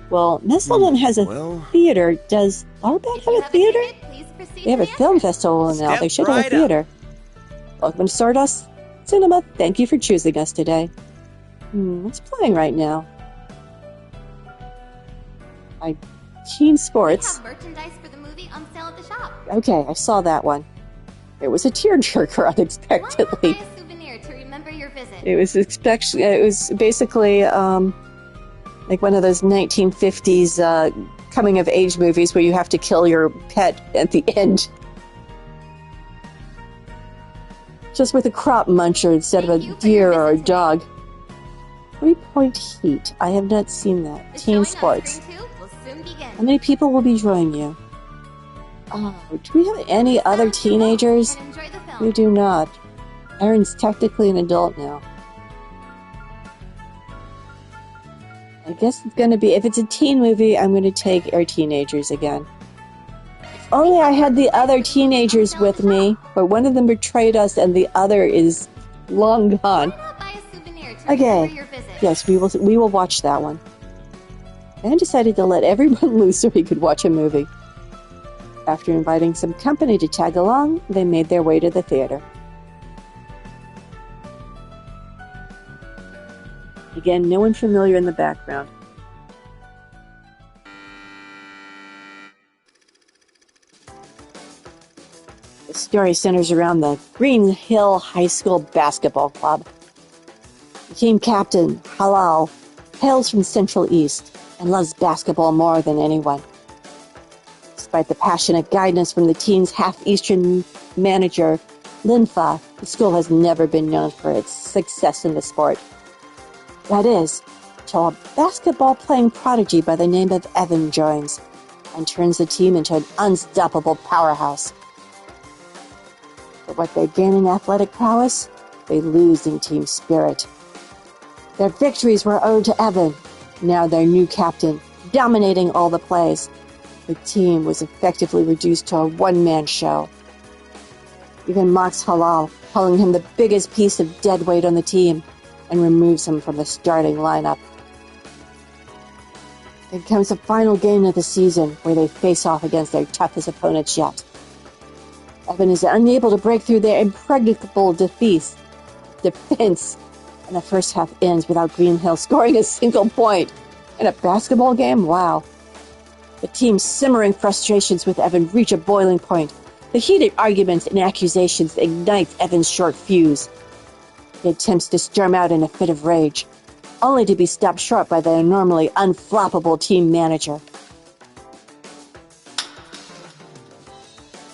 Speaker 1: Well, Misseldom has a theater. Does Tharbad have a theater? They have a film festival now. They should have a theater. Welcome to Stardust Cinema. Thank you for choosing us today. What's playing right now? Teen Sports.
Speaker 5: We have merchandise for the movie on sale at the shop.
Speaker 1: Okay, I saw that one. It was a tearjerker unexpectedly.
Speaker 5: Buy a souvenir to remember your visit. visit.
Speaker 1: It was basically like one of those 1950s coming of age movies where you have to kill your pet at the end. Just with a crop muncher instead of a deer or a dog. 3-point heat. I have not seen that. Teen sports. How many people will be joining you? Oh, do we have any other teenagers? We do not. Aaron's technically an adult now. I guess it's going to be, if it's a teen movie, I'm going to take our teenagers again. If only I had the other teenagers with me, but one of them betrayed us and the other is long gone. Okay, yes, we will watch that one. I decided to let everyone loose so we could watch a movie. After inviting some company to tag along, they made their way to the theater. Again, no one familiar in the background. The story centers around the Green Hill High School Basketball Club. The team captain, Halal, hails from Central East and loves basketball more than anyone. Despite the passionate guidance from the team's half-Eastern manager, Linfa, the school has never been known for its success in the sport. That is, until a basketball-playing prodigy by the name of Evan joins and turns the team into an unstoppable powerhouse. But what they gain in athletic prowess, they lose in team spirit. Their victories were owed to Evan, now their new captain, dominating all the plays. The team was effectively reduced to a one-man show. Even mocks Halal, calling him the biggest piece of dead weight on the team, and removes him from the starting lineup. It comes the final game of the season, where they face off against their toughest opponents yet. Evan is unable to break through their impregnable defense, and the first half ends without Green Hill scoring a single point. In a basketball game? Wow. The team's simmering frustrations with Evan reach a boiling point. The heated arguments and accusations ignite Evan's short fuse. He attempts to storm out in a fit of rage, only to be stopped short by the normally unflappable team manager.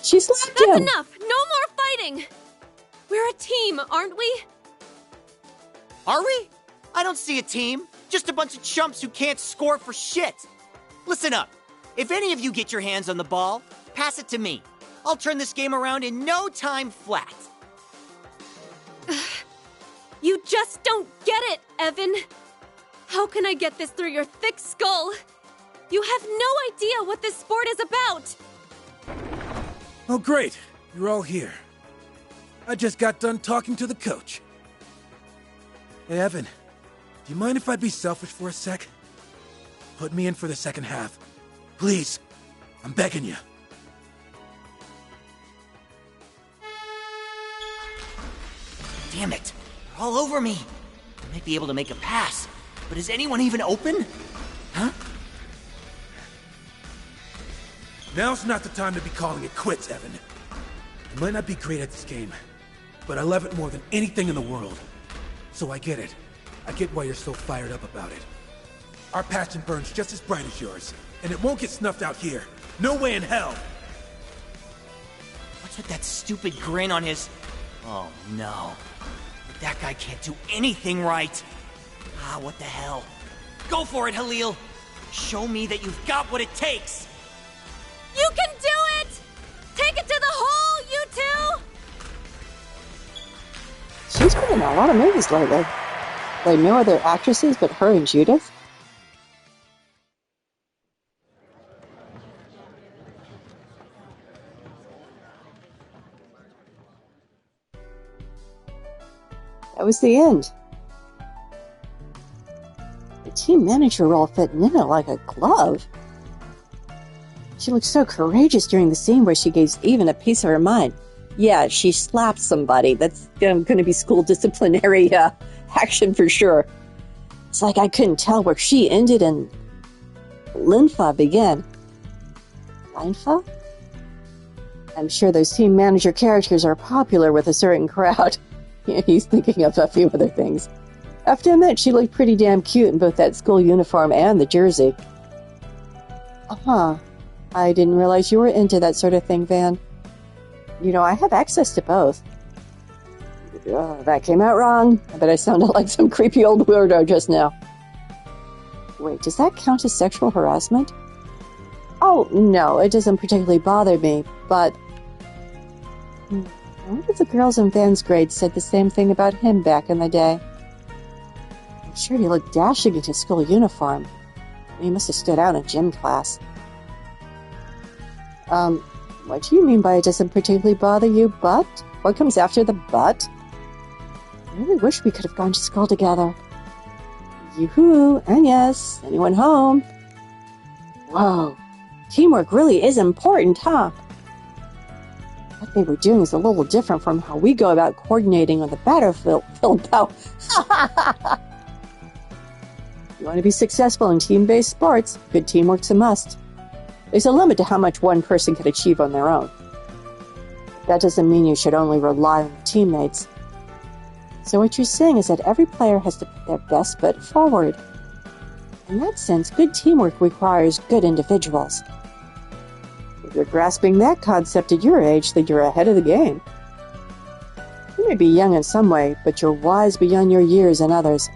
Speaker 1: She slapped him!
Speaker 9: That's enough! No more fighting! We're a team, aren't we?
Speaker 15: Are we? I don't see a team. Just a bunch of chumps who can't score for shit. Listen up. If any of you get your hands on the ball, pass it to me. I'll turn this game around in no time flat.
Speaker 9: You just don't get it, Evan. How can I get this through your thick skull? You have no idea what this sport is about.
Speaker 2: Oh, great. You're all here. I just got done talking to the coach. Hey, Evan, do you mind if I be selfish for a sec? Put me in for the second half. Please. I'm begging you.
Speaker 15: Damn it. They're all over me. I might be able to make a pass, but is anyone even open? Huh?
Speaker 2: Now's not the time to be calling it quits, Evan. I might not be great at this game, but I love it more than anything in the world. So I get it. I get why you're so fired up about it. Our passion burns just as bright as yours, and it won't get snuffed out here. No way in hell!
Speaker 15: What's with that stupid grin on his... Oh, no. That guy can't do anything right. Ah, what the hell. Go for it, Halil. Show me that you've got what it takes.
Speaker 9: You can do it! Take it to the hole, you two!
Speaker 1: She's been in a lot of movies lately. Like no other actresses but her and Judith. That was the end. The team manager role fit Nina like a glove. She looked so courageous during the scene where she gave even a piece of her mind. Yeah, she slapped somebody. That's going to be school disciplinary action for sure. It's like I couldn't tell where she ended and Linfa began. Linfa? I'm sure those team manager characters are popular with a certain crowd. He's thinking of a few other things. I have to admit, she looked pretty damn cute in both that school uniform and the jersey. Uh-huh. I didn't realize you were into that sort of thing, Van. You know, I have access to both. That came out wrong. I bet I sounded like some creepy old weirdo just now. Wait, does that count as sexual harassment? Oh, no, it doesn't particularly bother me, but... I wonder if the girls in Van's grade said the same thing about him back in the day. I'm sure he looked dashing in his school uniform. He must have stood out in gym class. What do you mean by it doesn't particularly bother you, but? What comes after the but? I really wish we could have gone to school together. Yoo-hoo, and yes, anyone home? Whoa, teamwork really is important, huh? What they were doing is a little different from how we go about coordinating on the battlefield, though. You want to be successful in team-based sports, good teamwork's a must. There's a limit to how much one person can achieve on their own. That doesn't mean you should only rely on your teammates. So what you're saying is that every player has to put their best foot forward. In that sense, good teamwork requires good individuals. If you're grasping that concept at your age, then you're ahead of the game. You may be young in some way, but you're wise beyond your years in others.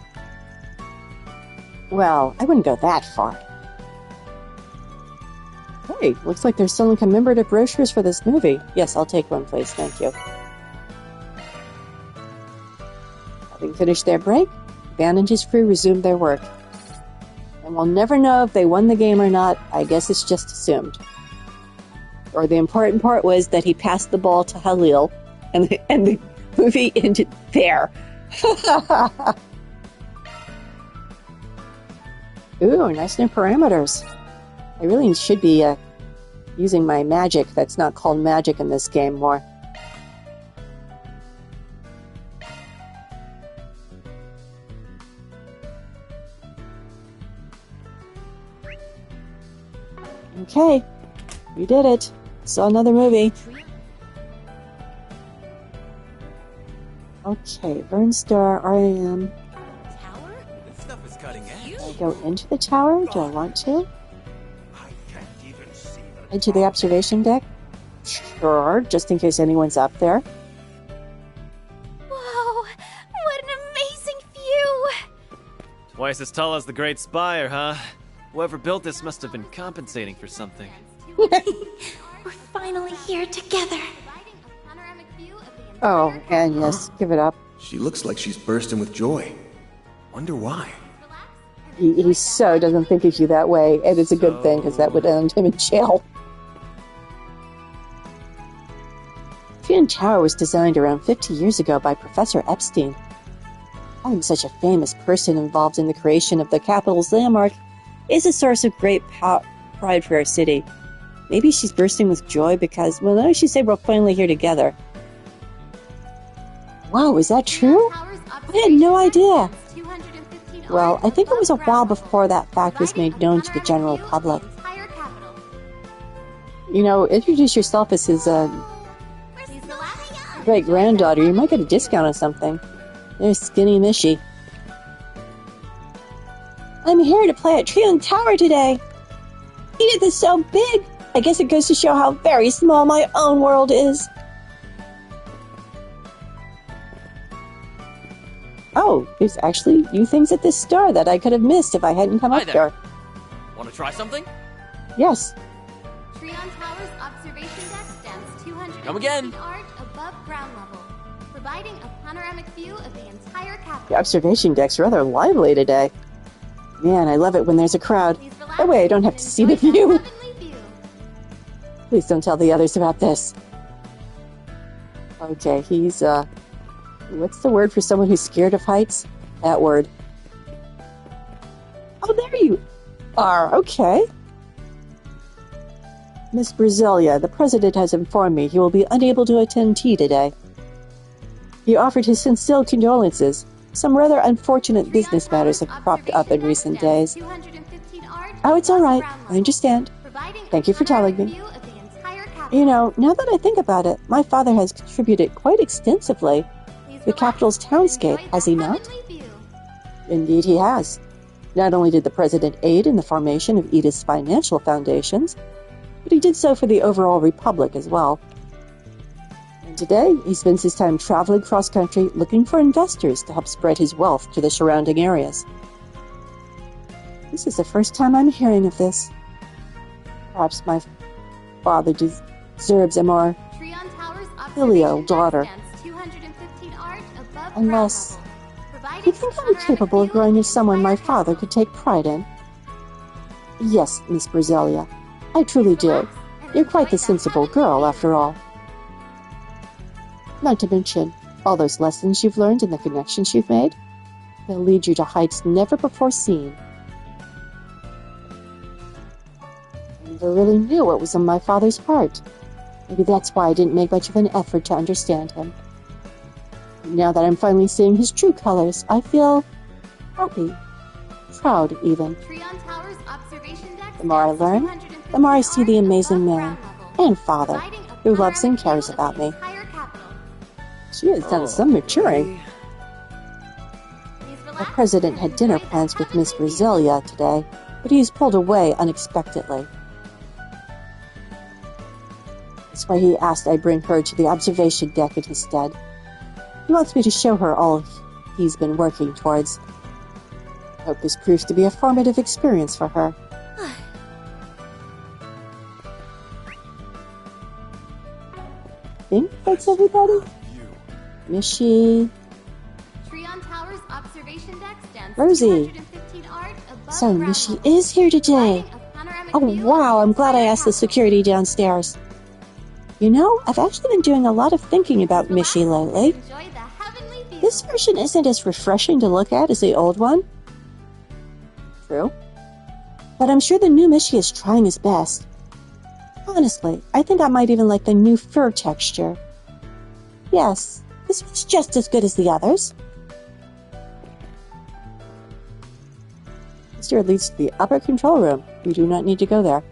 Speaker 1: Well, I wouldn't go that far. Hey, looks like they're selling commemorative brochures for this movie. Yes, I'll take one, please. Thank you. Having finished their break, Van and his crew resumed their work. And we'll never know if they won the game or not. I guess it's just assumed. Or the important part was that he passed the ball to Halil, and the movie ended there. Ooh, nice new parameters. I really should be using my magic that's not called magic in this game more. Okay, we did it. Saw another movie. Okay, Vernstar, RAM.
Speaker 6: This stuff is cutting edge.
Speaker 1: Do I go into the tower? Do I want to? Into the observation deck? Sure, just in case anyone's up there.
Speaker 10: Whoa, what an amazing view!
Speaker 16: Twice as tall as the Great Spire, huh? Whoever built this must have been compensating for something.
Speaker 10: We're finally here together.
Speaker 1: Oh, and yes, give it up.
Speaker 7: She looks like she's bursting with joy. Wonder why.
Speaker 1: He so doesn't think of you that way, and it's a good thing, because that would end him in jail. Fian Tower was designed around 50 years ago by Professor Epstein. Having such a famous person involved in the creation of the capital's landmark is a source of great pride for our city. Maybe she's bursting with joy because, well, no, she said we're finally here together. Wow, is that true? I had no idea. Well, I think it was a while before that fact was made known to the general public. You know, introduce yourself as his great-granddaughter. You might get a discount on something. There's Skinny Mishy. I'm here to play at Trion Tower today. Edith is so big. I guess it goes to show how very small my own world is. Oh, there's actually new things at this store that I could have missed if I hadn't come up here.
Speaker 3: Want to try something?
Speaker 1: Yes.
Speaker 5: Trion Tower's observation deck stands 200
Speaker 3: Come again.
Speaker 5: feet arch above ground level, providing a panoramic view of the entire capital.
Speaker 1: The observation deck's rather lively today. Man, I love it when there's a crowd. That way I don't have to see the view. Please don't tell the others about this. Okay, he's, what's the word for someone who's scared of heights? That word. Oh, there you are. Okay. Miss Brasilia, the president has informed me he will be unable to attend tea today. He offered his sincere condolences. Some rather unfortunate business matters have cropped up in recent days. Oh, it's all right. I understand. Thank you for telling me. You know, now that I think about it, my father has contributed quite extensively. the capital's townscape, has he not? Indeed he has. Not only did the president aid in the formation of Edith's financial foundations, but he did so for the overall republic as well. And today, he spends his time traveling cross-country looking for investors to help spread his wealth to the surrounding areas. This is the first time I'm hearing of this. Perhaps my father deserves a more filial daughter. Unless you think I'm capable of growing into someone my father could take pride in? Yes, Miss Brazelia, I truly do. You're quite the sensible girl, after all. Not to mention all those lessons you've learned and the connections you've made. They'll lead you to heights never before seen. I never really knew what was on my father's heart. Maybe that's why I didn't make much of an effort to understand him. Now that I'm finally seeing his true colors, I feel happy, proud even. The more I learn, the more I see the amazing man and father who loves and cares about me. She has done some maturing. The president had dinner plans with Miss Brazelia today, but he's pulled away unexpectedly. That's why he asked I bring her to the observation deck in his stead. He wants me to show her all he's been working towards. I hope this proves to be a formative experience for her. I think that's everybody. Mishy. Rosie. So Mishy is here today. Oh wow, I'm glad I asked the security downstairs. You know, I've actually been doing a lot of thinking about Mishy lately. This version isn't as refreshing to look at as the old one. True. But I'm sure the new Mishy is trying his best. Honestly, I think I might even like the new fur texture. Yes, this one's just as good as the others. This door leads to the upper control room. We do not need to go there.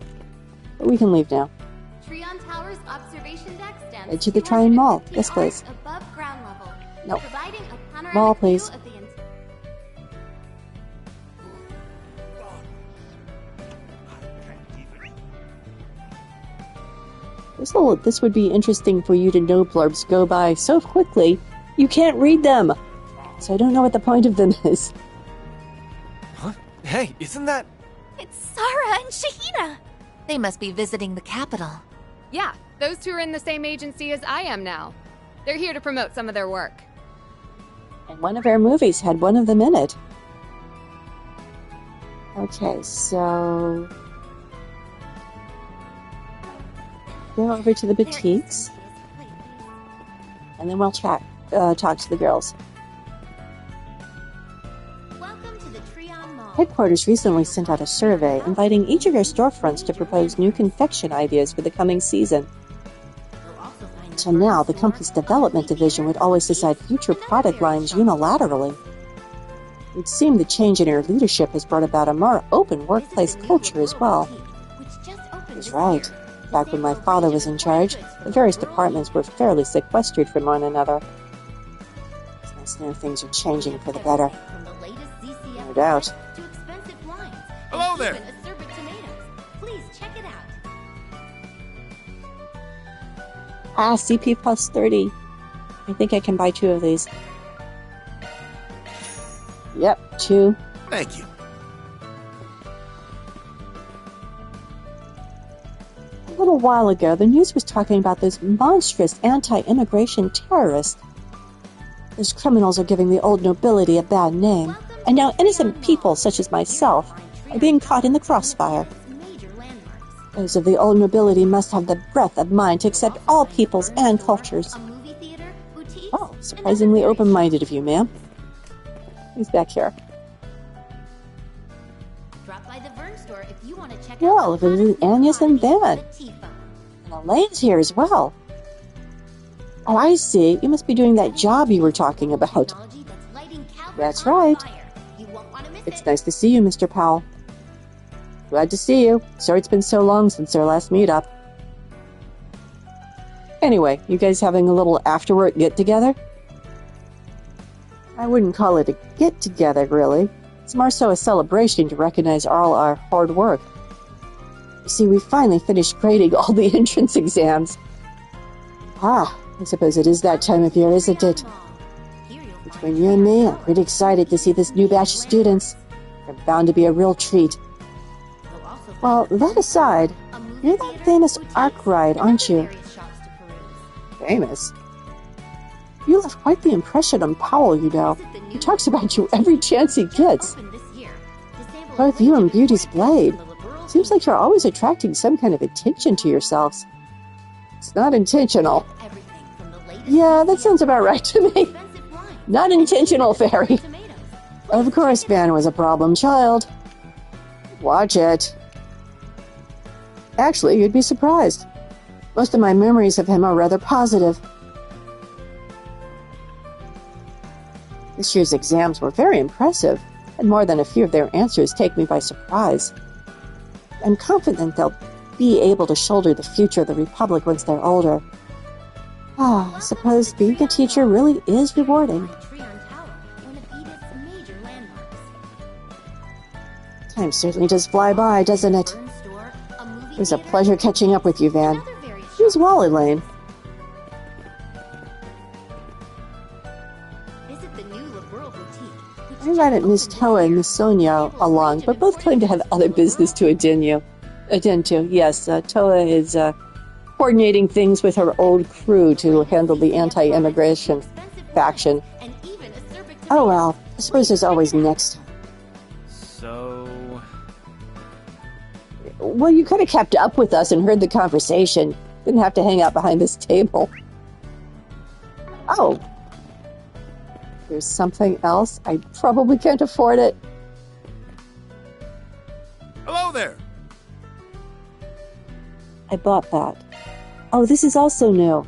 Speaker 1: But we can leave now. Head to the Tryon Mall. Yes, please. No. Mall, please. This would be interesting for you to know. Blurbs go by so quickly, you can't read them. So I don't know what the point of them is.
Speaker 16: Huh? Hey, isn't that...
Speaker 10: It's Sarah and Shahina! They must be visiting the capital.
Speaker 17: Yeah, those two are in the same agency as I am now. They're here to promote some of their work.
Speaker 1: And one of our movies had one of them in it. Okay, so... go over to the boutiques. And then we'll talk to the girls.
Speaker 5: Welcome to the Tryon Mall.
Speaker 1: Headquarters recently sent out a survey inviting each of their storefronts to propose new confection ideas for the coming season. Until now, the company's development division would always decide future product lines unilaterally. It would seem the change in her leadership has brought about a more open workplace culture as well. He's right. Back when my father was in charge, the various departments were fairly sequestered from one another. It's nice to know things are changing for the better. No doubt.
Speaker 13: Hello there!
Speaker 1: Ah, CP plus 30. I think I can buy 2 of these. Yep, 2.
Speaker 13: Thank you.
Speaker 1: A little while ago, the news was talking about those monstrous anti-immigration terrorists. Those criminals are giving the old nobility a bad name, and now innocent people such as myself are being caught in the crossfire. Those of the old nobility must have the breadth of mind to accept all peoples and cultures. Oh, surprisingly open-minded of you, ma'am. Who's back here? Well, if it isn't Agnes and Ben. And Elaine's here as well. Oh, I see. You must be doing that job you were talking about. That's right. It's nice to see you, Mr. Powell. Glad to see you. Sorry it's been so long since our last meetup. Anyway, you guys having a little after-work get-together? I wouldn't call it a get-together, really. It's more so a celebration to recognize all our hard work. You see, we finally finished grading all the entrance exams. Ah, I suppose it is that time of year, isn't it? Between you and me, I'm pretty excited to see this new batch of students. They're bound to be a real treat. Well, that aside, you're that famous Ark ride, aren't you? Famous? You left quite the impression on Powell, you know. He talks about you every chance he gets. Both you and Beauty's Blade. Seems like you're always attracting some kind of attention to yourselves. It's not intentional. Yeah, that sounds about right to me. Not intentional, Fairy. Of course, Van was a problem child. Watch it. Actually, you'd be surprised. Most of my memories of him are rather positive. This year's exams were very impressive, and more than a few of their answers take me by surprise. I'm confident they'll be able to shoulder the future of the Republic once they're older. I suppose being a teacher really is rewarding. Time certainly does fly by, doesn't it? It was a pleasure catching up with you, Van. You as well, Elaine. I invited Miss Toa and Miss Sonia along, but both claim to have other business to attend to. Yes, Toa is coordinating things with her old crew to handle the anti-immigration faction. Oh well, I suppose there's always next time.
Speaker 16: So...
Speaker 1: Well, you could have kept up with us and heard the conversation. Didn't have to hang out behind this table. Oh. There's something else. I probably can't afford it.
Speaker 13: Hello there.
Speaker 1: I bought that. Oh, this is also new.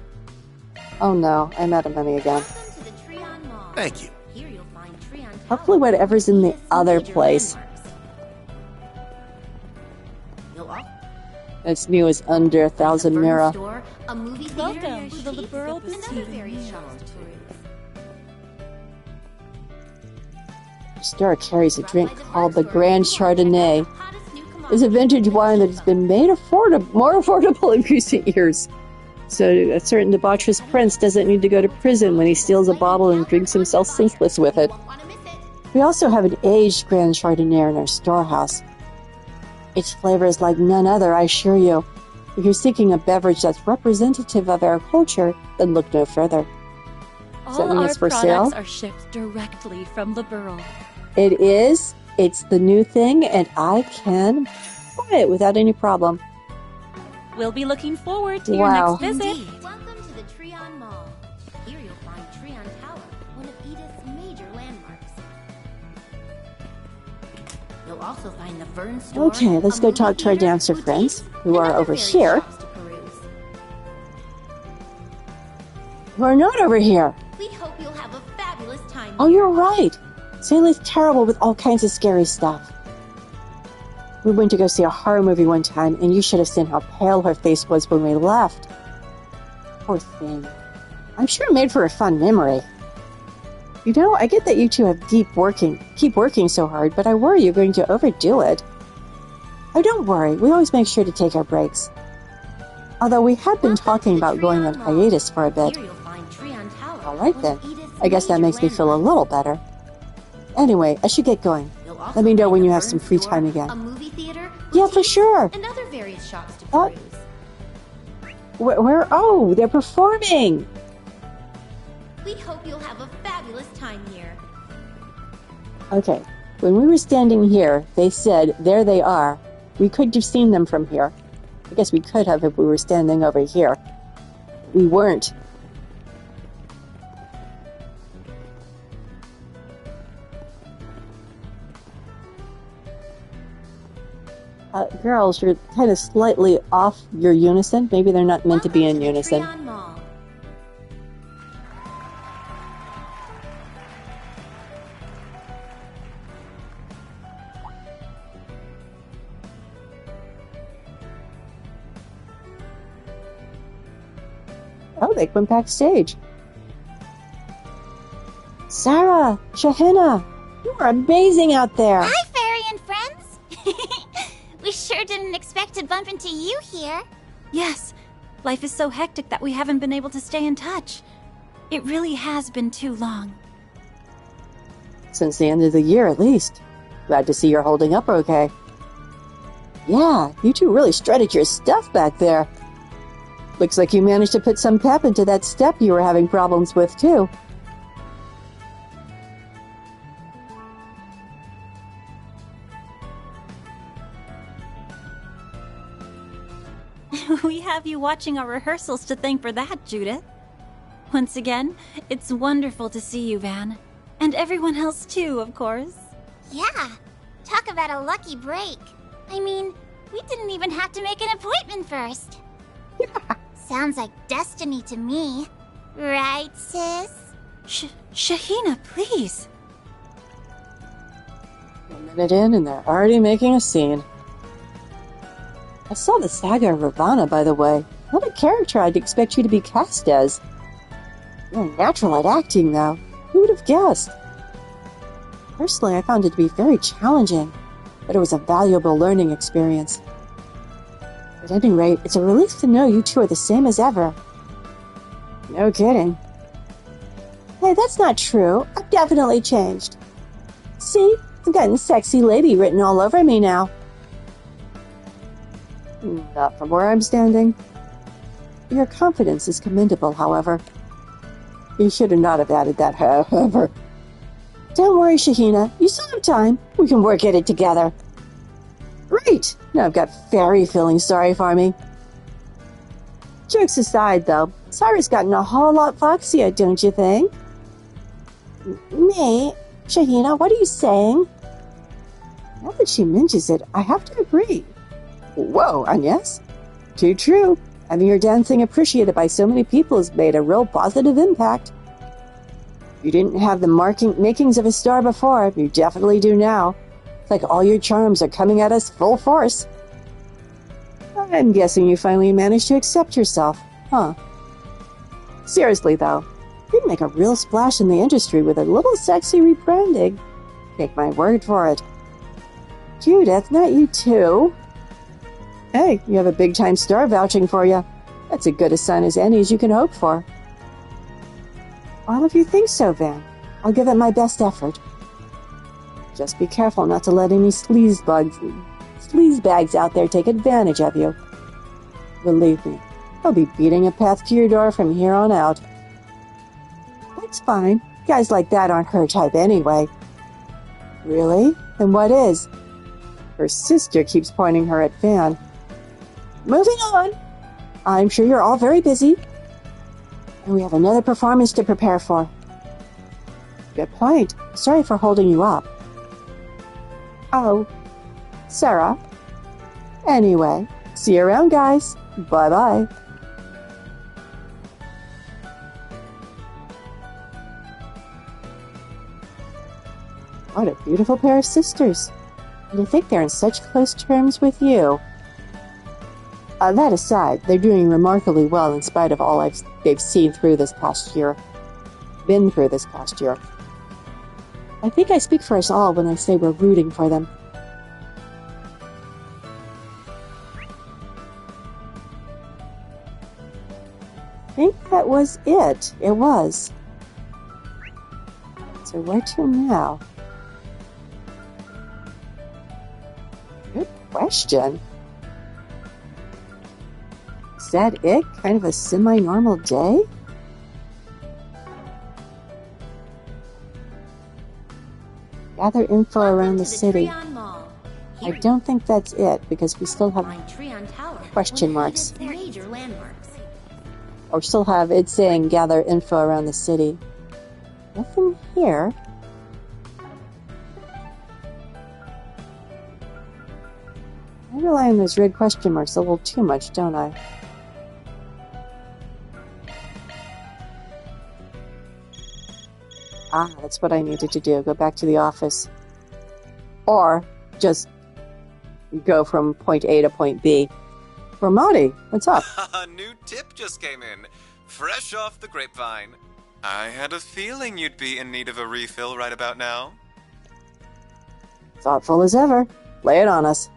Speaker 1: Oh no, I'm out of money again.
Speaker 13: Thank you.
Speaker 1: Hopefully whatever's in the other place. That's new is under 1,000 Mira.
Speaker 12: Welcome to the Liberal Boutique.
Speaker 1: Store carries a drink called the Grand Chardonnay. It's a vintage wine that has been made more affordable in recent years. So a certain debaucherous prince doesn't need to go to prison when he steals a bottle and drinks himself senseless with it. We also have an aged Grand Chardonnay in our storehouse. Its flavor is like none other, I assure you. If you're seeking a beverage that's representative of our culture, then look no further. Does that mean it's for sale?
Speaker 12: All our products are shipped directly from the Burl.
Speaker 1: It is. It's the new thing, and I can buy it without any problem.
Speaker 12: We'll be looking forward to your next visit.
Speaker 5: Indeed. Welcome to the Treon Mall. Here you'll find Treon Tower, one of Edith's major landmarks. You'll also find the Vern Store.
Speaker 1: Okay, let's go talk to our dancer friends, who are over here. Who are not over here.
Speaker 5: We hope you'll have a fabulous time.
Speaker 1: Oh, you're right. Sally's terrible with all kinds of scary stuff. We went to go see a horror movie one time, and you should have seen how pale her face was when we left. Poor thing. I'm sure it made for a fun memory. You know, I get that you two have keep working so hard, but I worry you're going to overdo it. Oh, don't worry. We always make sure to take our breaks. Although we had been talking about going on hiatus for a bit. All right then. I guess that makes me feel a little better. Anyway, I should get going. Let me know when you have some free time again.
Speaker 5: A movie theater,
Speaker 1: yeah, for sure.
Speaker 5: and other various shops to peruse.
Speaker 1: Where? Oh, they're performing.
Speaker 5: We hope you'll have a fabulous time here.
Speaker 1: Okay, when we were standing here, they said, there they are. We could have seen them from here. I guess we could have if we were standing over here. We weren't. Girls, you're kind of slightly off your unison. Maybe they're not meant to be in unison. Oh, they went backstage. Sarah, Shahina, you are amazing out there.
Speaker 5: Hi, Fairy and friends. We sure didn't expect to bump into you here.
Speaker 12: Yes, life is so hectic that we haven't been able to stay in touch. It really has been too long.
Speaker 1: Since the end of the year, at least. Glad to see you're holding up okay. Yeah, you two really strutted your stuff back there. Looks like you managed to put some pep into that step you were having problems with, too.
Speaker 12: We have you watching our rehearsals to thank for that, Judith. Once again, it's wonderful to see you, Van. And everyone else too, of course.
Speaker 5: Yeah, talk about a lucky break. I mean, we didn't even have to make an appointment first. Sounds like destiny to me. Right, sis?
Speaker 12: Shahina, please.
Speaker 1: A minute in and they're already making a scene. I saw the saga of Ravana, by the way. Not a character I'd expect you to be cast as. You're natural at acting, though. Who would have guessed? Personally, I found it to be very challenging, but it was a valuable learning experience. At any rate, it's a relief to know you two are the same as ever. No kidding. Hey, that's not true. I've definitely changed. See? I've gotten sexy lady written all over me now. Not from where I'm standing. Your confidence is commendable, however. You should not have added that, however. Don't worry, Shahina. You still have time. We can work at it together. Great! Now I've got Fairy feeling sorry for me. Jokes aside, though, Sarah's gotten a whole lot foxier, don't you think? Me? Shahina, what are you saying? Now that she mentions it, I have to agree. Whoa, and yes, too true. Having your dancing appreciated by so many people has made a real positive impact. You didn't have the makings of a star before, you definitely do now. It's like all your charms are coming at us full force. I'm guessing you finally managed to accept yourself, huh? Seriously, though, you'd make a real splash in the industry with a little sexy rebranding. Take my word for it. Judith, not you too. Hey, you have a big-time star vouching for you. That's as good a sign as any as you can hope for. All of you think so, Van. I'll give it my best effort. Just be careful not to let any sleazebags out there take advantage of you. Believe me, I'll be beating a path to your door from here on out. That's fine. Guys like that aren't her type anyway. Really? Then what is? Her sister keeps pointing her at Van. Moving on. I'm sure you're all very busy. And we have another performance to prepare for. Good point. Sorry for holding you up. Oh, Sarah. Anyway, see you around, guys. Bye-bye. What a beautiful pair of sisters. And to think they're in such close terms with you. That aside, they're doing remarkably well in spite of all they've seen through this past year. Been through this past year. I think I speak for us all when I say we're rooting for them. I think that was it. It was. So where to now? Good question. Is that it? Kind of a semi-normal day? Gather info around the city. I don't think that's it, because we still have question marks. Or still have it saying gather info around the city. Nothing here. I rely on those red question marks a little too much, don't I? Ah, that's what I needed to do. Go back to the office. Or just go from point A to point B. Ramadi, what's up?
Speaker 18: A new tip just came in. Fresh off the grapevine. I had a feeling you'd be in need of a refill right about now.
Speaker 1: Thoughtful as ever. Lay it on us.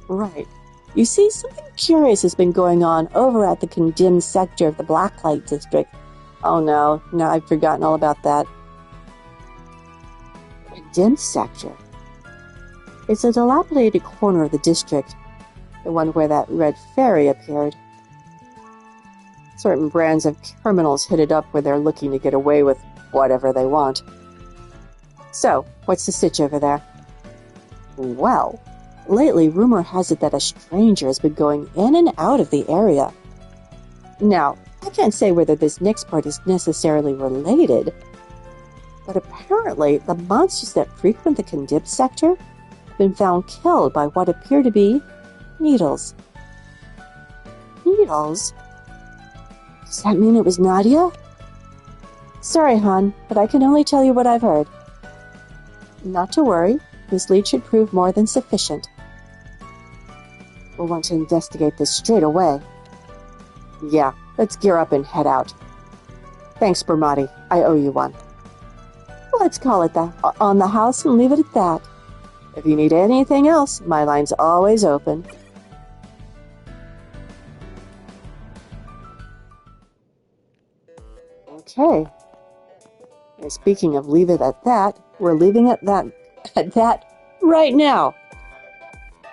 Speaker 1: Right. You see, something curious has been going on over at the condemned sector of the Blacklight District. Oh no, I've forgotten all about that. Condemned sector? It's a dilapidated corner of the district, the one where that red fairy appeared. Certain brands of criminals hit it up where they're looking to get away with whatever they want. So, what's the stitch over there? Well, lately rumor has it that a stranger has been going in and out of the area. Now, I can't say whether this next part is necessarily related, but apparently the monsters that frequent the condemned sector have been found killed by what appear to be needles. Needles? Does that mean it was Nadia? Sorry, hon, but I can only tell you what I've heard. Not to worry, this lead should prove more than sufficient. We'll want to investigate this straight away. Yeah, let's gear up and head out. Thanks, Bermati. I owe you one. Let's call it that on the house and leave it at that. If you need anything else, my line's always open. Okay. And speaking of leave it at that, we're leaving it at that right now.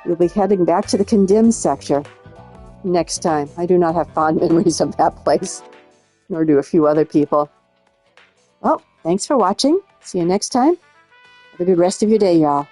Speaker 1: We'll be heading back to the condemned sector next time. I do not have fond memories of that place, nor do a few other people. Well, thanks for watching. See you next time. Have a good rest of your day, y'all.